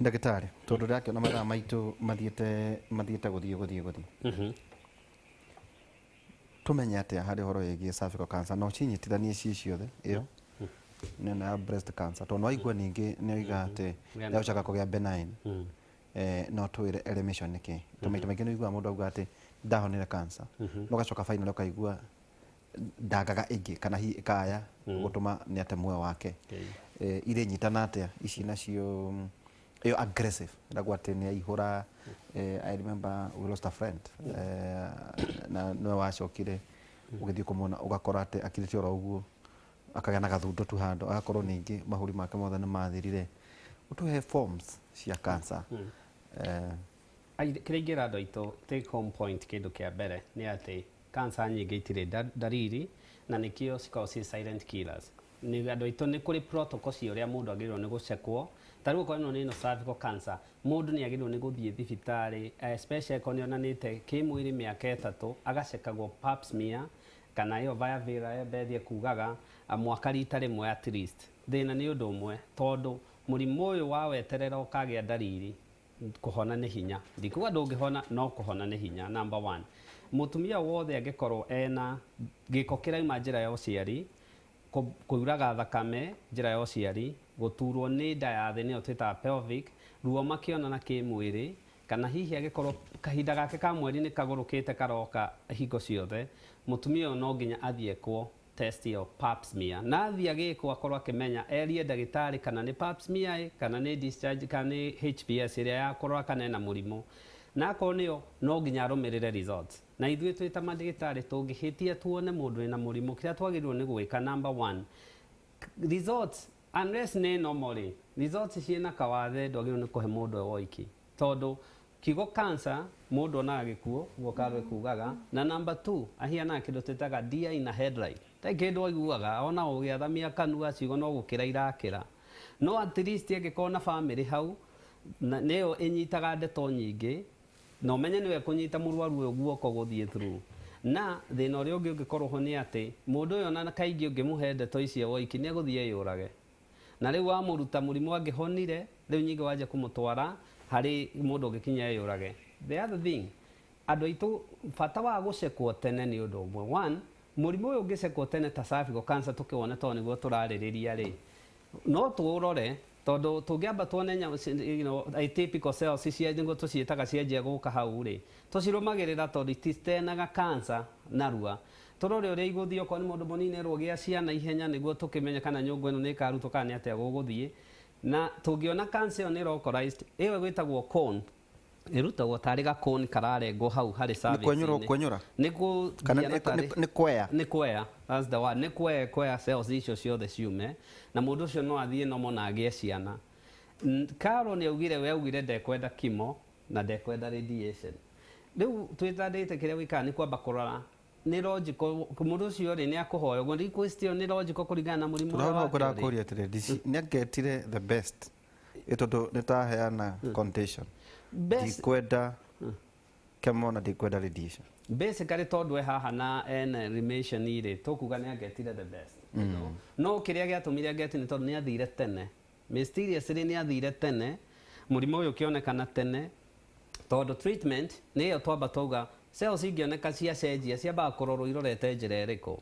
[SPEAKER 1] Ndagitari tondu ndakiona mathaa maitu mathiete guthie tumenye atia hari horo yegie cervical cancer no cinyitithanie ciothe iyo na breast cancer tondu waigua ningi ni oiga ati yacoka kugia benign no twire elimination niki tumaita maingi ni igua mundu auga ati ndahonire cancer no gacoka final ukaigua ndagaga ingi kana hi ikaya gutuma ni ate muoyo wake ire nyitana atia ici nacio iyo aggressive ndagwa ati ni ihura I remember we lost a friend na no wacokire ugithii kumona ugakora ati akirite ora uguo akagĩa na gathundo tu hando agakorwo ningi mahuri make mothe ni mathirire utuhe forms cia cancer
[SPEAKER 2] kĩrĩa ingĩra andũ aitũ take home point kĩndũ kĩa mbere nĩ atĩ cancer nyingĩ itirĩ ndariri na nĩkĩo cikoragwo ci silent killers nĩ andũ aitũ nĩ kũrĩ protocol cia ũrĩa mũndũ agĩrĩirwo nĩ gũcekwo tarĩu okorwo nĩ cervical cancer mũndũ nĩ agĩrĩirwo nĩ gũthiĩ thibitarĩ especially okorwo nĩ onanĩte kĩmwĩrĩ mĩaka 3 agacekagwo pap smear kana iyo via Bethi kugaga mwaka rita rimwe at least thina ni undu umwe tondu murimu uyu wa weterera ukagia ndariri kuhona ni hinya ndikuga ndungihona no kuhona ni hinya number 1 mutumia wothe angikorwo ena giko kiraima njira ya uciari kuuraga thakame njira ya uciari guturwo ni nda ya thi niyo twita pelvic ruo makiona na kimwiri kana hihi agikorwo kahinda gake ka mweri ni kagurukite karoka hingo ciothe mutumia no nginya athiekwo test yo pap smear na athia agikwo akorwo akimenya erie ndagitari kana ni pap smear kana ni discharge kana ni HPS iria yakorwo kana na murimu na akorwo niyo no nginya arumirire results na ithuĩ twita mandagitari tungihitia tuone mundu ena murimu kiria twagirwo ni gwika number 1 results unless ni normal results ciena kawathe ndwagirwo ni kuhe mundu woiki tondu kigo cancer mundu ona gikuo guokarwe kugaga na number 2 ahiana kindu tetaga dia ina headline ta kindu aiguaga ona ugiathamia kanua cigo no gukira irakira no at least agikona family hau neo inyitaga ndeto nyingi no menye niwe kunyita murwaru uyu guoko guthie through na thina uria ungikorwo ho ni ati mundu uyu ona kaingi ungimuhe ndeto icio woiki ni guthie yurage na riu amuruta murimu angihonire riu nyingi waje kumutwara hari mundu ngikinya yurage. The other thing andu aitu bata wa gucekwo tene ni undu umwe 1 murimu uyu ngicekwo tene ta cervical cancer tukiwona to niguo turaririria ri no tuurore tondu tungiamba tuone atypical cells cia niguo tucietaga cienjia guka hau ri tucirumagirira tondu ititenaga cancer narua turore uria iguthii okorwo ni mundu munini rwogia ciana ihenya niguo tukimenya kana nyungu ino ni karutwo kana ni atia guguthii na tungiona cancer ni localized iyo gwitagwo cone irutagwo tari ga cone kararengwo hau hari cervix ni kwea that's the one ni kwea cells icio ciothe ciume na mundu ucio no athie no mona agie ciana Karo ni augire we augire ndekwenda kimo na ndekwenda radiation riu twitandite kiria wika ni kwamba kurora ni logical mundu ucio ri ni akuhoya uguo ndi question ni logical kuringana na murimu
[SPEAKER 1] wa kura kuria atire ni agetire the best itondo nitaheana condition ndikwenda kemo na ndikwenda radiation
[SPEAKER 2] basically tondu haha na remission iri tukuga ni agetire the best no kiria giatumire ageti ni tondu ni athire tene mysteriously nĩ athire tene mũrimũ ũyũ ũkĩonekana tene tondũ treatment nĩyo twamba twauga cells ingĩoneka ciacenjia ciambaga kũrorwo irorete njĩra ĩrĩkũ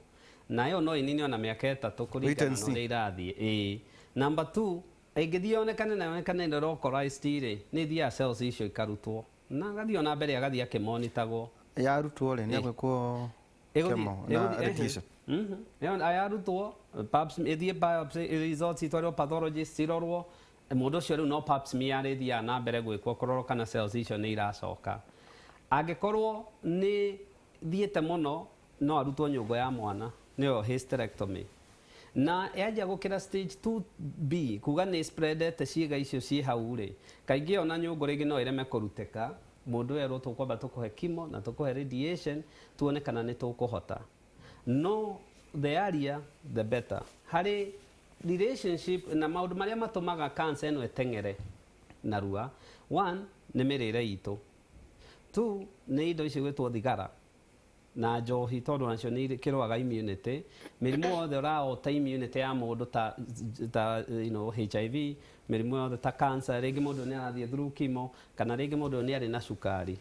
[SPEAKER 2] na ĩyo no ĩnine ona mĩaka ĩtatũ kũringana na ũrĩa irathiĩ ĩĩ number 2 ĩngĩthiĩ yonekane na yonekane nĩ localized rĩ nĩ thiaga cells icio ikarutwo na agathiĩ ona mbere agathiĩ akĩmonitagwo
[SPEAKER 1] yarutwo rĩ nĩ agwĩkwo chemo na radiation
[SPEAKER 2] ayarutwo ĩthiĩ biopsy results itwarĩrwo pathologist irorwo mũndũ ũcio rĩu no pap smear arĩthiaga na mbere gwĩkwo kũrorwo kana cells icio nĩ iracoka angĩkorwo nĩ thiĩte mũno no arutwo nyũngũ ya mwana nĩyo hysterectomy na yanjia gũkĩra stage 2B kuga nĩ spreadete ciĩga icio ciĩ hau rĩ kaingĩ ona nyũngũ rĩngĩ no ĩreme kũrutĩka mũndũ erwo tũkwamba tũkũhe chemo na tũkũhe radiation tuone kana nĩ tũkũhota no the earlier the better harĩ relationship na maũndũ marĩa matũmaga cancer ĩno ĩteng'ere narua 1 nĩ mĩrĩre itũ 2 nĩ indo icio gwĩtwo thigara na njohi tondũ nacio nĩ kĩrũaga immunity mĩrimũ yothe ũraota immunity ya mũndũ ta HIV mĩrimũ yothe ta cancer rĩngĩ mũndũ nĩ arathiĩ through chemo kana rĩngĩ mũndũ nĩ arĩ na cukari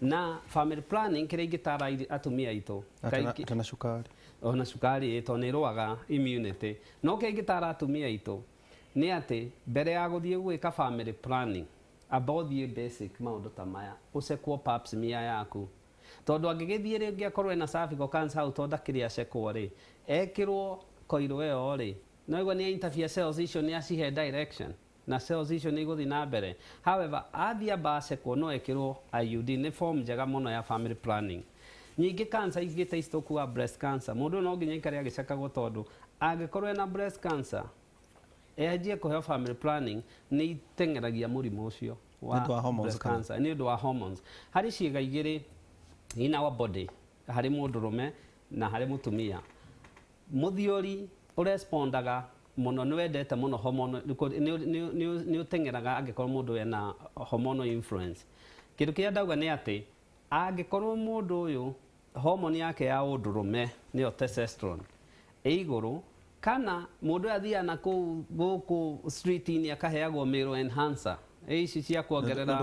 [SPEAKER 2] na family planning kĩrĩa ingĩtara atumia aitũ
[SPEAKER 1] kana cukari
[SPEAKER 2] ona cukari tondũ nĩ ĩrũaga immunity no kĩrĩa ingĩtara atumia aitũ nĩ atĩ mbere ya gũthiĩ gwĩka family planning amba ũthiĩ basic maũndũ ta maya ũcekwo pap smear yaku tondũ angĩgĩthiĩ rĩngĩ akorwo ena cervical cancer hau tondũ ndakĩrĩ acekwo rĩ ekĩrwo koiro ĩyo rĩ no igua nĩ interfere cells icio nĩ acihe direction na cells icio nĩ igũthiĩ na mbere however athiĩ amba acekwo no ekĩrwo IUD nĩ form njega mũno ya family planning nyingĩ cancer ingĩ ta ici wa breast cancer mũndũ no nginya aikare agĩcekagwo tondũ angĩkorwo ena breast cancer yanjie kũheo family planning nĩ iteng'eragia mũrimũ ũcio wa breast cancer nĩ ũndũ wa hormones harĩ ciĩga igĩrĩ in our body harĩ mũndũrũme na harĩ mũtumia mũthiori ũrespondaga mũno nĩ wendete mũno hormonal nĩ ũteng'eraga angĩkorwo mũndũ ena hormonal influence kĩndũ kĩrĩa ndauga nĩ atĩ angĩkorwo mũndũ ũyũ hormone yake ya ũndũrũme nĩyo testosterone ĩ igũrũ kana mũndũ athiaga na kũu gũkũ street-inĩ akaheagwo male enhancer ici cia kuongerera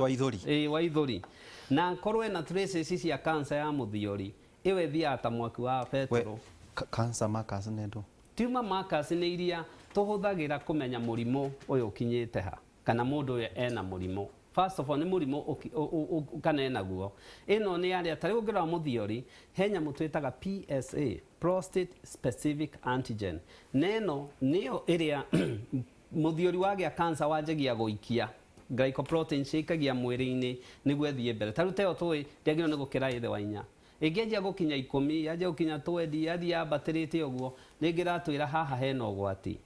[SPEAKER 2] wa ithori na korwo ena traces cia cancer ya mũthiori ĩwe thiaga ta mwaki wa petrol
[SPEAKER 1] cancer markers nĩ ndũ
[SPEAKER 2] tumor markers nĩ iria tũhũthagĩra kũmenya mũrimũ ũyũ ũkinyĩte ha kana mũndũ ũyũ ena mũrimũ first of all nĩ mũrimũ kana enaguo ĩno nĩ yarĩa ta rĩu ũngĩrora mũthiori he nyamũ twĩtaga PSA prostate specific antigen na ĩno nĩyo ĩrĩa mũthiori wagĩa cancer wanjagia gũikia glycoprotein ciikagia mwĩrĩ-inĩ nĩguo ĩthiĩ mbere ta rĩu teyo tũĩ ndĩagĩrĩirwo nĩ gũkĩra ithe wa inya ĩngĩanjia gũkinya 10 yanjia gũkinya 20 yathiĩ yambatĩrĩte ũguo nĩngĩ ratwĩra haha hena ũgwati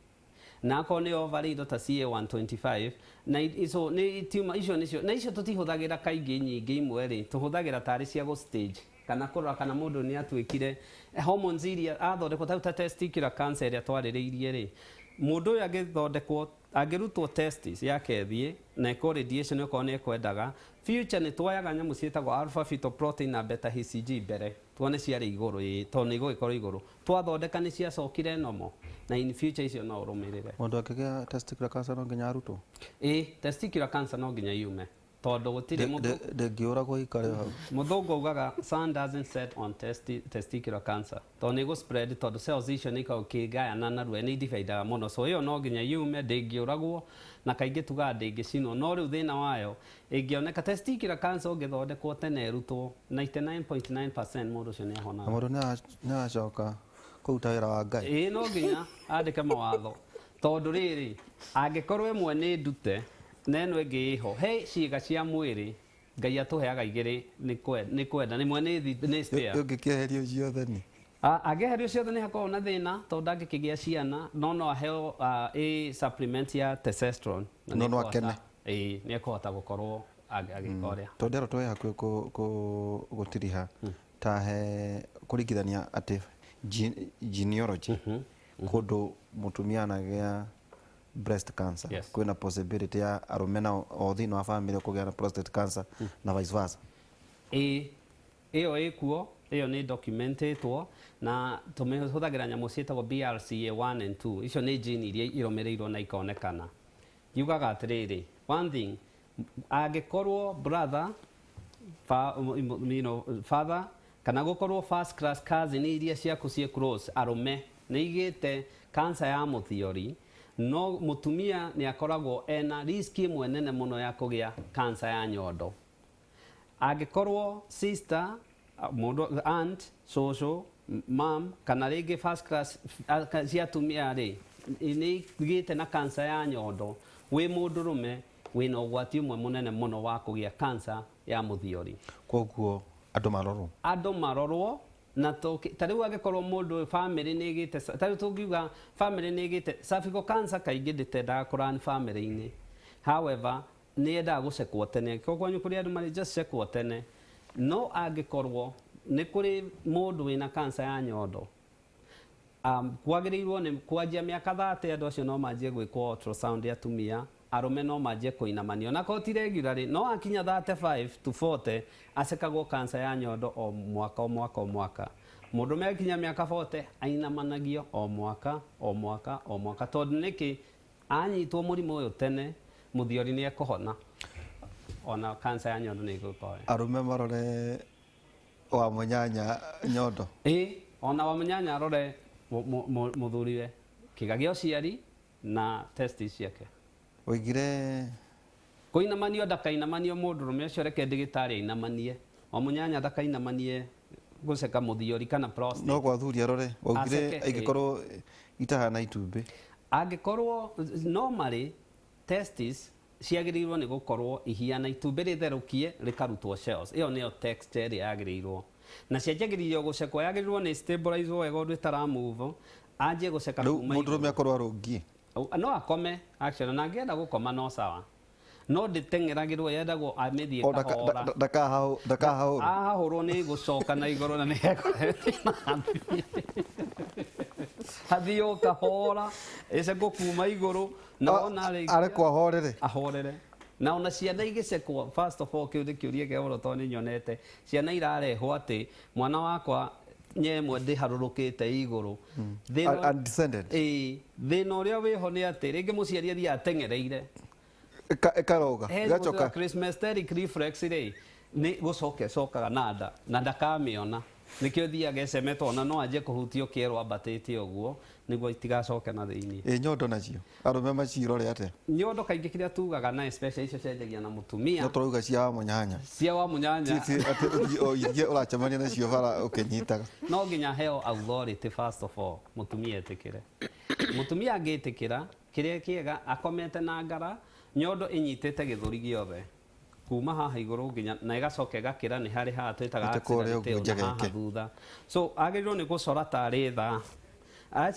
[SPEAKER 2] na akorwo nĩ ovary indo ta CA125 na icio nĩ tumor icio nĩcio na icio tũtihũthagĩra kaingĩ nyingĩ imwe rĩ tũhũthagĩra tarĩ cia go stage kana kũrora kana mũndũ nĩ atuĩkire hormones iria athondekwo ta testicular cancer ĩrĩa twarĩrĩirie rĩ mũndũ ũyũ angĩthondekwo angĩrutwo testis yake thiĩ na eko radiation okorwo nĩ ekwendaga future nĩ twoyaga nyamũ ciĩtagwo alpha fetoprotein na beta HCG mbere tuone ciarĩ igũrũ tondũ nĩ igũgĩkorwo igũrũ twathondeka nĩ ciacokire nomo na in future icio no ũrũmĩrĩre
[SPEAKER 1] mũndũ akĩgĩa testicular cancer no nginya arutwo
[SPEAKER 2] testicular cancer no nginya yume tondũ gũtirĩ
[SPEAKER 1] ndĩngĩũragwo ikare hau
[SPEAKER 2] mũthũngũ augaga sun doesn't set on testicular cancer tondũ nĩ gũ-spread tondũ cells icio nĩ ikagayana narua nĩ idividaga mũno so ĩyo no nginya yume ndĩngĩũragwo na kaingĩ tugaga ndĩngĩcinwo no rĩu thĩna wayo ĩngĩoneka testicular cancer ũngĩthondekwo tene ĩrutwo 99.9% mũndũ ũcio nĩ ahonaga
[SPEAKER 1] mũndũ nĩ aracoka kũruta wĩra wa Ngai
[SPEAKER 2] no nginya andĩke mawatho tondũ rĩrĩ angĩkorwo ĩmwe nĩ ndute na ĩno ĩngĩ ĩho he ciĩga cia mwĩrĩ Ngai atũheaga igĩrĩ nĩ kwenda nĩmwe nĩ spare
[SPEAKER 1] ũngĩkĩeherio ciothe nĩ
[SPEAKER 2] angĩeherio ciothe nĩ hakoragwo na thĩna tondũ ndangĩkĩgĩa ciana no aheo supplement ya testosterone
[SPEAKER 1] no akene
[SPEAKER 2] nĩ ekũhota gũkorwo agĩka ũrĩa
[SPEAKER 1] tondũ ndero twĩ hakuhĩ gũtiriha ta he kũringithania atĩ genealogy kũndũ mũtumia anagĩa breast cancer kwĩna possibility ya arũme na o thĩinĩ wa family kũgĩa na prostate cancer na vice versa
[SPEAKER 2] ĩyo ĩkuo ĩyo nĩ documentetwo na tũmĩhũthagĩra nyamũ ciĩtagwo BRCA1 and 2 icio nĩ gene iria irũmĩrĩirwo na ikonekana yugaga atiriri, one thing, angikorwo brother, father, kana gukorwo first class cousin iria ciaku cie close arume nĩ igĩte cancer ya mũthiori, no mutumia nĩ akoragwo ena risk imwe nene mũno ya kũgĩa cancer ya nyondo. Angĩkorwo sister, mũndũ aunt, social, mom, kana rĩngĩ first class cia atumia rĩ, nĩ igĩte na cancer ya nyondo, wĩ mũndũrũme wĩna ũgwati ũmwe mũnene mũno wa kũgĩa cancer ya mũthiori.
[SPEAKER 1] Koguo andũ marorwo na ta rĩu angĩkorwo mũndũ family nĩ ĩgĩte, ta rĩu tũngiuga family nĩ ĩgĩte cervical cancer, kaingĩ ndĩtendaga kũrani family-inĩ, however nĩ yendaga gũcekwo tene, koguo nĩ kũrĩ andũ marĩ just cekwo tene, no angĩkorwo nĩ kũrĩ mũndũ wĩna cancer ya nyondo, kwagĩrĩirwo nĩ kwanjia mĩaka 30 andũ acio no manjie gwĩkwo ultrasound ya atumia, arume no manjie kũinamanio, na ko ti regularly, no akinya 35 to 40 acekagwo cancer ya nyondo o mwaka o mwaka o mwaka. Mũndũrũme akinya mĩaka 40 ainamanagio o mwaka o mwaka o mwaka, tondũ nĩkĩ anyitwo mũrimũ ũyũ tene mũthiori nĩ ekũhona, ona cancer ya nyondo nĩ ĩgũkorwo. Arume marore wa mũnyanya nyondo.
[SPEAKER 2] Ona wa mũnyanya arore mũthuriwe kĩga gĩa ũciari na testis ciake.
[SPEAKER 1] Oigire
[SPEAKER 2] kũinamanio ndakainamanio mũndũrũme ũcio reke ndagĩtarĩ ainamanie, wa mũnyanya ndakainamanie gũceka mũthiori kana prostate.
[SPEAKER 1] No kwa thuri arore, oigire angĩkorwo itahana itumbĩ.
[SPEAKER 2] Angĩkorwo normally testis ciagĩrĩirwo nĩ gũkorwo ihana itumbĩ rĩtherũkie rĩkarutwo cells, ĩyo nĩyo texture ĩrĩa yagĩrĩirwo, na cianjagĩrĩrio gũcekwo yagĩrĩirwo nĩ stabilize wega ũndũ ĩtara move, anjie gũceka kuma igũrũ. Mũndũrũme
[SPEAKER 1] akorwo arũngie
[SPEAKER 2] no akome actually, na angĩenda gũkoma no sawa, no ndĩteng'eragĩrwo, yendagwo amĩthiĩ kahora, ahahũrwo nĩ gũcoka na igũrũ na nĩ athiĩ o kahora ĩcekwo kuma igũrũ, na ona
[SPEAKER 1] arekwo
[SPEAKER 2] ahorere. Na ona ciana igĩcekwo, first of all kĩu nĩ kĩũria kĩa goro, tondũ nĩ nyonete ciana irarehwo atĩ mwana wakwa nyemwe ndĩharũrũkĩte igũrũ, thĩna ũrĩa wĩho nĩ atĩ rĩngĩ mũciari athiĩ ateng'ereire
[SPEAKER 1] ĩkaroga
[SPEAKER 2] gacoka Christmasteric reflex rĩ, nĩ gũcokaga na nda na ndakamĩona, nĩkĩo thiaga ecemetwo, ona no anjie kũhutio kĩero ambatĩte ũguo nĩguo itigacoke na thĩinĩ.
[SPEAKER 1] Nyondo nacio arũme macirore atĩa?
[SPEAKER 2] Nyondo kaingĩ kĩrĩa tugaga na especially icio cienjagia na mũtumia,
[SPEAKER 1] no tũrauga cia wa mũnyanya,
[SPEAKER 2] cia wa mũnyanya
[SPEAKER 1] iria ũracemania nacio bara ũkĩnyitaga,
[SPEAKER 2] no nginya heo authority first of all, mũtumia etĩkĩre. Mũtumia angĩtĩkĩra, kĩrĩa kĩega akomete na ngara, nyondo ĩnyitĩte gĩthũri gĩothe kuma haha igũrũ nginya na ĩgacoka ĩgakĩra nĩ harĩ haha twĩtaga accident na haha thutha, so agĩrĩirwo nĩ gũcora tarĩ thaa,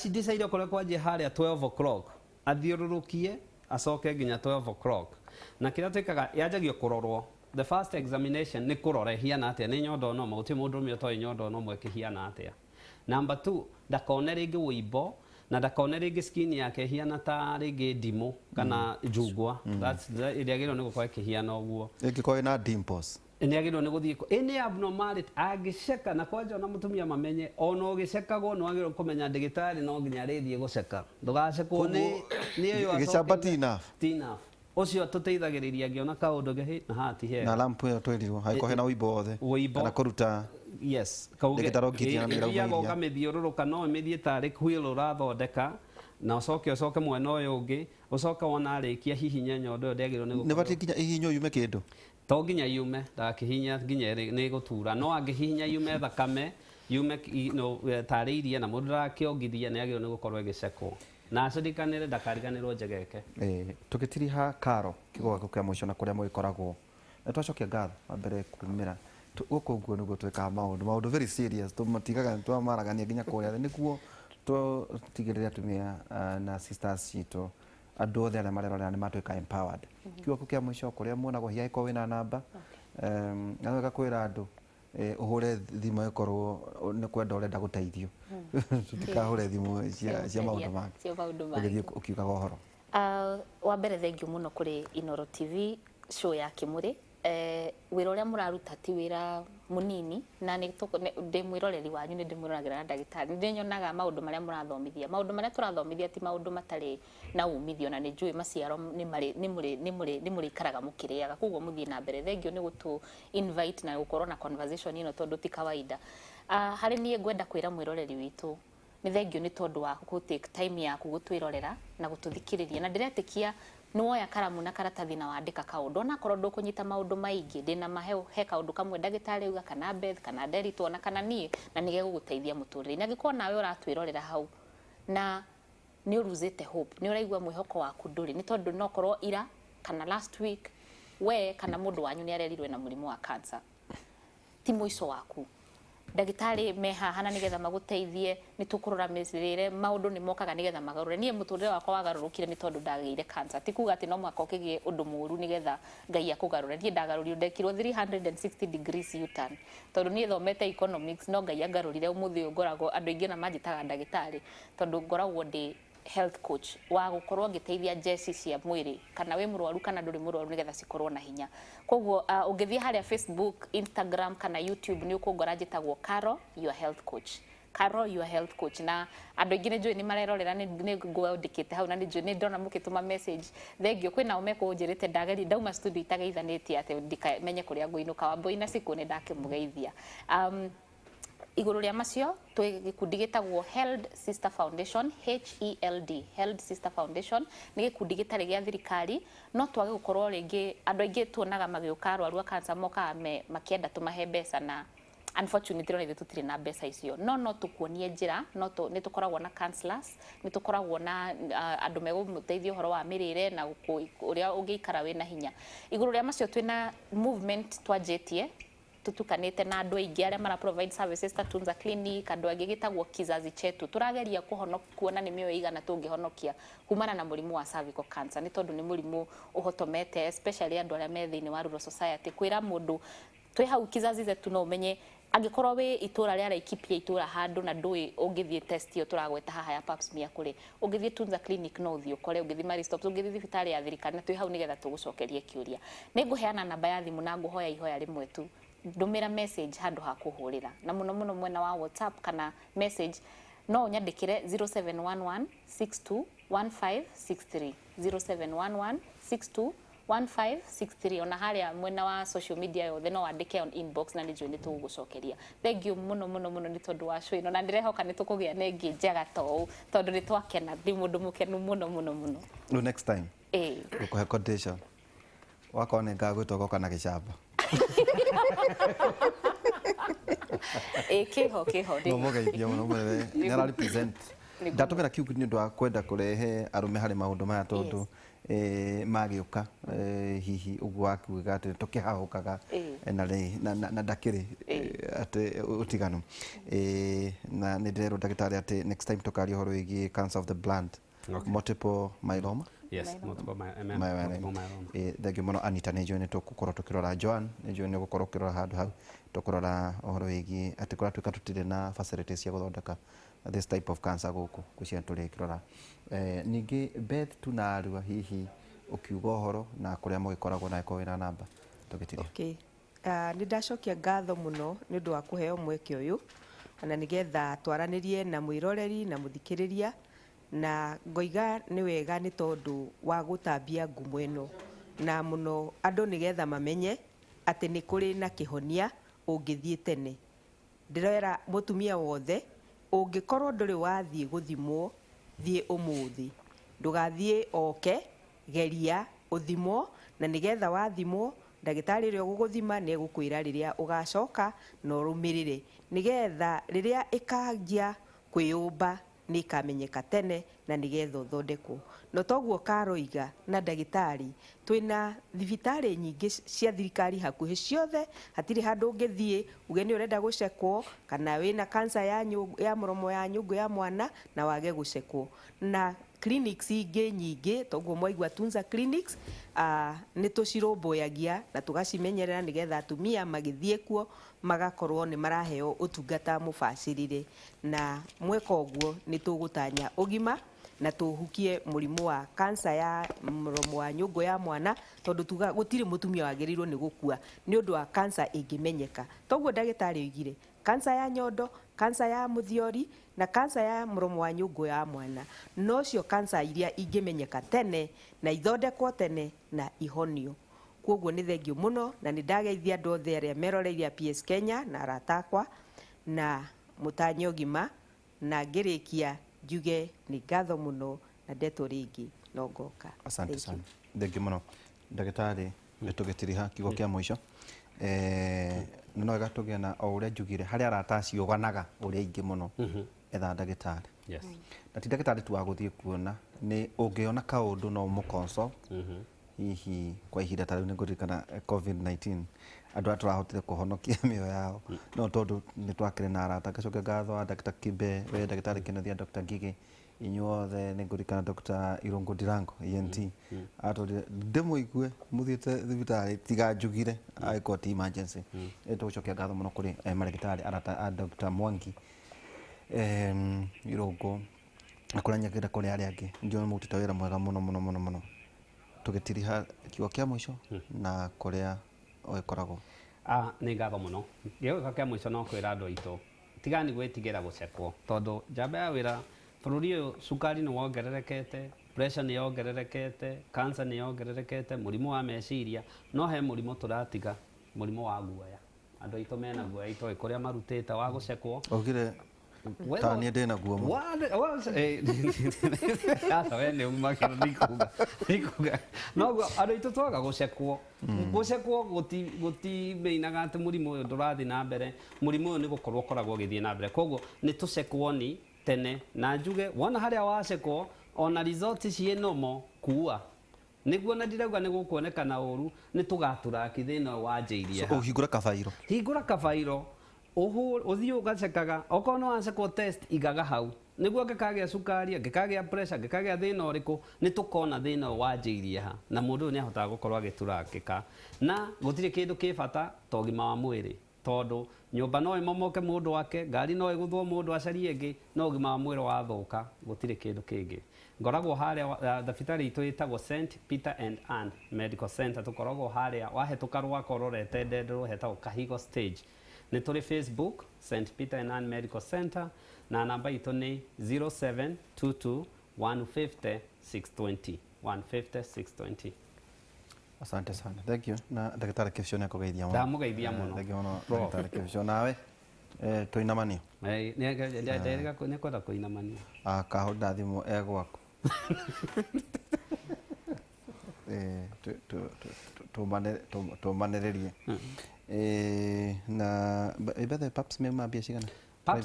[SPEAKER 2] decide kũrĩa kwanjia harĩa 12 o'clock, athiũrũrũkie acoke nginya 12 o'clock, na kĩrĩa twĩkaga yanjagio kũrorwo. The first examination nĩ kũrora ĩhiana atĩa, nĩ nyondo nomwe, gũtirĩ mũndũrũme ũtoĩ nyondo nomwe ĩkĩhiana atĩa. Number 2, ndakone rĩngĩ wũimbo, na ndakone rĩngĩ skin yake ĩhiana ta rĩngĩ ndimũ kana njungwa, that's ĩrĩa agĩrĩirwo nĩ gũkorwo ĩkĩhiana ũguo.
[SPEAKER 1] Ĩngĩkorwo ĩna dimples,
[SPEAKER 2] nĩ agĩrĩirwo nĩ gũthiĩ any abnormality angĩceka, na kwanja ona mũtumia mamenye, ona ũgĩcekagwo nĩ wagĩrĩirwo kũmenya ndagĩtarĩ no nginya arĩthiĩ gũceka, ndũgacekwo nĩ ũyũ
[SPEAKER 1] gĩcamba ti enough,
[SPEAKER 2] ũcio tũteithagĩrĩria ngĩona kaũndũ gĩ na haha ti hega,
[SPEAKER 1] na lampu ĩyo twerirwo haiko hena wĩimbo wothe kana kũruta.
[SPEAKER 2] Yes,
[SPEAKER 1] ũthiaga
[SPEAKER 2] ũkamĩthiũrũrũka, no ĩmĩthiĩ tarĩ wheel ũrathondeka, na ũcoke mwena ũyũ ũngĩ, ũcoke wona arĩkia hihinya nyondo ĩyo ndĩagĩrĩirwo nĩ
[SPEAKER 1] gũkorwo. Nĩbatiĩ nginya ihinywo yume kĩndũ?
[SPEAKER 2] To nginya yume, ndakĩhinya nginya nĩ gũtura, no angĩhihinya yume thakame, yume tarĩ iria na mũndũ ndarakĩongithia, nĩ agĩrĩirwo nĩ gũkorwo ĩgĩcekwo na acirikanĩre, ndakariganĩrwo njegeke.
[SPEAKER 1] Tũgĩtiriha Karo kĩgogo gĩkũ kĩa mũico na kũrĩa mũgĩkoragwo, twacokia ngatho wa mbere kumĩra gũkũ ũguo nĩguo twĩkaga maũndũ very serious, tũmatigaga twamaragania nginya kũrĩa thĩ, nĩguo tũtigĩrĩre atumia na sisters citũ, andũ othe arĩa marerorera nĩ matuĩka empowered. Kiugo kĩa mũico kũrĩa muonagwo hihi angĩkorwo wĩna namba, na wega kwĩra andũ ũhũre thimũ ĩkorwo nĩ kwenda ũrenda gũteithio, tũtikahũre thimũ cia maũndũ mangĩ ũkiugaga ũhoro.
[SPEAKER 3] Wa mbere thengiũ mũno kũrĩ Inooro TV show ya Kĩmũrĩ, wira uria muraruta ti wira munini na ndi mwiroreri wanyu ndi mwiroragera na ndagitari ndi nyonaga maundu maria murathomithia ti maundu matari na umithio na ni njui maciaro ni muri karaga mukiriaga koguo muthie na mbere thengio ni gutu invite na gukorwo na conversation ino tondu ti kawaida hari nie ngwenda kwira mwiroreri witu ni thengio ni tondu wa ku take time yaku gutwirorera na gututhikiriria na ndiretikia nuoya karamu na karatathi na wandika kaundu ona korwo ndukunyita maundu maingi ndina maheo he kaundu kamwe ndagitari uga kana Beth kana Derito ona kana nie na nige guguteithia muturire na giko nawe uratwirorera hau na ni uruzite hope ni uraigwa mwihoko waku nduri ni tondu no korwo ira kana last week we kana mundu wanyu ni arerirwe na murimu wa cancer ti muico waku ndagitari meha hana nigetha maguteithie ni tukurora mecirire maundu ni mokaga nigetha magarure nie muturire wakwa wagarurukire ni tondu ndageire cancer ti kuga ati no mwaka ukigie undu muru nigetha ngai akugarure nie ndagarurio ndekirwo 360 degrees U-turn tondu nie thomete economics no ngai agarurire umuthi ngoragwo andu ingi na manjitaga ndagitari tondu ngoragwo ndi health coach wa gukorwo ngiteithia jesi cia mwiri kana we murwaru kana nduri murwaru nigetha cikorwo na hinya koguo ungithie haria Facebook Instagram kana YouTube ni ukungora njitagwo Carol your health coach Carol your health coach na andu ingi ni njui ni marerorera ni ngwandikite hau na ni njui ni ndona mukituma message thengio kwina umeko njirite ndageri ndauma studio itageithanitie ati ndikamenye kuria nguinuka wamboi na siku ni ndakimugeithia iguru ria macio twi gikundi gitagwo Held Sister Foundation Held Sister Foundation ni gikundi gitari gia thirikari no twage gukorwo ringi andu aingi tuonaga magiuka arwaru a cancer moka makienda tumahe mbeca na unfortunately no tutire na mbeca icio no tukuonie njira ni tukoragwo na counselors ni tukoragwo na andu megumuteithia horo wa mirire na uria ungiikara wina hinya iguru ria macio twina movement twanjitie tutukanite na andu aingi aria mara provide services ta Tunza Clinic andu angi gitagwo kizazi chetu turageria kuona ni mioyo igana tungihonokia kumana na murimu wa cervical cancer ni tondu ni murimu uhotomete especially andu aria me thiini wa rural society kwira mundu twi hau kizazi zetu no umenye angikorwo we itura ria Laikipia itura handu na ndui ungithie test iyo turagweta haha ya pap smear kuri ungithie Tunza Clinic no uthio kore ungithie Maristops ungithie thibitari ya thirikari na twi hau nigetha tugucokerie kiuria ni nguheana namba ya thimu na nguhoya ihoya rimwe tu ndumira message handu ha kuhurira na muno mwena wa WhatsApp kana message no nyandikire 0711621563 0711621563 ona haria mwena wa social media yothe no wandike on inbox na nijui ni tugucokeria thank you muno ni tondu wa show ino na ndirehoka ni tukugia nengi njega tondu ni twakena ndi mundu mukenu muno
[SPEAKER 1] no next time ukuhe condition wakone ngagwitwa kana gicamba
[SPEAKER 3] kiho
[SPEAKER 1] no mugeithia muno mwe nyara represent ndatumira kiugo ni ndu kwenda kurehe arume hari maundu maya tondu magiuka hihi uguo akuga ati tukihahukaga na ndakiri ati utiganu na ni ndero ndagitari ati next time tukaria horo igi cancer of the blood multiple myeloma
[SPEAKER 2] yes multiple myeloma
[SPEAKER 1] thengio muno Anita ni njui ni tugukorwo tukirora Joan ni njui ni gukorwo ukirora handu hau tukurora uhoro wigi ati kura twika tutire na facilities cia guthondeka this type of cancer guku kucia turi kirora ningi Beth tunarua hihi ukiuga uhoro na kuria mugikoragwo na iko wina namba tugitiria
[SPEAKER 4] okay ni ndacokia ngatho muno ni ndu wa kuheo mweke uyu na nigetha twaranirie na mwiroreri na muthikiriria na ngoiga ni wega ni tondu wa gutambia ngumo ino na muno andu nigetha mamenye ati ni kuri na kihonia ungithie tene ndirera mutumia wothe ungikorwo nduri wathie guthimwo thie umuthi ndugathie oke geria uthimwo na nigetha wathimwo ndagitari ri guguthima ni egukwira riria ugacoka no rumirire nigetha riria ikanjia kwiyumba ni kamenyeka tene na nigetha uthondekwo no toguo karoiga na ndagitari twina thibitari nyingi cia thirikari hakuhi ciothe hatiri handu ungithie ugeni urenda gucekwo kana wina cancer ya muromo ya nyungu ya mwana na wage gucekwo na clinics ingi nyingi toguo mwaigua Tunza Clinics ni tucirumbuyagia na tugacimenyerera nigetha atumia magithie kuo magakorwo ni maraheo utungata mubacirire na mweka uguo ni tugutanya ugima na tuhukie murimu wa kansa ya muromo wa nyungu ya mwana tondu tuga gutire mutumia wagirirwo ni gukua ni undu wa kansa ingimenyeka. Toguo ndagitari oigire kansa ya nyondo, kansa ya muthiori na kansa ya muromo wa nyungu ya mwana no cio kansa iria ingimenyeka tene na ithondekwo tene na ihonio. Koguo ni thengio muno na ni ndageithia andu othe aria meroreirie PS Kenya na aratakwa na mutanya ũgima na ngĩrĩkia njuge nĩ ngatho mũno na ndetwo rĩngĩ no ngoka.
[SPEAKER 1] Asante sana. Thengio mũno ndagĩtarĩ nĩtũgĩtiriha kiugo kĩa mũico no wega tũgĩe na o ũrĩa njugire harĩa arata ciũganaga ũrĩa ingĩ mũno etha ndagĩtarĩ.
[SPEAKER 2] Yes.
[SPEAKER 1] Na ti ndagĩtarĩ tu wa gũthiĩ kuona nĩ ũngĩona kaũndũ no mũconsult hihi kwa ihinda ta rĩu nĩngũririkana COVID-19 andũ arĩa tũrahotire kũhonokia mĩoyo yao no tondũ nĩ twakĩrĩ na arata ngacokia ngatho Dr. Kibe, we ndagĩtarĩ Kĩnũthia, Dr. Ngigĩ, inyuothe nĩngũririkana Dr. Irungu Ndirango ENT atũrire ndĩmũigue mũthiĩte thibitarĩ tiga njugire agĩkorwo ti emergency. Tũgũcokia ngatho mũno kũrĩ marĩgĩtarĩ arata a Dr. Mwangi Irungu na kũrĩa nyakĩrĩra kũrĩ arĩa angĩ ndio mũrutĩte wĩra mwega mũno mũno mũno mũno. Tũgĩtiriha kiugo kĩa mũico na kũrĩa ũgĩkoragwo.
[SPEAKER 2] Nĩ ngatho mũno. Gĩugo kĩa mũico no kwĩra andũ aitũ tigani gwĩtigĩra gũcekwo tondũ njamba ya wĩra bũrũri ũyũ cukari nĩ wongererekete, pressure nĩ yongererekete, cancer nĩ yongererekete, mũrimũ wa meciria no he mũrimũ tũratiga, mũrimũ wa guoya. Andũ aitũ mena guoya itoĩ kũrĩa marutĩte wa gũcekwo.
[SPEAKER 1] Ogire ta niĩ ndĩ naguo mũno.
[SPEAKER 2] Sasa we nĩ umagira nikuga no andũ aitũ twaga gũcekwo. Gũcekwo gũtimeinaga atĩ mũrimũ ũyũ ndũrathiĩ na mbere, mũrimũ ũyũ nĩ gũkorwo ũkoragwo ũgĩthiĩ na mbere, koguo nĩ tũcekwo ni tene na njuge wona harĩa wacekwo ona result ciĩ nomo kuua niguo na ndirauga nĩ gũkuonekana ũru nĩ tũgaturaki thĩna wanjĩirie
[SPEAKER 1] ha. Hingũra kabairo.
[SPEAKER 2] Hingũra kabairo ũthiĩ ũgacekaga okorwo nĩ wacekwo test igaga hau niguo angĩkagĩa cukari, angĩkagĩa pressure, angĩkagĩa thĩna ũrĩkũ nĩ tũkona thĩna wanjĩirie ha na mũndũ ũyũ nĩ ahotaga gũkorwo agĩturakĩka na gũtirĩ kĩndũ kĩ bata ta ũgima wa mwĩrĩ tondu nyumba no ĩmomoke mũndũ wake, ngari no ĩgũthwo mũndũ acarie ĩngĩ no ũgima wa mwĩrĩ wathũka gũtirĩ kĩndũ kĩngĩ. Ngoragwo harĩa thibitarĩ itũ ĩtagwo St Peter and Ann Medical Center, tũkoragwo harĩa wahetũka rwako rorete ndenderũ hetagwo Kahigo Stage. Nĩ tũrĩ Facebook St Peter and Ann Medical Center na namba itũ nĩ 0722 150 620 150 620.
[SPEAKER 1] Asante sana. Thank you. Na ndagĩtarĩ Kĩbico nĩ akũgeithia mũno.
[SPEAKER 2] Ndamugeithia mũno.
[SPEAKER 1] Thank you mũno ndagĩtarĩ Kĩbico. Nawe tũinamanio.
[SPEAKER 2] Nĩ kwenda kũinamanio.
[SPEAKER 1] Kahũnda thimũ egwaku. Tũmanĩrĩrie. Na ibethe pap smear mambia cigana?
[SPEAKER 2] Pap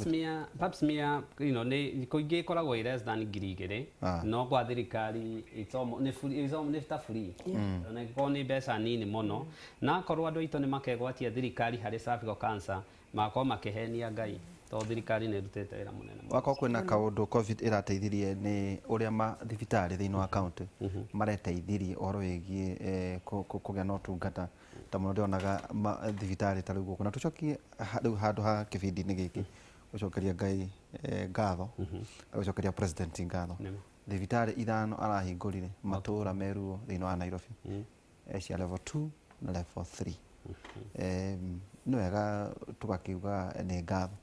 [SPEAKER 2] smear nĩ kũingĩ ĩkoragwo ĩ less than 2,000 no gwa thirikari nĩ ta free na ĩkorwo nĩ mbeca nini mũno na akorwo andũ aitũ nĩ makegwatia thirikari harĩ cervical cancer magakorwo makĩhenia Ngai tondũ thirikari nĩ ĩrutĩte wĩra mũnene mũno.
[SPEAKER 1] Wakorwo kwĩna kaũndũ COVID ĩrateithirie nĩ ũrĩa mathibitarĩ thĩinĩ wa kaunti mareteithirie ũhoro wĩgiĩ kũgĩa na ũtungata ta mũno ndĩonaga thibitarĩ ta rĩu gũkũ na tũcokie rĩu handũ ha kĩbindi-inĩ gĩkĩ gũcokeria Ngai ngatho gũcokeria president ngatho. Thibitarĩ 5 arahingũrire matũũra meruo thĩinĩ wa Nairobi cia level 2 na level 3. Nĩ wega tũgakiuga nĩ ngatho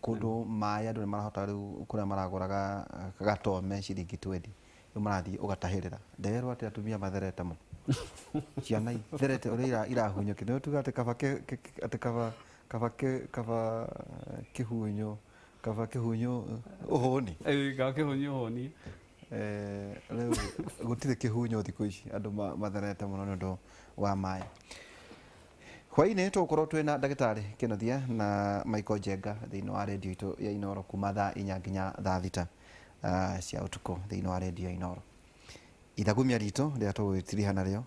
[SPEAKER 1] kũndũ maĩ andũ nĩ marahota rĩu kũrĩa maragũraga gatome ciringi 20 rĩu marathiĩ ũgatahĩrĩra nderwo atĩ atumia matherete mũno ciana itherete ũrĩa irahunyũka nĩ tuga atĩ kaba kĩhunyũ ũhũni rĩu gũtirĩ kĩhunyũ thikũ ici andũ matherete mũno nĩ ũndũ wa maĩ. Hwainĩ tũgũkorwo twĩna ndagĩtarĩ Kĩnũthia na Michael Njenga thĩinĩ wa redio itũ ya Inooro kuma thaa 4 nginya thaa 6 cia ũtukũ thĩinĩ wa redio ya Inooro. Ithagumia ritũ rĩrĩa tũgwĩtiriha narĩo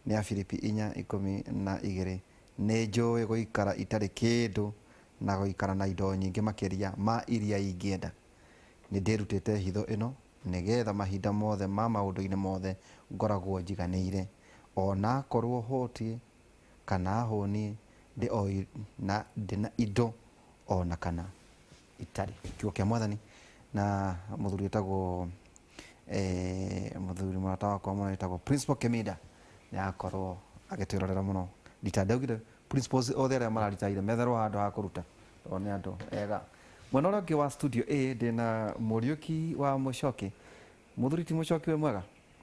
[SPEAKER 1] nĩ a Filipi 4:12 nĩ njũĩ gũikara itarĩ kĩndũ na gũikara na indo nyingĩ makĩria ma iria ingĩenda. Nĩ ndĩrutĩte hitho ĩno nĩgetha mahinda mothe ma maũndũ-inĩ mothe ngoragwo njiganĩire ona korwo hũtiĩ kana hũni ndĩ na indo ona kana itarĩ. Kiugo kĩa Mwathani na mũthuri wĩtagwo muthuri murata wakwa muno witagwo Principal Kemida ni akorwo agitwirorera muno rita ndaugire principals othe aria mararitaire metherwo handu ha kuruta one andu ega mwena uria ungi wa studio A ndina Muriuki wa Muchoki muthuri ti Muchoki we mwega